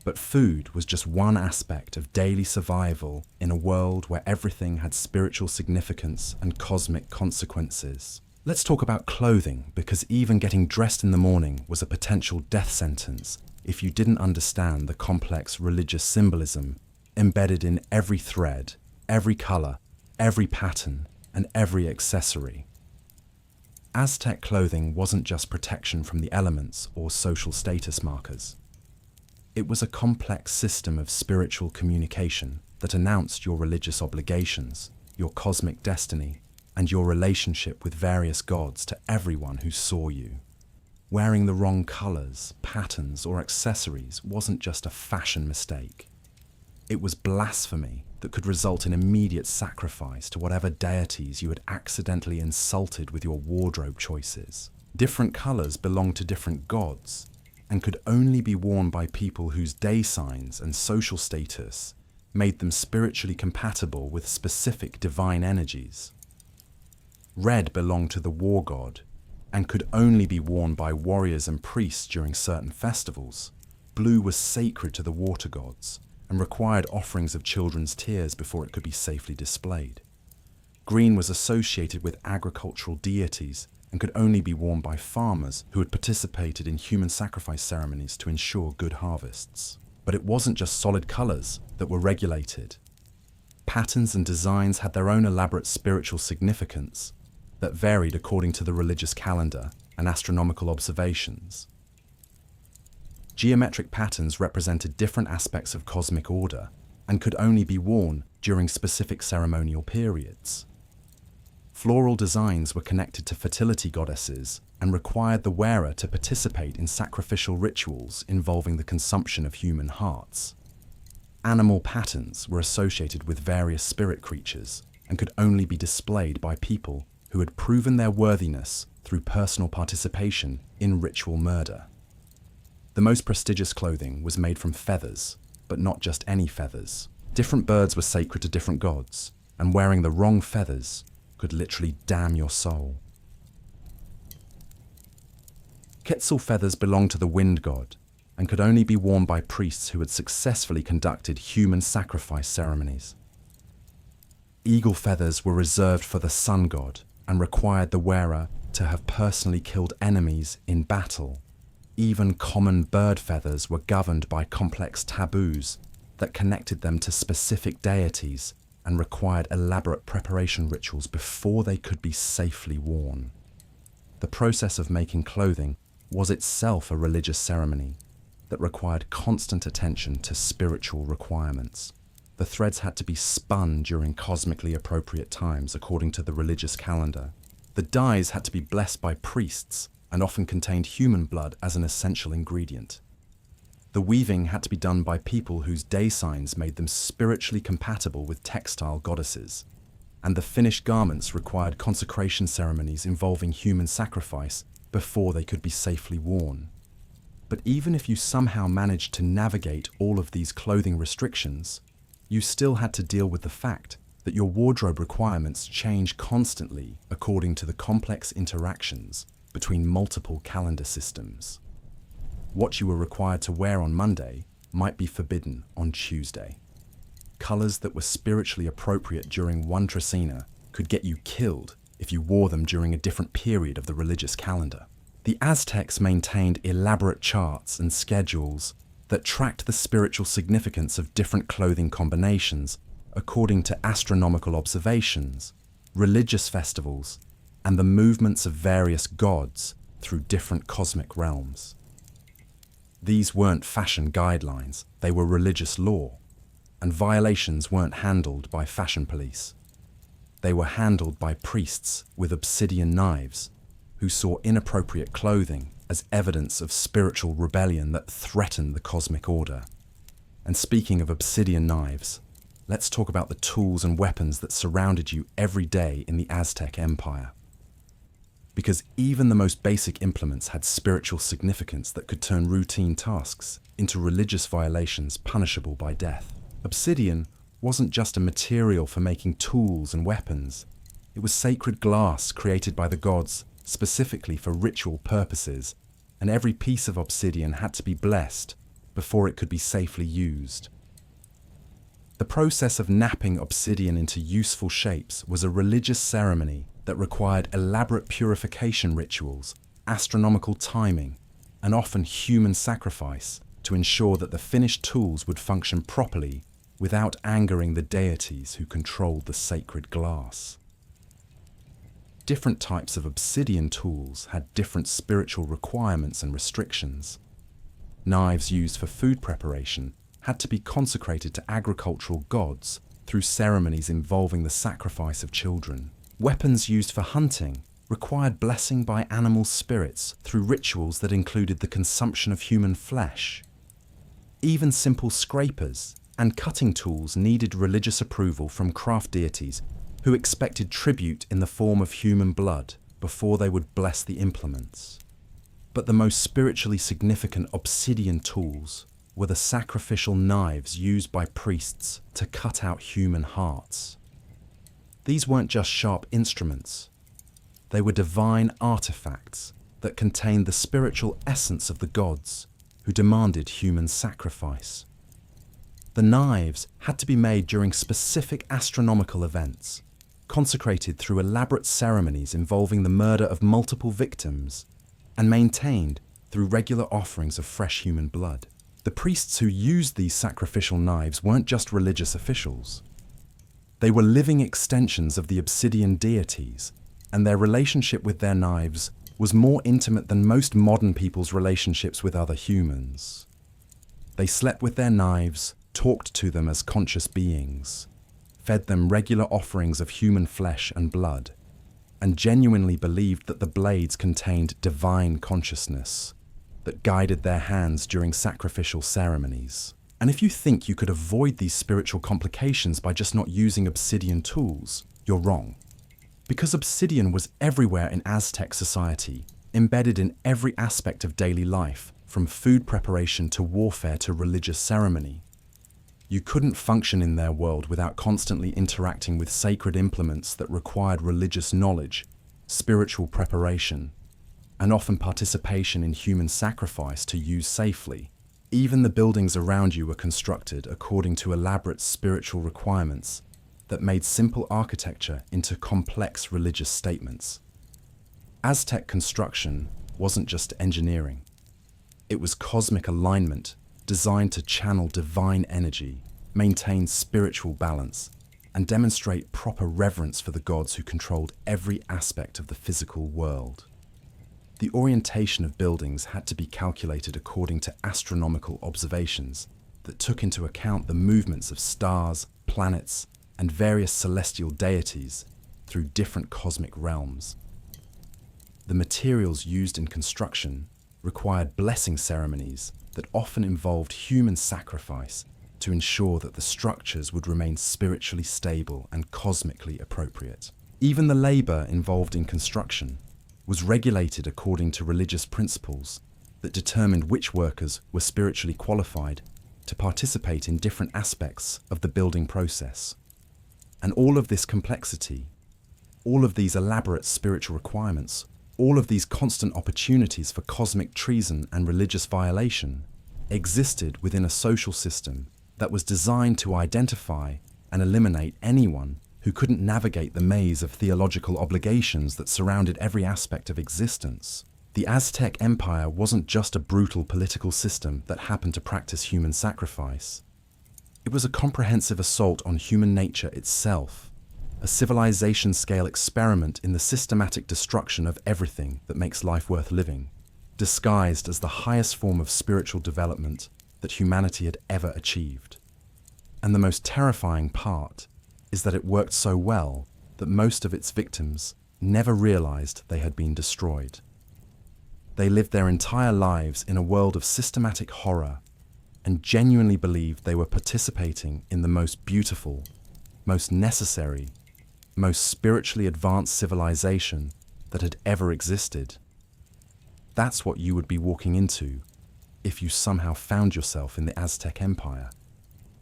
A: But food was just one aspect of daily survival in a world where everything had spiritual significance and cosmic consequences. Let's talk about clothing, because even getting dressed in the morning was a potential death sentence if you didn't understand the complex religious symbolism embedded in every thread, every color, every pattern, and every accessory. Aztec clothing wasn't just protection from the elements or social status markers. It was a complex system of spiritual communication that announced your religious obligations, your cosmic destiny, and your relationship with various gods to everyone who saw you. Wearing the wrong colors, patterns, or accessories wasn't just a fashion mistake. It was blasphemy that could result in immediate sacrifice to whatever deities you had accidentally insulted with your wardrobe choices. Different colors belonged to different gods and could only be worn by people whose day signs and social status made them spiritually compatible with specific divine energies. Red belonged to the war god and could only be worn by warriors and priests during certain festivals. Blue was sacred to the water gods and required offerings of children's tears before it could be safely displayed. Green was associated with agricultural deities and could only be worn by farmers who had participated in human sacrifice ceremonies to ensure good harvests. But it wasn't just solid colors that were regulated. Patterns and designs had their own elaborate spiritual significance that varied according to the religious calendar and astronomical observations. Geometric patterns represented different aspects of cosmic order and could only be worn during specific ceremonial periods. Floral designs were connected to fertility goddesses and required the wearer to participate in sacrificial rituals involving the consumption of human hearts. Animal patterns were associated with various spirit creatures and could only be displayed by people who had proven their worthiness through personal participation in ritual murder. The most prestigious clothing was made from feathers, but not just any feathers. Different birds were sacred to different gods, and wearing the wrong feathers could literally damn your soul. Quetzal feathers belonged to the wind god and could only be worn by priests who had successfully conducted human sacrifice ceremonies. Eagle feathers were reserved for the sun god and required the wearer to have personally killed enemies in battle. Even common bird feathers were governed by complex taboos that connected them to specific deities and required elaborate preparation rituals before they could be safely worn. The process of making clothing was itself a religious ceremony that required constant attention to spiritual requirements. The threads had to be spun during cosmically appropriate times according to the religious calendar. The dyes had to be blessed by priests and often contained human blood as an essential ingredient. The weaving had to be done by people whose day signs made them spiritually compatible with textile goddesses, and the finished garments required consecration ceremonies involving human sacrifice before they could be safely worn. But even if you somehow managed to navigate all of these clothing restrictions, you still had to deal with the fact that your wardrobe requirements change constantly according to the complex interactions between multiple calendar systems. What you were required to wear on Monday might be forbidden on Tuesday. Colors that were spiritually appropriate during one Trecina could get you killed if you wore them during a different period of the religious calendar. The Aztecs maintained elaborate charts and schedules that tracked the spiritual significance of different clothing combinations according to astronomical observations, religious festivals, and the movements of various gods through different cosmic realms. These weren't fashion guidelines, they were religious law, and violations weren't handled by fashion police. They were handled by priests with obsidian knives who saw inappropriate clothing as evidence of spiritual rebellion that threatened the cosmic order. And speaking of obsidian knives, let's talk about the tools and weapons that surrounded you every day in the Aztec Empire. Because even the most basic implements had spiritual significance that could turn routine tasks into religious violations punishable by death. Obsidian wasn't just a material for making tools and weapons. It was sacred glass created by the gods specifically for ritual purposes, and every piece of obsidian had to be blessed before it could be safely used. The process of napping obsidian into useful shapes was a religious ceremony that required elaborate purification rituals, astronomical timing, and often human sacrifice to ensure that the finished tools would function properly without angering the deities who controlled the sacred glass. Different types of obsidian tools had different spiritual requirements and restrictions. Knives used for food preparation had to be consecrated to agricultural gods through ceremonies involving the sacrifice of children. Weapons used for hunting required blessing by animal spirits through rituals that included the consumption of human flesh. Even simple scrapers and cutting tools needed religious approval from craft deities who expected tribute in the form of human blood before they would bless the implements. But the most spiritually significant obsidian tools were the sacrificial knives used by priests to cut out human hearts. These weren't just sharp instruments. They were divine artifacts that contained the spiritual essence of the gods who demanded human sacrifice. The knives had to be made during specific astronomical events, consecrated through elaborate ceremonies involving the murder of multiple victims, and maintained through regular offerings of fresh human blood. The priests who used these sacrificial knives weren't just religious officials. They were living extensions of the obsidian deities, and their relationship with their knives was more intimate than most modern people's relationships with other humans. They slept with their knives, talked to them as conscious beings, fed them regular offerings of human flesh and blood, and genuinely believed that the blades contained divine consciousness that guided their hands during sacrificial ceremonies. And if you think you could avoid these spiritual complications by just not using obsidian tools, you're wrong. Because obsidian was everywhere in Aztec society, embedded in every aspect of daily life, from food preparation to warfare to religious ceremony. You couldn't function in their world without constantly interacting with sacred implements that required religious knowledge, spiritual preparation, and often participation in human sacrifice to use safely. Even the buildings around you were constructed according to elaborate spiritual requirements that made simple architecture into complex religious statements. Aztec construction wasn't just engineering. It was cosmic alignment designed to channel divine energy, maintain spiritual balance, and demonstrate proper reverence for the gods who controlled every aspect of the physical world. The orientation of buildings had to be calculated according to astronomical observations that took into account the movements of stars, planets, and various celestial deities through different cosmic realms. The materials used in construction required blessing ceremonies that often involved human sacrifice to ensure that the structures would remain spiritually stable and cosmically appropriate. Even the labor involved in construction was regulated according to religious principles that determined which workers were spiritually qualified to participate in different aspects of the building process. And all of this complexity, all of these elaborate spiritual requirements, all of these constant opportunities for cosmic treason and religious violation existed within a social system that was designed to identify and eliminate anyone who couldn't navigate the maze of theological obligations that surrounded every aspect of existence. The Aztec Empire wasn't just a brutal political system that happened to practice human sacrifice. It was a comprehensive assault on human nature itself, a civilization-scale experiment in the systematic destruction of everything that makes life worth living, disguised as the highest form of spiritual development that humanity had ever achieved. And the most terrifying part is that it worked so well that most of its victims never realized they had been destroyed. They lived their entire lives in a world of systematic horror and genuinely believed they were participating in the most beautiful, most necessary, most spiritually advanced civilization that had ever existed. That's what you would be walking into if you somehow found yourself in the Aztec Empire.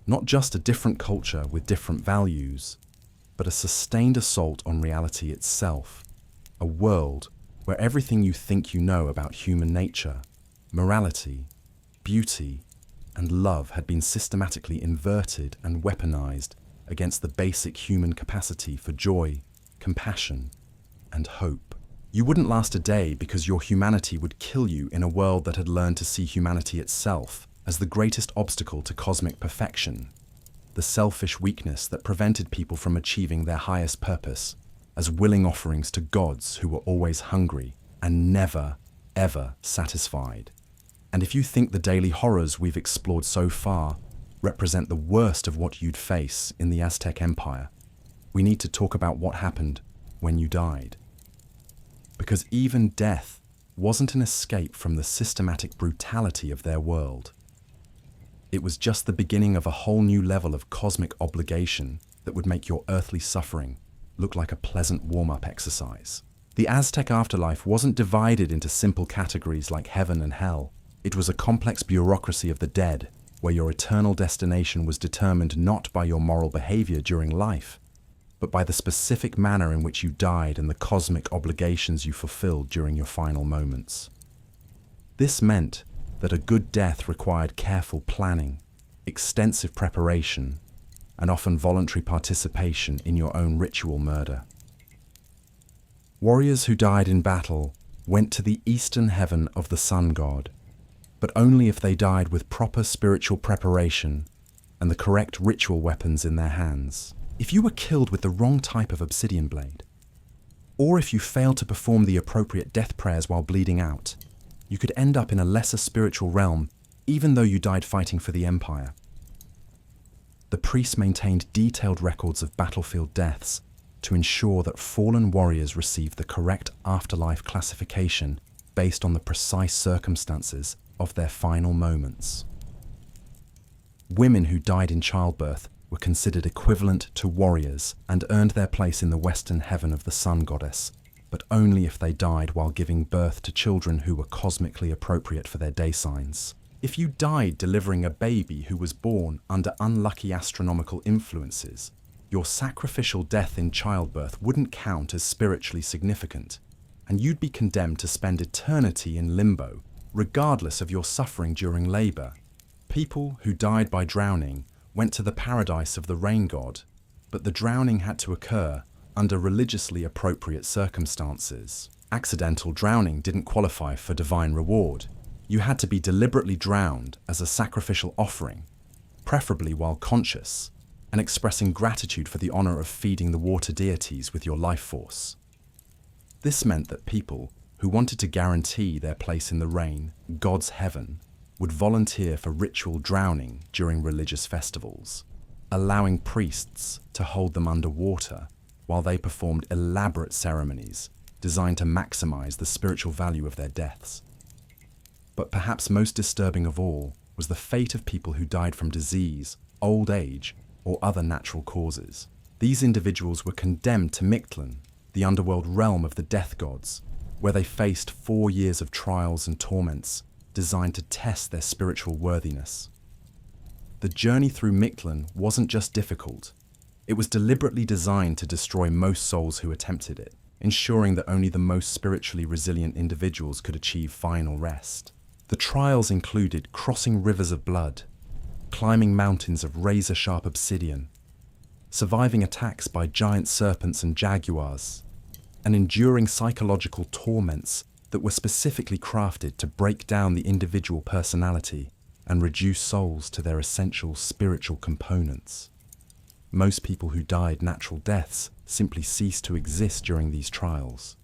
A: Not just a different culture with different values, but a sustained assault on reality itself, a world where everything you think you know about human nature, morality, beauty, and love had been systematically inverted and weaponized against the basic human capacity for joy, compassion, and hope. You wouldn't last a day because your humanity would kill you in a world that had learned to see humanity itself as the greatest obstacle to cosmic perfection, the selfish weakness that prevented people from achieving their highest purpose as willing offerings to gods who were always hungry and never, ever satisfied. And if you think the daily horrors we've explored so far represent the worst of what you'd face in the Aztec Empire, we need to talk about what happened when you died. Because even death wasn't an escape from the systematic brutality of their world. It was just the beginning of a whole new level of cosmic obligation that would make your earthly suffering look like a pleasant warm-up exercise. The Aztec afterlife wasn't divided into simple categories like heaven and hell. It was a complex bureaucracy of the dead, where your eternal destination was determined not by your moral behavior during life, but by the specific manner in which you died and the cosmic obligations you fulfilled during your final moments. This meant that a good death required careful planning, extensive preparation, and often voluntary participation in your own ritual murder. Warriors who died in battle went to the eastern heaven of the sun god, but only if they died with proper spiritual preparation and the correct ritual weapons in their hands. If you were killed with the wrong type of obsidian blade, or if you failed to perform the appropriate death prayers while bleeding out, you could end up in a lesser spiritual realm even though you died fighting for the Empire. The priests maintained detailed records of battlefield deaths to ensure that fallen warriors received the correct afterlife classification based on the precise circumstances of their final moments. Women who died in childbirth were considered equivalent to warriors and earned their place in the western heaven of the sun goddess, but only if they died while giving birth to children who were cosmically appropriate for their day signs. If you died delivering a baby who was born under unlucky astronomical influences, your sacrificial death in childbirth wouldn't count as spiritually significant, and you'd be condemned to spend eternity in limbo, regardless of your suffering during labor. People who died by drowning went to the paradise of the rain god, but the drowning had to occur under religiously appropriate circumstances. Accidental drowning didn't qualify for divine reward. You had to be deliberately drowned as a sacrificial offering, preferably while conscious, and expressing gratitude for the honor of feeding the water deities with your life force. This meant that people who wanted to guarantee their place in the rain, God's heaven, would volunteer for ritual drowning during religious festivals, allowing priests to hold them underwater while they performed elaborate ceremonies designed to maximize the spiritual value of their deaths. But perhaps most disturbing of all was the fate of people who died from disease, old age, or other natural causes. These individuals were condemned to Mictlan, the underworld realm of the death gods, where they faced 4 years of trials and torments designed to test their spiritual worthiness. The journey through Mictlan wasn't just difficult, it was deliberately designed to destroy most souls who attempted it, ensuring that only the most spiritually resilient individuals could achieve final rest. The trials included crossing rivers of blood, climbing mountains of razor-sharp obsidian, surviving attacks by giant serpents and jaguars, and enduring psychological torments that were specifically crafted to break down the individual personality and reduce souls to their essential spiritual components. Most people who died natural deaths simply ceased to exist during these trials,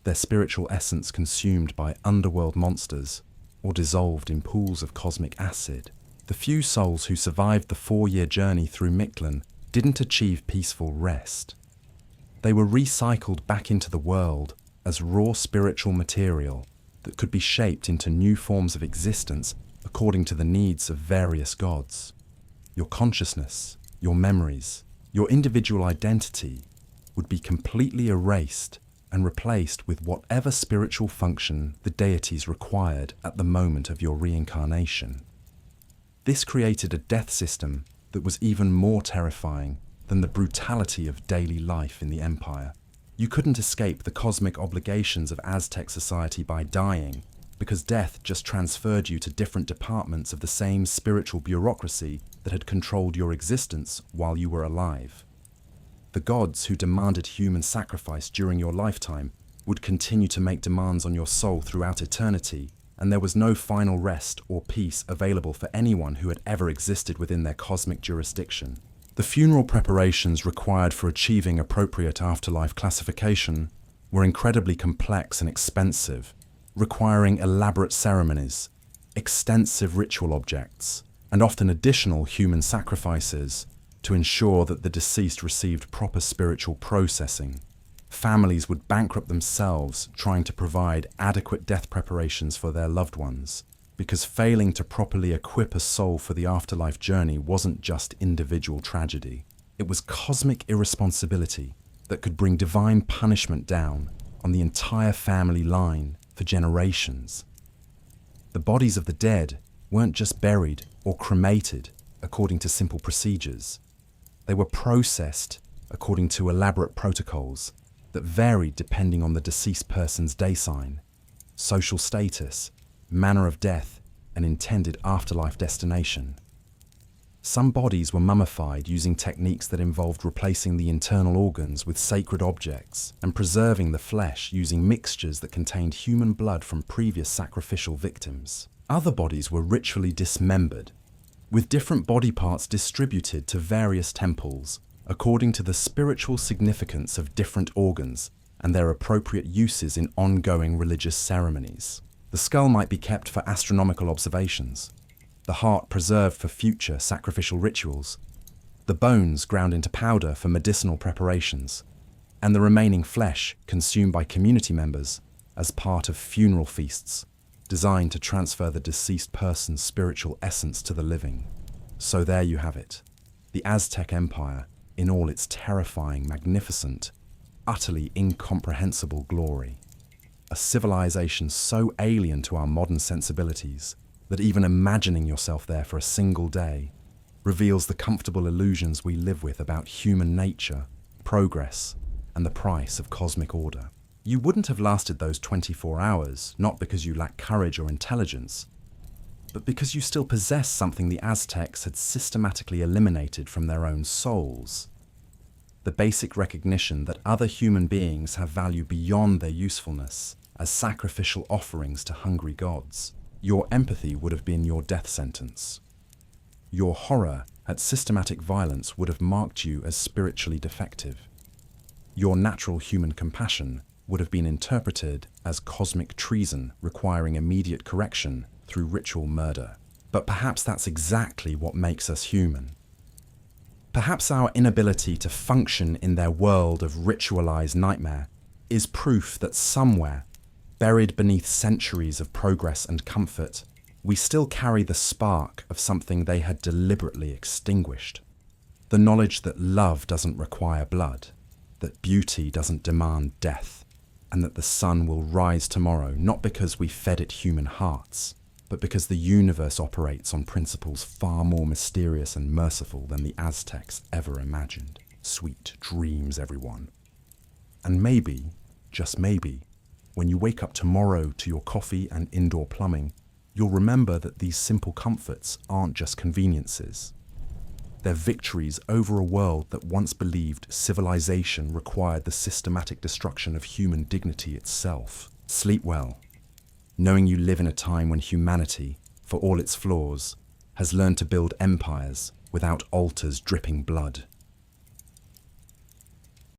A: their spiritual essence consumed by underworld monsters or dissolved in pools of cosmic acid. The few souls who survived the 4-year journey through Mictlan didn't achieve peaceful rest. They were recycled back into the world as raw spiritual material that could be shaped into new forms of existence according to the needs of various gods. Your consciousness, your memories, your individual identity would be completely erased and replaced with whatever spiritual function the deities required at the moment of your reincarnation. This created a death system that was even more terrifying than the brutality of daily life in the Empire. You couldn't escape the cosmic obligations of Aztec society by dying, because death just transferred you to different departments of the same spiritual bureaucracy that had controlled your existence while you were alive. The gods who demanded human sacrifice during your lifetime would continue to make demands on your soul throughout eternity, and there was no final rest or peace available for anyone who had ever existed within their cosmic jurisdiction. The funeral preparations required for achieving appropriate afterlife classification were incredibly complex and expensive, requiring elaborate ceremonies, extensive ritual objects, and often additional human sacrifices to ensure that the deceased received proper spiritual processing. Families would bankrupt themselves trying to provide adequate death preparations for their loved ones, because failing to properly equip a soul for the afterlife journey wasn't just individual tragedy. It was cosmic irresponsibility that could bring divine punishment down on the entire family line for generations. The bodies of the dead weren't just buried or cremated according to simple procedures. They were processed according to elaborate protocols that varied depending on the deceased person's day sign, social status, manner of death, and intended afterlife destination. Some bodies were mummified using techniques that involved replacing the internal organs with sacred objects and preserving the flesh using mixtures that contained human blood from previous sacrificial victims. Other bodies were ritually dismembered, with different body parts distributed to various temples according to the spiritual significance of different organs and their appropriate uses in ongoing religious ceremonies. The skull might be kept for astronomical observations, the heart preserved for future sacrificial rituals, the bones ground into powder for medicinal preparations, and the remaining flesh consumed by community members as part of funeral feasts designed to transfer the deceased person's spiritual essence to the living. So there you have it, the Aztec Empire in all its terrifying, magnificent, utterly incomprehensible glory. A civilization so alien to our modern sensibilities that even imagining yourself there for a single day reveals the comfortable illusions we live with about human nature, progress, and the price of cosmic order. You wouldn't have lasted those 24 hours, not because you lack courage or intelligence, but because you still possess something the Aztecs had systematically eliminated from their own souls. The basic recognition that other human beings have value beyond their usefulness as sacrificial offerings to hungry gods. Your empathy would have been your death sentence. Your horror at systematic violence would have marked you as spiritually defective. Your natural human compassion would have been interpreted as cosmic treason requiring immediate correction through ritual murder. But perhaps that's exactly what makes us human. Perhaps our inability to function in their world of ritualized nightmare is proof that somewhere, buried beneath centuries of progress and comfort, we still carry the spark of something they had deliberately extinguished. The knowledge that love doesn't require blood, that beauty doesn't demand death, and that the sun will rise tomorrow not because we fed it human hearts, but because the universe operates on principles far more mysterious and merciful than the Aztecs ever imagined. Sweet dreams, everyone. And maybe, just maybe, when you wake up tomorrow to your coffee and indoor plumbing, you'll remember that these simple comforts aren't just conveniences. They're victories over a world that once believed civilization required the systematic destruction of human dignity itself. Sleep well, knowing you live in a time when humanity, for all its flaws, has learned to build empires without altars dripping blood.